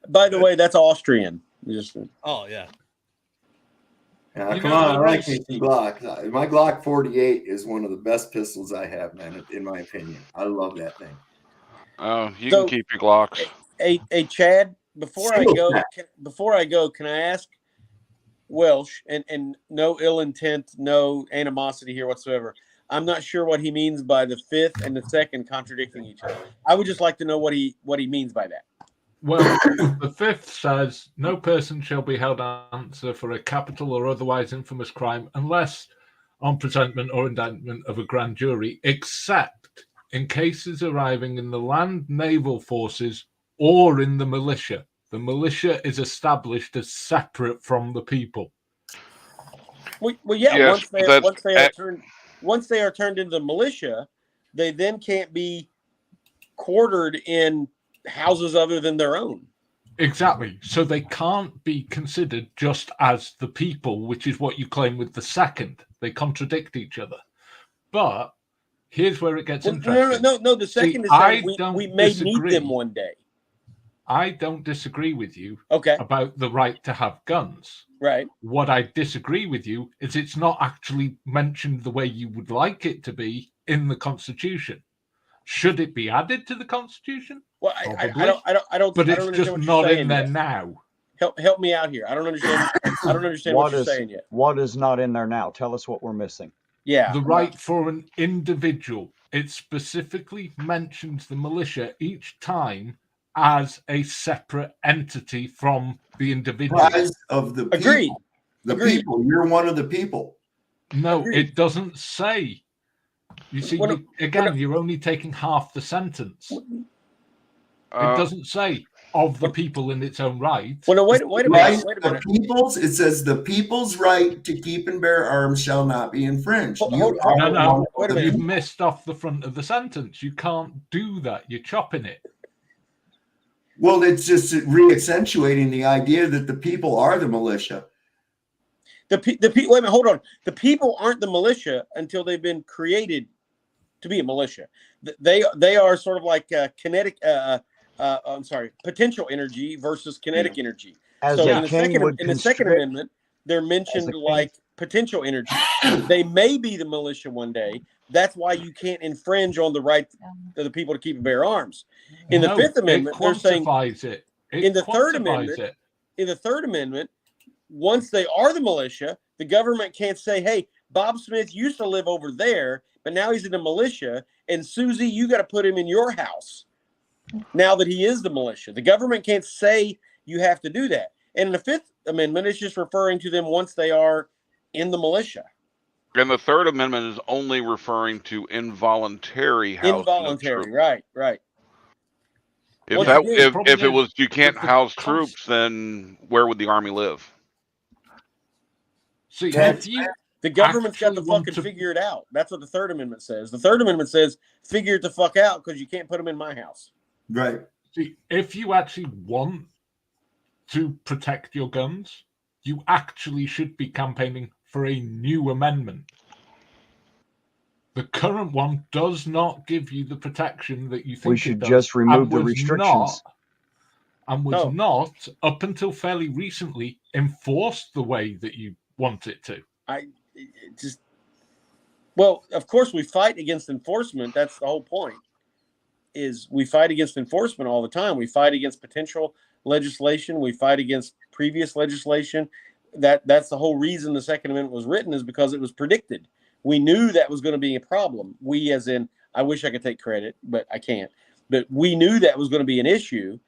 By the way, that's Austrian. Just Oh yeah. Yeah, You come know, on, I the like race- me some Glock. My Glock 48 is one of the best pistols I have, man, in my opinion. I love that thing. Oh, you So- can keep your Glocks. Hey, Chad, before I Single go, can I ask Welsh, and no ill intent, no animosity here whatsoever. I'm not sure what he means by the 5th and the 2nd contradicting each other. I would just like to know what he means by that. Well, the 5th says no person shall be held answer for a capital or otherwise infamous crime unless on presentment or indictment of a grand jury, except in cases arriving in the land naval forces or in the militia. The militia is established as separate from the people. Well, yeah. Yes, Once they are turned into the militia, they then can't be quartered in houses other than their own. Exactly. So they can't be considered just as the people, which is what you claim with the 2nd. They contradict each other. But here's where it gets interesting. No. The 2nd is saying we may need them one day. I don't disagree with you Okay. about the right to have guns. Right. What I disagree with you is it's not actually mentioned the way you would like it to be in the Constitution. Should it be added to the Constitution? Well, I don't. But I it's don't just understand what not you're saying in there yet. now. Help me out here. I don't understand. I don't understand what you're saying yet. What is not in there now? Tell us what we're missing. Yeah. The right for an individual. It specifically mentions the militia each time as a separate entity from the individual. Rise of the people. Agreed. The Agreed. people. You're one of the people. No, Agreed. it doesn't say. You see, you're only taking half the sentence. It doesn't say of the people in its own right. Well, no, wait a minute. Right? Wait a The minute. people's. It says the people's right to keep and bear arms shall not be infringed. Hold You on. are No, one wait a of the minute. You've missed off the front of the sentence. You can't do that. You're chopping it. Well, it's just re-accentuating the idea that the people are the militia. The people. Wait a minute. Hold on. The people aren't the militia until they've been created to be a militia. They are sort of like kinetic. Potential energy versus kinetic energy. As So a in the king would Second constrict- Amendment, they're As a mentioned king- like potential energy. They may be the militia one day. That's why you can't infringe on the right of the people to keep and bear arms. In the No, Fifth Amendment, it they're saying quantifies it. It in the Third quantifies Amendment- it. in the Third Amendment, once they are the militia, the government can't say, "Hey, Bob Smith used to live over there, but now he's in the militia, and Susie, you got to put him in your house." now that he is the militia. The government can't say you have to do that. And the Fifth Amendment is just referring to them once they are in the militia. And the Third Amendment is only referring to involuntary housing of troops. Right. If it was you can't house troops, then where would the army live? See, the government's got to fucking figure it out. That's what the Third Amendment says. The Third Amendment says, figure it the fuck out because you can't put them in my house. Right. See, if you actually want to protect your guns, you actually should be campaigning for a new amendment. The current one does not give you the protection that you think we should just remove the restrictions. Not, up until fairly recently, enforced the way that you want it to. Well, of course, we fight against enforcement. That's the whole point. Is we fight against enforcement all the time. We fight against potential legislation. We fight against previous legislation. That's the whole reason the Second Amendment was written, is because it was predicted. We knew that was going to be a problem. We, as in, I wish I could take credit, but I can't. But we knew that was going to be an issue.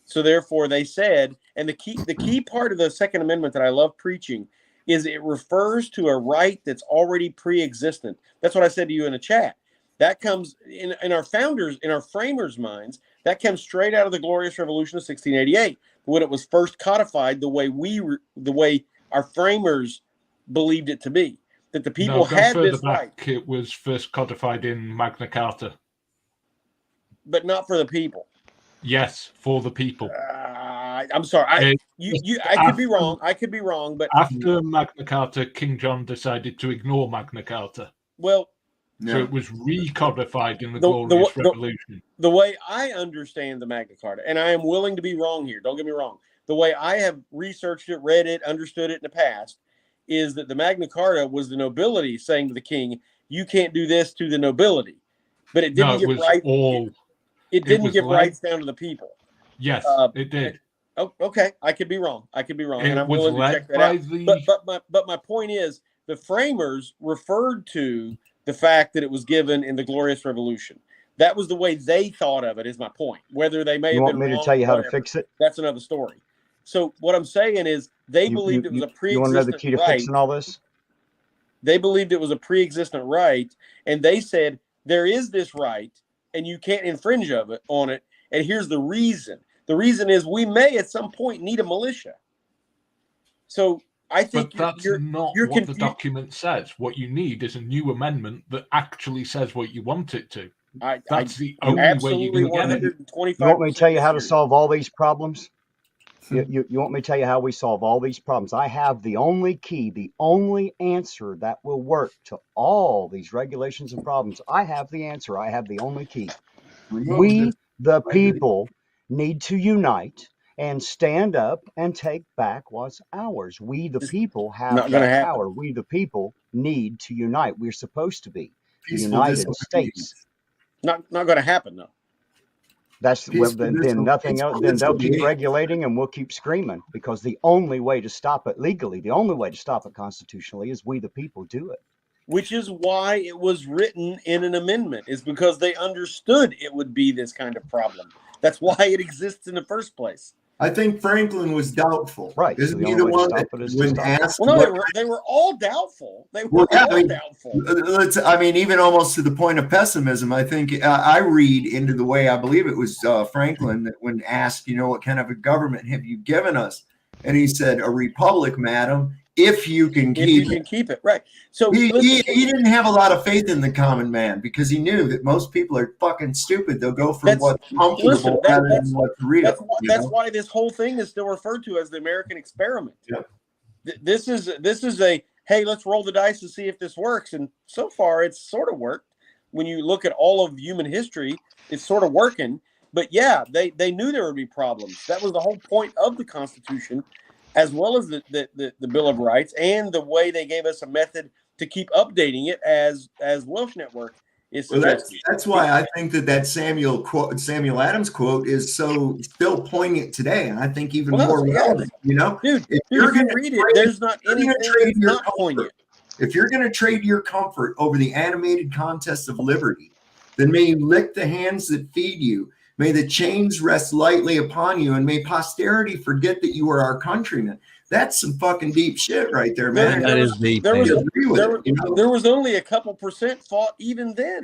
So therefore, they said, and the key part of the Second Amendment that I love preaching is it refers to a right that's already pre-existent. That's what I said to you in the chat. That comes in our founders, in our framers' minds, that comes straight out of the Glorious Revolution of 1688, when it was first codified the way our framers believed it to be. That the people had this right. It was first codified in Magna Carta. But not for the people. Yes, for the people. I'm sorry. I could be wrong. I could be wrong. But after Magna Carta, King John decided to ignore Magna Carta. Well, so it was recodified in the Glorious Revolution. The way I understand the Magna Carta, and I am willing to be wrong here, don't get me wrong. The way I have researched it, read it, understood it in the past, is that the Magna Carta was the nobility saying to the king, you can't do this to the nobility. But it didn't give rights. It didn't give rights down to the people. Yes, it did. Okay, I could be wrong. And I'm willing to check that out. But my point is, the framers referred to the fact that it was given in the Glorious Revolution. That was the way they thought of it, is my point. Whether they may have been wrong. You want me to tell you how to fix it? That's another story. So what I'm saying is they believed it was a pre-existent right. You want to know the key to fixing all this? They believed it was a pre-existent right, and they said there is this right, and you can't infringe on it. And here's the reason. The reason is we may at some point need a militia. So I think that's not what the document says. What you need is a new amendment that actually says what you want it to. That's the only way you can get it. You want me to tell you how to solve all these problems? You want me to tell you how we solve all these problems? I have the only key, the only answer that will work to all these regulations and problems. I have the answer. I have the only key. We, the people, need to unite and stand up and take back what's ours. We, the people, have that power. We, the people, need to unite. We're supposed to be the United States. Not going to happen, though. Then nothing else. Then they'll keep regulating, and we'll keep screaming, because the only way to stop it legally, the only way to stop it constitutionally, is we the people do it. Which is why it was written in an amendment, is because they understood it would be this kind of problem. That's why it exists in the first place. I think Franklin was doubtful. Right. Isn't he the one that when asked? Well, no, they were all doubtful. They were all doubtful. Even almost to the point of pessimism. I think I read into the way I believe it was Franklin that when asked, what kind of a government have you given us? And he said, a republic, madam, if you can keep it. Right. So he didn't have a lot of faith in the common man, because he knew that most people are fucking stupid. They'll go for what's comfortable rather than what's real. That's why this whole thing is still referred to as the American experiment. Yep. This is a, hey, let's roll the dice and see if this works. And so far, it's sort of worked. When you look at all of human history, it's sort of working. But yeah, they knew there would be problems. That was the whole point of the Constitution, as well as the Bill of Rights, and the way they gave us a method to keep updating it as Welsh Network is. Well, that's why I think that Samuel Adams quote is so still poignant today, and I think even more relevant. Dude, if you're going to read it, there's not anything that's not poignant. If you're going to trade your comfort over the animated contest of liberty, then may you lick the hands that feed you. May the chains rest lightly upon you, and may posterity forget that you are our countrymen. That's some fucking deep shit right there, man. That is deep. There was only a couple percent fought even then.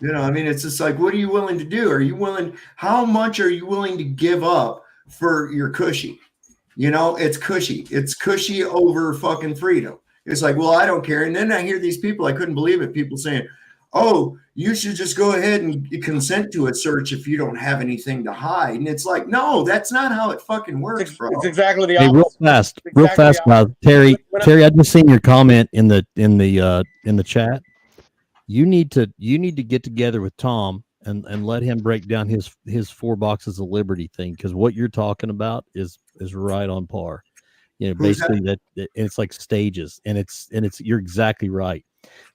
You know, I mean, it's just like, what are you willing to do? Are you willing? How much are you willing to give up for your cushy? You know, it's cushy. It's cushy over fucking freedom. It's like, well, I don't care. And then I hear these people, I couldn't believe it. People saying, oh, you should just go ahead and consent to a search if you don't have anything to hide. And it's like, no, that's not how it fucking works, bro. It's exactly the opposite. Hey, real fast, guys. Terry, I just seen your comment in the chat. You need to get together with Tom and let him break down his 4 boxes of liberty thing, because what you're talking about is right on par. You know, basically that it's like stages, and it's you're exactly right.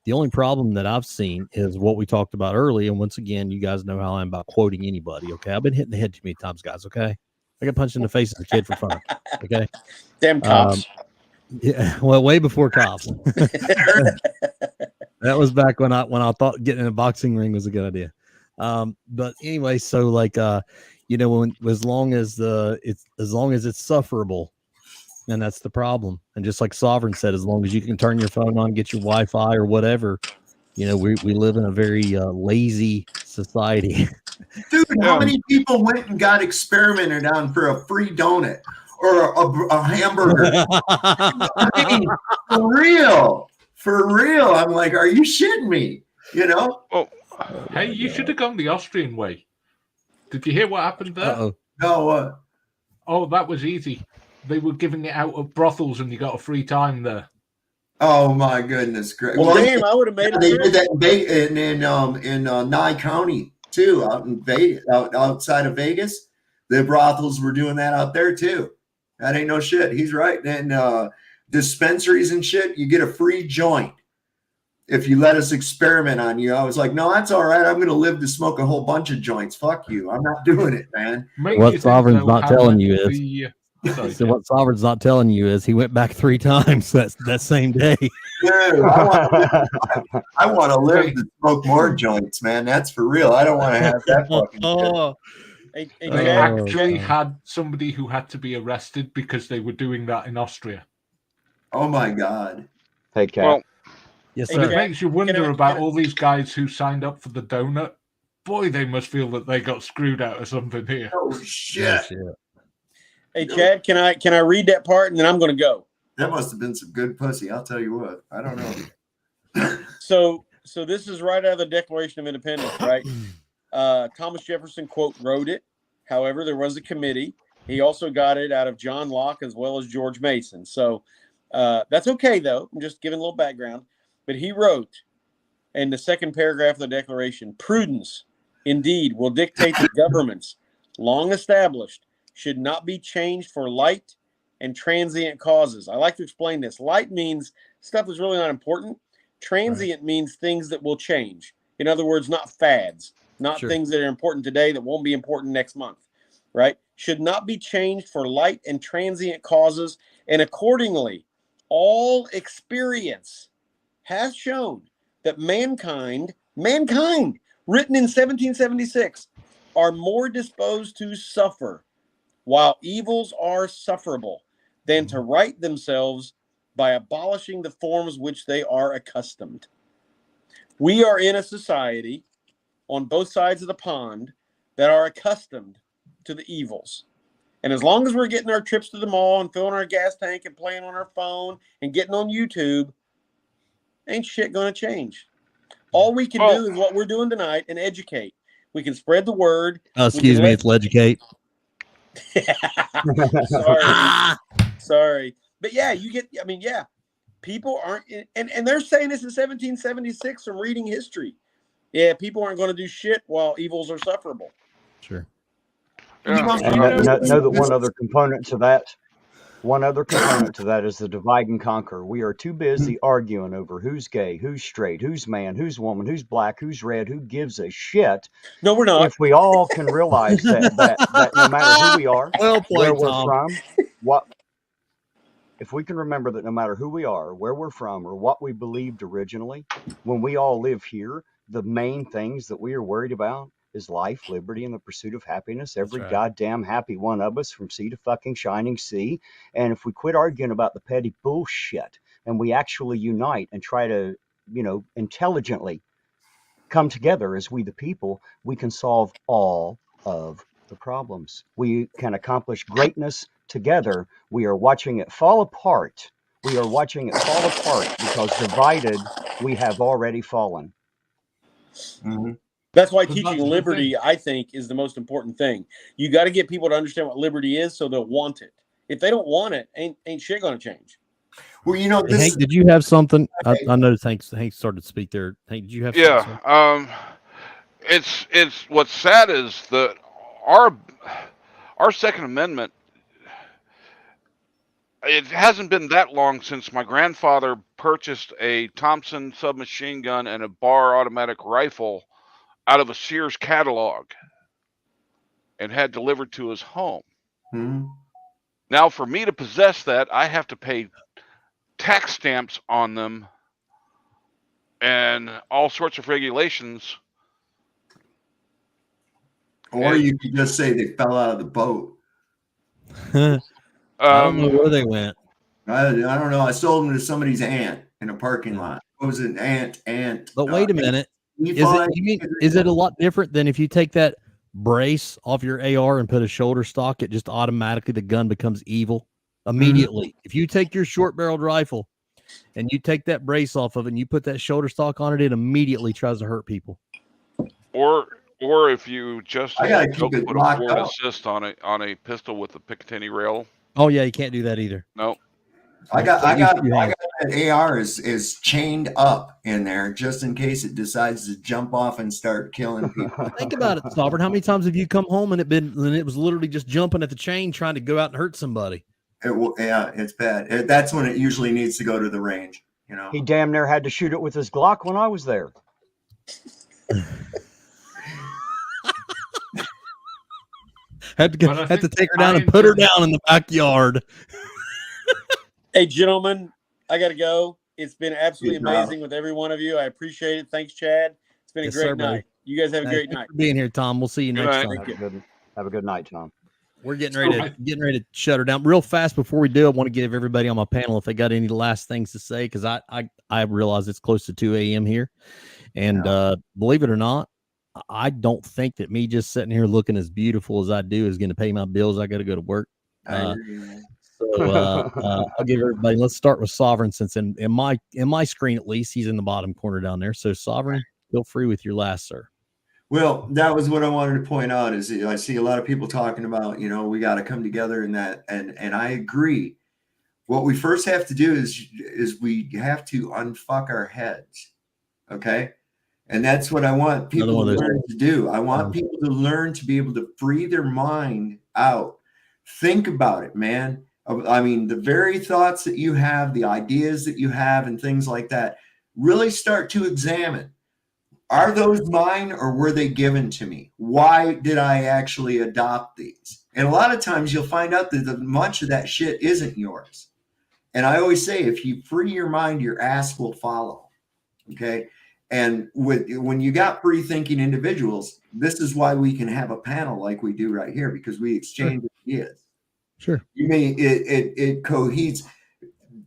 The only problem that I've seen is what we talked about earlier. And once again, you guys know how I'm about quoting anybody. Okay, I've been hitting the head too many times, guys. Okay, I got punched in the face as a kid for fun. Okay, damn cops. Yeah, well, way before cops. That was back when I thought getting in a boxing ring was a good idea. But anyway, so like you know, as long as it's sufferable, and that's the problem. And just like Sovereign said, as long as you can turn your phone on, get your Wi-Fi or whatever, you know, we live in a very lazy society. Dude, how many people went and got experimented on for a free donut or a hamburger? I mean, for real. I'm like, are you shitting me? You know? Oh, hey, you should have gone the Austrian way. Did you hear what happened there? Uh-oh. No, what? Oh, that was easy. They were giving it out of brothels, and you got a free time there. Oh my goodness, great! Well, damn, I would have made it. They did that in Nye County too, out in Vegas, outside of Vegas. The brothels were doing that out there too. That ain't no shit. He's right. And dispensaries and shit, you get a free joint if you let us experiment on you. I was like, no, that's all right. I'm going to live to smoke a whole bunch of joints. Fuck you. I'm not doing it, man. What Sovereign's not telling you is. So what Sovereign's not telling you is he went back 3 times that same day. Dude, I want to live to smoke more joints, man. That's for real. I don't want to have that fucking shit. They actually had somebody who had to be arrested because they were doing that in Austria. Oh my God. Hey, Kat. Well, yes, sir. It makes you wonder about all these guys who signed up for the donut. Boy, they must feel that they got screwed out of something here. Oh shit. Hey, Chad, can I read that part and then I'm going to go? That must have been some good pussy. I'll tell you what. I don't know. So this is right out of the Declaration of Independence, right? Thomas Jefferson, quote, wrote it. However, there was a committee. He also got it out of John Locke as well as George Mason. So that's okay, though. I'm just giving a little background. But he wrote in the second paragraph of the Declaration, prudence, indeed, will dictate that governments long established should not be changed for light and transient causes. I like to explain this. Light means stuff that's really not important. Transient means things that will change. In other words, not fads, not things that are important today that won't be important next month, right? Should not be changed for light and transient causes. And accordingly, all experience has shown that mankind, written in 1776, are more disposed to suffer while evils are sufferable than to right themselves by abolishing the forms which they are accustomed. We are in a society on both sides of the pond that are accustomed to the evils. And as long as we're getting our trips to the mall and filling our gas tank and playing on our phone and getting on YouTube, ain't shit going to change. All we can do is what we're doing tonight and educate. We can spread the word. Excuse me, it's leducate. Sorry. But yeah, people aren't, and they're saying this in 1776 from reading history. Yeah, people aren't going to do shit while evils are sufferable. Sure. And know that one other component to that is the divide and conquer. We are too busy arguing over who's gay, who's straight, who's man, who's woman, who's black, who's red, who gives a shit. No, we're not. If we all can realize that no matter who we are, where we're from, if we can remember that no matter who we are, where we're from, or what we believed originally, when we all live here, the main things that we are worried about is life, liberty, and the pursuit of happiness. Every right. goddamn happy one of us from sea to fucking shining sea. And if we quit arguing about the petty bullshit and we actually unite and try to, intelligently come together as we the people, we can solve all of the problems. We can accomplish greatness together. We are watching it fall apart. We are watching it fall apart because divided we have already fallen. Mm-hmm. That's why teaching liberty, I think, is the most important thing. You got to get people to understand what liberty is so they'll want it. If they don't want it, ain't shit going to change. Well, Hey, Hank, did you have something? I noticed Hank started to speak there. Hank, did you have something? Yeah. It's what's sad is that our Second Amendment. It hasn't been that long since my grandfather purchased a Thompson submachine gun and a Bar automatic rifle out of a Sears catalog and had delivered to his home. Mm-hmm. Now, for me to possess that, I have to pay tax stamps on them and all sorts of regulations. Or you could just say they fell out of the boat. I don't know where they went. I don't know. I sold them to somebody's aunt in a parking lot. What was it? Aunt. But wait a minute. Is it a lot different than if you take that brace off your AR and put a shoulder stock? It just automatically, the gun becomes evil immediately. Mm-hmm. If you take your short-barreled rifle and you take that brace off of it and you put that shoulder stock on it, it immediately tries to hurt people. Or if you just put a forward up. assist on a pistol with a Picatinny rail. Oh yeah, you can't do that either. No. I got that AR is chained up in there just in case it decides to jump off and start killing people. Think about it, Sovereign. How many times have you come home and it was literally just jumping at the chain trying to go out and hurt somebody? It's bad. That's when it usually needs to go to the range. He damn near had to shoot it with his Glock when I was there. had to take her down and put her down in the backyard. Hey, gentlemen, I got to go. It's been absolutely amazing with every one of you. I appreciate it. Thanks, Chad. It's been a great night. You guys have a great night. For being here, Tom. We'll see you next time. Have a good night, Tom. We're getting ready to shut her down real fast. Before we do, I want to give everybody on my panel if they got any last things to say, because I realize it's close to 2 a.m. here, and believe it or not, I don't think that me just sitting here looking as beautiful as I do is going to pay my bills. I got to go to work. So I'll give everybody. Let's start with Sovereign, since in my screen at least he's in the bottom corner down there. So Sovereign, feel free with your last, sir. Well, that was what I wanted to point out. Is I see a lot of people talking about, we got to come together in that, and I agree. What we first have to do is we have to unfuck our heads, okay? And that's what I want people to learn to do. I want people to learn to be able to free their mind out. Think about it, man. I mean, the very thoughts that you have, the ideas that you have, and things like that, really start to examine. Are those mine or were they given to me? Why did I actually adopt these? And a lot of times you'll find out that much of that shit isn't yours. And I always say, if you free your mind, your ass will follow. Okay. And when you got free thinking individuals, this is why we can have a panel like we do right here, because we exchange ideas. Sure. You mean it cohedes.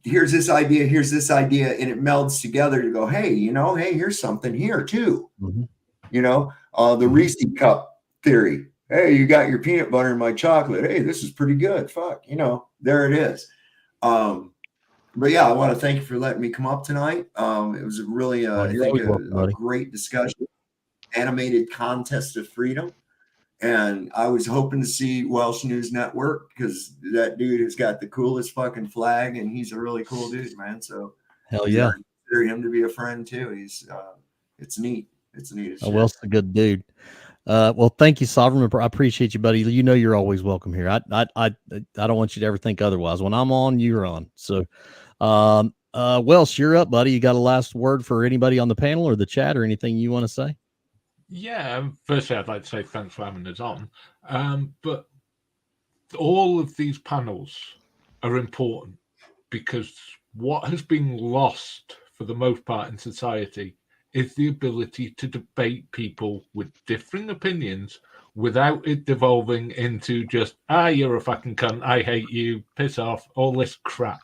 Here's this idea, and it melds together to go, hey, here's something here too. Mm-hmm. The Reese cup theory. Hey, you got your peanut butter and my chocolate. Hey, this is pretty good. Fuck, there it is. But yeah, I want to thank you for letting me come up tonight. It was really, I think, a great discussion, animated contest of freedom. And I was hoping to see Welsh News Network, because that dude has got the coolest fucking flag, and he's a really cool dude, man. So hell yeah, I consider him to be a friend too. He's it's neat. It's neat as shit. Welsh a good dude. Well, thank you, Sovereign. I appreciate you, buddy. You're always welcome here. I don't want you to ever think otherwise. When I'm on, you're on. So, Welsh, you're up, buddy. You got a last word for anybody on the panel or the chat, or anything you want to say? Yeah, firstly, I'd like to say thanks for having us on. But all of these panels are important, because what has been lost for the most part in society is the ability to debate people with differing opinions without it devolving into just, you're a fucking cunt, I hate you, piss off, all this crap.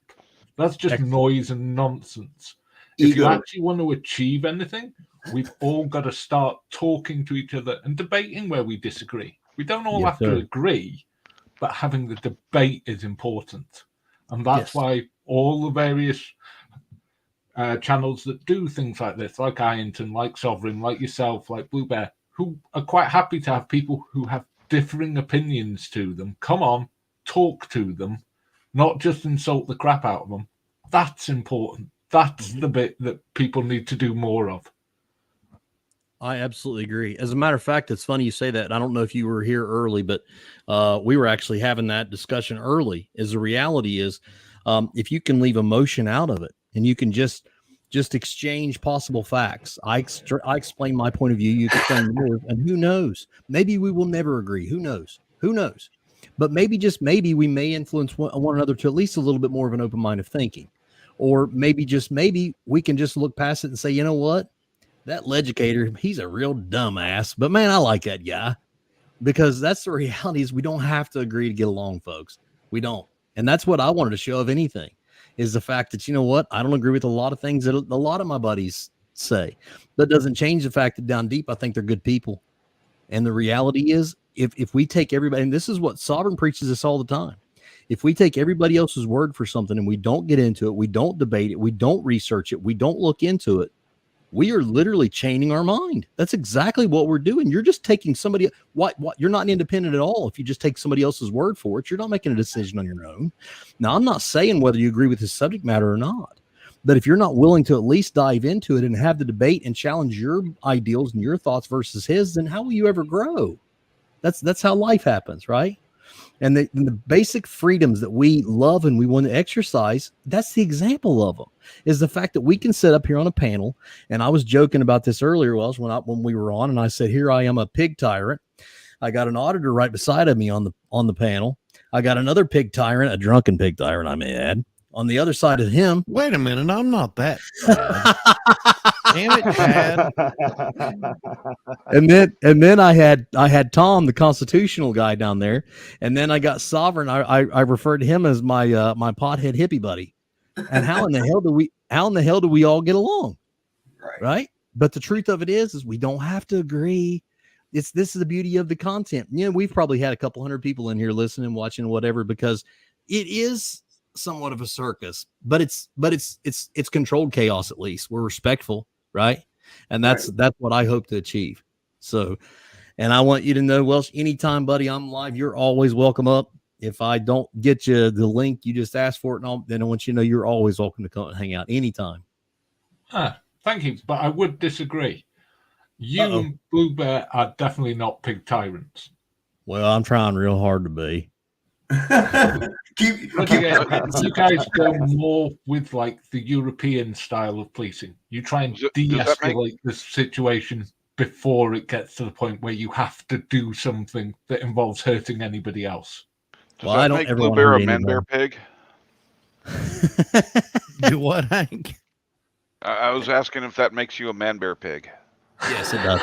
That's just noise and nonsense. If you actually want to achieve anything, we've all got to start talking to each other and debating where we disagree. We don't all have to agree, but having the debate is important. And that's why all the various channels that do things like this, like Ironton, like Sovereign, like yourself, like Blue Bear, who are quite happy to have people who have differing opinions to them. Come on, talk to them, not just insult the crap out of them. That's important. That's the bit that people need to do more of. I absolutely agree. As a matter of fact, it's funny you say that. I don't know if you were here early, but we were actually having that discussion early. As the reality is, if you can leave emotion out of it and you can just exchange possible facts. I explain my point of view. You explain yours, and who knows? Maybe we will never agree. Who knows? Who knows? But maybe, just maybe, we may influence one another to at least a little bit more of an open mind of thinking. Or maybe, just maybe, we can just look past it and say, you know what? That legislator, he's a real dumbass. But man, I like that guy. Because that's the reality, is we don't have to agree to get along, folks. We don't. And that's what I wanted to show, of anything, is the fact that, you know what? I don't agree with a lot of things that a lot of my buddies say. That doesn't change the fact that down deep, I think they're good people. And the reality is, if we take everybody, and this is what Sovereign preaches us all the time, if we take everybody else's word for something and we don't get into it, we don't debate it, we don't research it, we don't look into it, we are literally chaining our mind. That's exactly what we're doing. You're just taking somebody, what you're not independent at all. If you just take somebody else's word for it, you're not making a decision on your own. Now, I'm not saying whether you agree with his subject matter or not, but if you're not willing to at least dive into it and have the debate and challenge your ideals and your thoughts versus his, then how will you ever grow? That's how life happens, right? And the basic freedoms that we love and we want to exercise, that's the example of them, is the fact that we can sit up here on a panel. And I was joking about this earlier, Wells, when we were on, and I said, here I am, a pig tyrant. I got an auditor right beside of me on the panel. I got another pig tyrant, a drunken pig tyrant, I may add, on the other side of him. Wait a minute, I'm not that bad. Damn it, Chad. And then I had Tom, the constitutional guy, down there, and then I got Sovereign. I referred to him as my my pothead hippie buddy. And how in the hell do we all get along? Right? But the truth of it is we don't have to agree. This is the beauty of the content. You know, we've probably had a couple hundred people in here listening, watching, whatever, because it is somewhat of a circus, but it's controlled chaos. At least we're respectful, right? And that's what I hope to achieve. So, and I want you to know, Welsh, anytime, buddy, I'm live, you're always welcome up. If I don't get you the link, you just ask for it, and then I want you to know you're always welcome to come and hang out anytime. Thank you, but I would disagree. You and Blue Bear are definitely not pig tyrants. Well, I'm trying real hard to be. You guys go more with like the European style of policing. You try and de-escalate the situation before it gets to the point where you have to do something that involves hurting anybody else. Does that make Blue Bear a man bear pig? Do what, Hank? I was asking if that makes you a man bear pig. Yes, it does.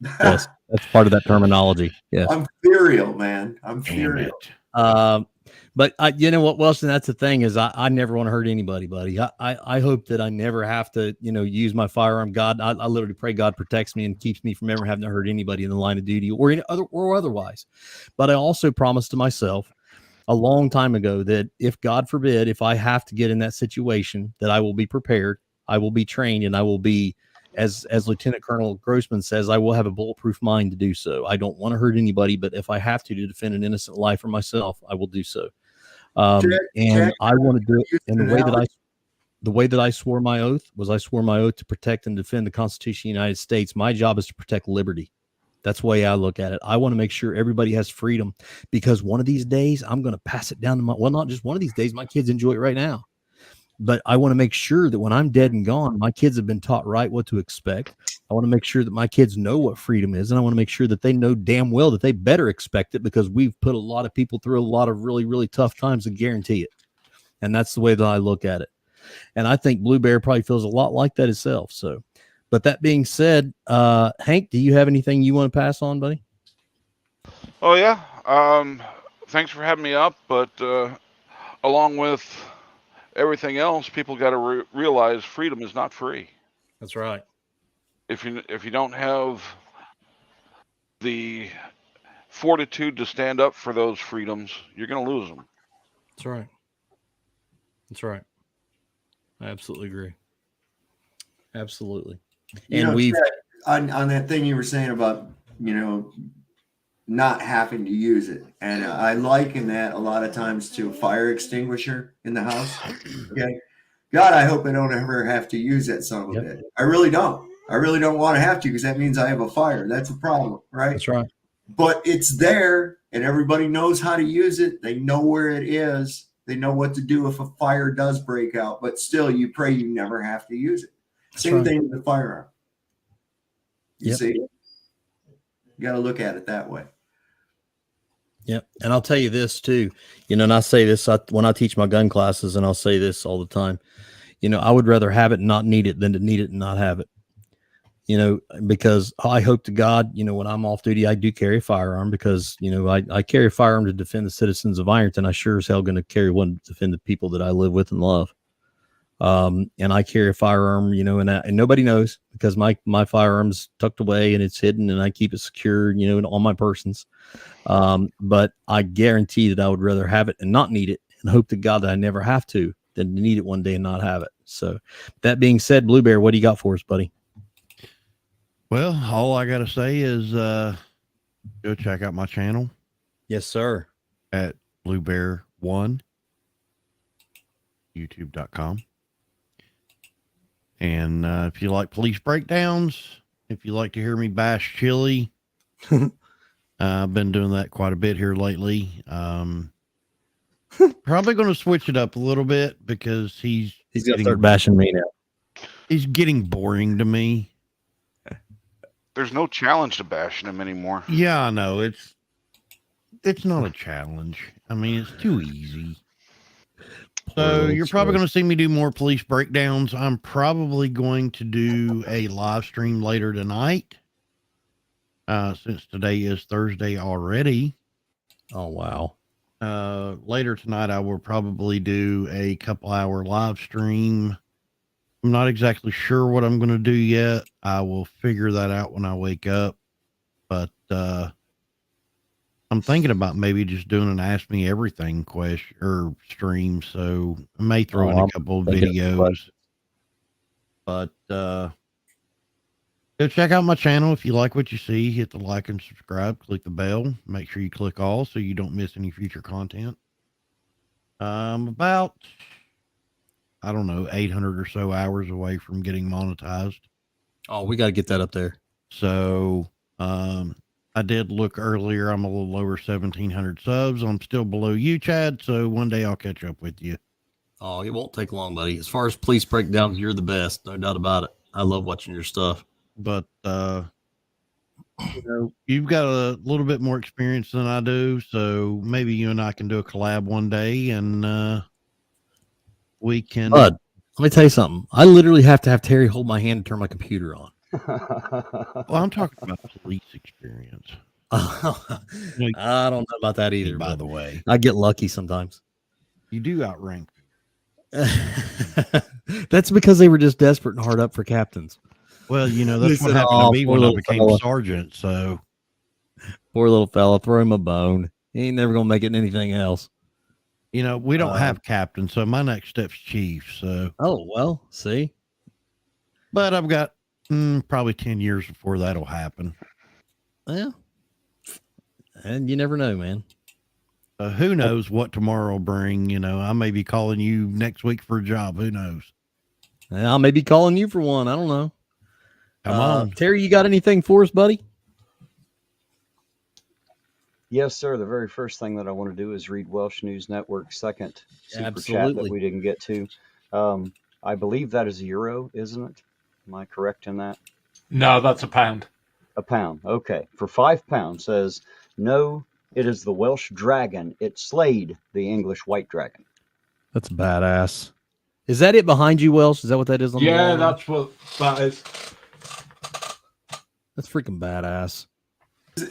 Yes, that's part of that terminology. Yes. I'm furial, man. I'm furial. But you know what, Wilson, that's the thing, is I never want to hurt anybody, buddy. I hope that I never have to, use my firearm. God, I literally pray God protects me and keeps me from ever having to hurt anybody in the line of duty or otherwise. But I also promised to myself a long time ago that if God forbid, if I have to get in that situation, that I will be prepared, I will be trained, and I will be, as Lieutenant Colonel Grossman says, I will have a bulletproof mind to do so. I don't want to hurt anybody, but if I have to defend an innocent life or myself, I will do so. And I want to do it in the way that I swore my oath was, I swore my oath to protect and defend the Constitution of the United States. My job is to protect liberty. That's the way I look at it. I want to make sure everybody has freedom, because one of these days I'm going to pass it down to not just one of these days, my kids enjoy it right now. But I want to make sure that when I'm dead and gone, my kids have been taught right what to expect. I want to make sure that my kids know what freedom is. And I want to make sure that they know damn well that they better expect it, because we've put a lot of people through a lot of really, really tough times to guarantee it. And that's the way that I look at it. And I think Blue Bear probably feels a lot like that itself. So, But that being said, Hank, do you have anything you want to pass on, buddy? Oh yeah. Thanks for having me up, but along with everything else, people got to realize freedom is not free. That's right. If you don't have the fortitude to stand up for those freedoms, you're going to lose them. That's right. That's right. I absolutely agree. Absolutely. And we've on that thing you were saying about, not having to use it. And I liken that a lot of times to a fire extinguisher in the house. Okay. God, I hope I don't ever have to use that son of a bitch. I really don't. I really don't want to have to, because that means I have a fire. That's a problem, right? That's right. But it's there and everybody knows how to use it. They know where it is. They know what to do if a fire does break out, but still you pray you never have to use it. Same thing with the firearm. You see, you got to look at it that way. Yep. And I'll tell you this too, and I say this when I teach my gun classes, and I'll say this all the time, I would rather have it and not need it than to need it and not have it, because I hope to God, when I'm off duty, I do carry a firearm because, I carry a firearm to defend the citizens of Ironton. I sure as hell going to carry one to defend the people that I live with and love. And I carry a firearm, and nobody knows because my firearm's tucked away and it's hidden and I keep it secure, on my persons. But I guarantee that I would rather have it and not need it and hope to God that I never have to than to need it one day and not have it. So that being said, Blue Bear, what do you got for us, buddy? Well, all I got to say is, go check out my channel. Yes, sir. At Blue Bear 1, youtube.com. And if you like police breakdowns, if you like to hear me bash Chili, I've been doing that quite a bit here lately. Probably going to switch it up a little bit because he's going to start bashing me now. He's getting boring to me. There's no challenge to bashing him anymore. Yeah, I know. It's not a challenge. I mean, it's too easy. So you're probably going to see me do more police breakdowns. I'm probably going to do a live stream later tonight. Since today is Thursday already. Oh, wow. Later tonight, I will probably do a couple hour live stream. I'm not exactly sure what I'm going to do yet. I will figure that out when I wake up. But I'm thinking about maybe just doing an Ask Me Everything question or stream. So I may throw in a couple of videos. But go check out my channel. If you like what you see, hit the like and subscribe, click the bell, make sure you click all so you don't miss any future content. About, I don't know, 800 or so hours away from getting monetized. Oh, we got to get that up there. So, I did look earlier. I'm a little over 1,700 subs. I'm still below you, Chad. So one day I'll catch up with you. Oh, it won't take long, buddy. As far as police breakdowns, you're the best. No doubt about it. I love watching your stuff. But, you've got a little bit more experience than I do. So maybe you and I can do a collab one day and, we can. Bud, let me tell you something. I literally have to have Terry hold my hand and turn my computer on. Well, I'm talking about police experience. I don't know about that either. By the way, I get lucky sometimes. You do outrank. That's because they were just desperate and hard up for captains. Well, that's what happened to me when I became a sergeant. So poor little fella, throw him a bone. He ain't never gonna make it anything else. We don't have captain, so my next step's chief. So well, see. But I've got probably 10 years before that'll happen. Yeah. And you never know, man. Who knows what tomorrow will bring? I may be calling you next week for a job. Who knows? I may be calling you for one. I don't know. Come on. Terry, you got anything for us, buddy? Yes, sir. The very first thing that I want to do is read Welsh News Network's second super chat that we didn't get to. I believe that is a euro, isn't it? Am I correct in that? No, that's a pound. A pound. Okay. For £5 says, no, it is the Welsh dragon. It slayed the English white dragon. That's badass. Is that it behind you, Welsh? Is that what that is on the wall? That's what that is. That's freaking badass.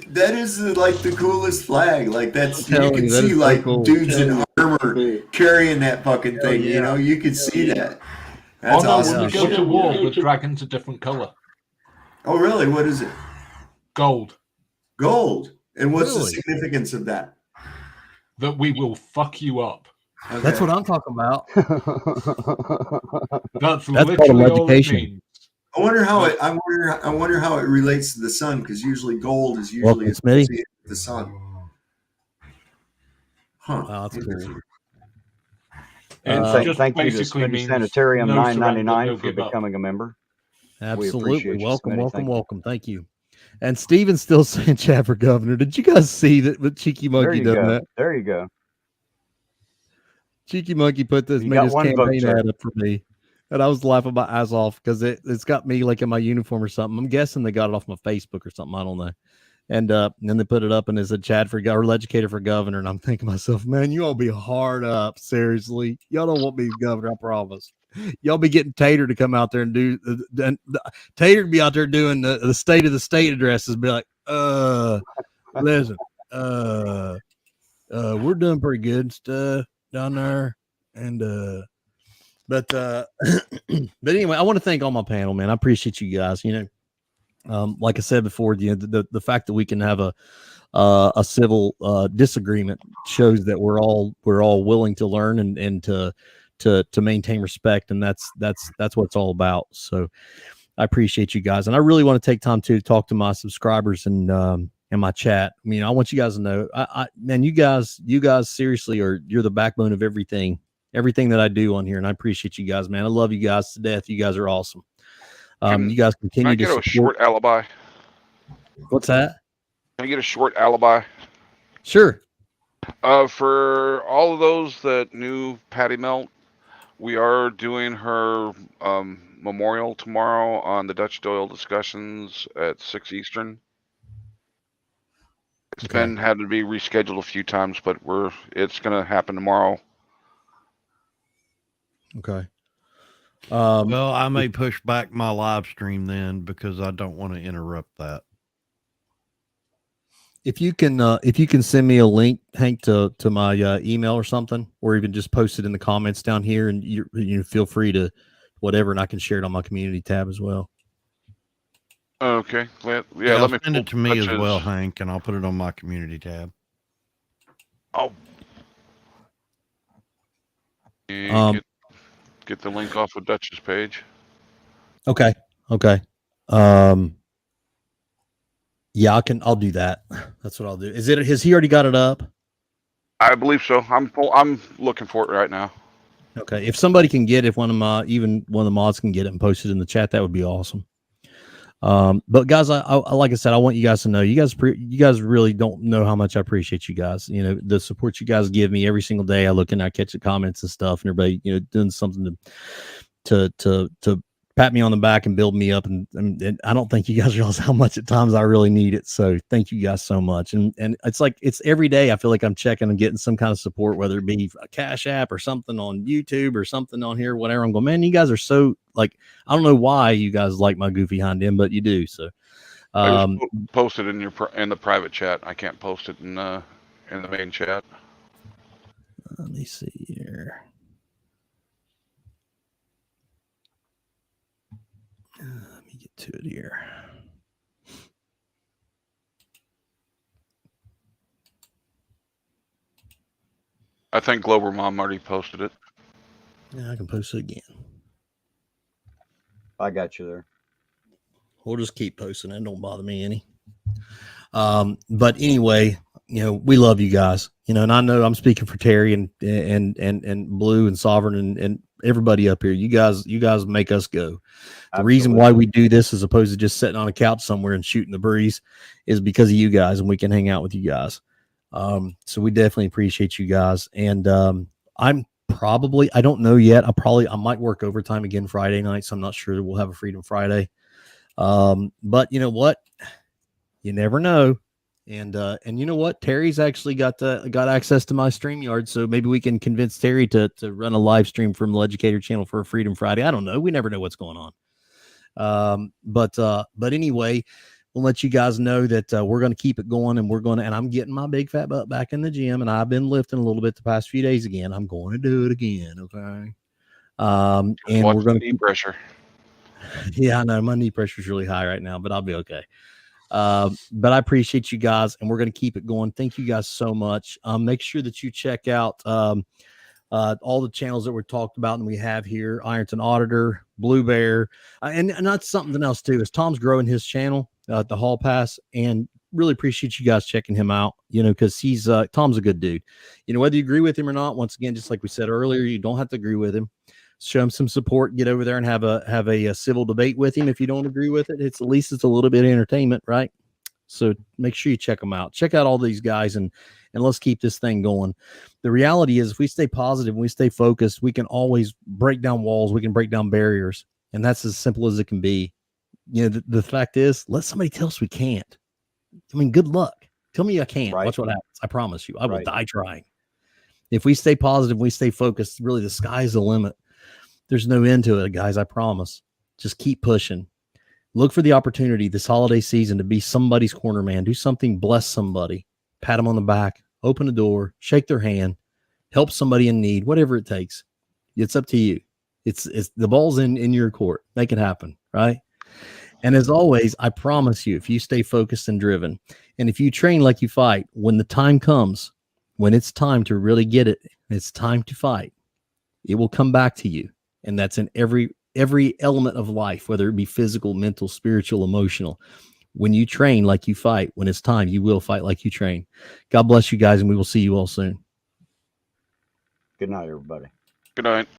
That is like the coolest flag. Like that's, you can that see is so like cool. dudes in armor carrying that fucking thing. yeah. You know, you can see that. That's Although awesome. when we go to war, the dragon's a different color. Oh, really? What is it? Gold. Gold. And what's Really? the significance of that? That we will fuck you up. Okay. That's what I'm talking about. That's called literally all it education. means. I wonder how it. I wonder how it relates to the sun, because usually gold is usually associated with the sun. Huh. Wow, that's cool. Thank you to Smitty Sanitarium 999 for becoming a member. Absolutely. Welcome, Smitty. welcome. Thank you. And Steven's still saying chat for governor. Did you guys see that with Cheeky Monkey done that? There you go. Cheeky Monkey put this, made his campaign ad up for me. And I was laughing my ass off because it's got me like in my uniform or something. I'm guessing they got it off my Facebook or something. I don't know. And then they put it up and it said Chad for or educator for governor. And I'm thinking to myself, man, you all be hard up. Seriously. Y'all don't want me governor, I promise. Y'all be getting Tater to come out there and do Tater to be out there doing the state of the state addresses, be like, listen, we're doing pretty good stuff down there. And but anyway, I want to thank all my panel, man. I appreciate you guys. You know, like I said before, you know, the fact that we can have a civil disagreement shows that we're all willing to learn and to maintain respect, and that's what it's all about. So I appreciate you guys, and I really want to take time to talk to my subscribers and my chat. I mean, I want you guys to know, man, you guys seriously you're the backbone of everything that I do on here, and I appreciate you guys, man. I love you guys to death. You guys are awesome. You guys continue to support. A short alibi? What's that? Can I get a short alibi? Sure. For all of those that knew Patty Melt, we are doing her memorial tomorrow on the Dutch Doyle discussions at 6 Eastern. It's been had to be rescheduled a few times, but it's going to happen tomorrow. Okay. Well, I may push back my live stream then because I don't want to interrupt that. If you can send me a link, Hank, to my email or something, or even just post it in the comments down here, and you feel free to whatever, and I can share it on my community tab as well. Okay. Let me send it to me as well, Hank, and I'll put it on my community tab. Oh. Get the link off of Dutch's page. Okay. Yeah, I'll do that. That's what I'll do. Has he already got it up? I believe so. I'm looking for it right now. Okay. If somebody can get it, if one of the mods can get it and post it in the chat, that would be awesome. But guys, I like I said, I want you guys to know, you guys really don't know how much I appreciate you guys. You know, the support you guys give me every single day. I look and I catch the comments and stuff, and everybody, you know, doing something to pat me on the back and build me up. And I don't think you guys realize how much at times I really need it. So thank you guys so much. And it's like, it's every day I feel like I'm checking and getting some kind of support, whether it be a Cash App or something on YouTube or something on here, whatever. I'm going, man, you guys are so like, I don't know why you guys like my goofy hind end, but you do. So I just post it in the private chat. I can't post it in the main chat. Let me see here. Let me get to it here. I think Glover Mom already posted it. Yeah, I can post it again. I got you there. We'll just keep posting it. Don't bother me any. But anyway, you know, we love you guys, you know, and I know I'm speaking for Terry and Blue and Sovereign and everybody up here. You guys make us go. The reason why we do this as opposed to just sitting on a couch somewhere and shooting the breeze is because of you guys, and we can hang out with you guys. So we definitely appreciate you guys. And I don't know yet. I might work overtime again Friday night, so I'm not sure we'll have a Freedom Friday. But you know what? You never know. And you know what? Terry's actually got access to my StreamYard, so maybe we can convince Terry to run a live stream from the Educator channel for a Freedom Friday. I don't know. We never know what's going on. But anyway, We'll let you guys know that we're going to keep it going, and and I'm getting my big fat butt back in the gym, and I've been lifting a little bit the past few days again. I'm going to do it again. Okay. And Watch we're going to knee pressure. Yeah, I know my knee pressure is really high right now, but I'll be okay. But I appreciate you guys, and we're going to keep it going. Thank you guys so much. Make sure that you check out all the channels that we talked about and we have here: Ironton Auditor, Blue Bear, and that's something else too. Is Tom's growing his channel, the Hall Pass, and really appreciate you guys checking him out. Because he's Tom's a good dude. Whether you agree with him or not. Once again, just like we said earlier, you don't have to agree with him. Show him some support. Get over there and have a civil debate with him. If you don't agree with it, at least it's a little bit of entertainment, right? So make sure you check them out. Check out all these guys, and let's keep this thing going. The reality is, if we stay positive and we stay focused, we can always break down walls. We can break down barriers, and that's as simple as it can be. The fact is, let somebody tell us we can't. I mean, good luck. Tell me I can't. Right. Watch what happens. I promise you, I will die trying. If we stay positive, we stay focused, really the sky's the limit. There's no end to it, guys. I promise. Just keep pushing. Look for the opportunity this holiday season to be somebody's corner man. Do something, bless somebody, pat them on the back, open a door, shake their hand, help somebody in need, whatever it takes. It's up to you. It's the ball's in your court. Make it happen, right? And as always, I promise you, if you stay focused and driven, and if you train like you fight, when the time comes, when it's time to really get it, it's time to fight, it will come back to you. And that's in every element of life, whether it be physical, mental, spiritual, emotional. When you train like you fight, when it's time, you will fight like you train. God bless you guys, and we will see you all soon. Good night, everybody. Good night.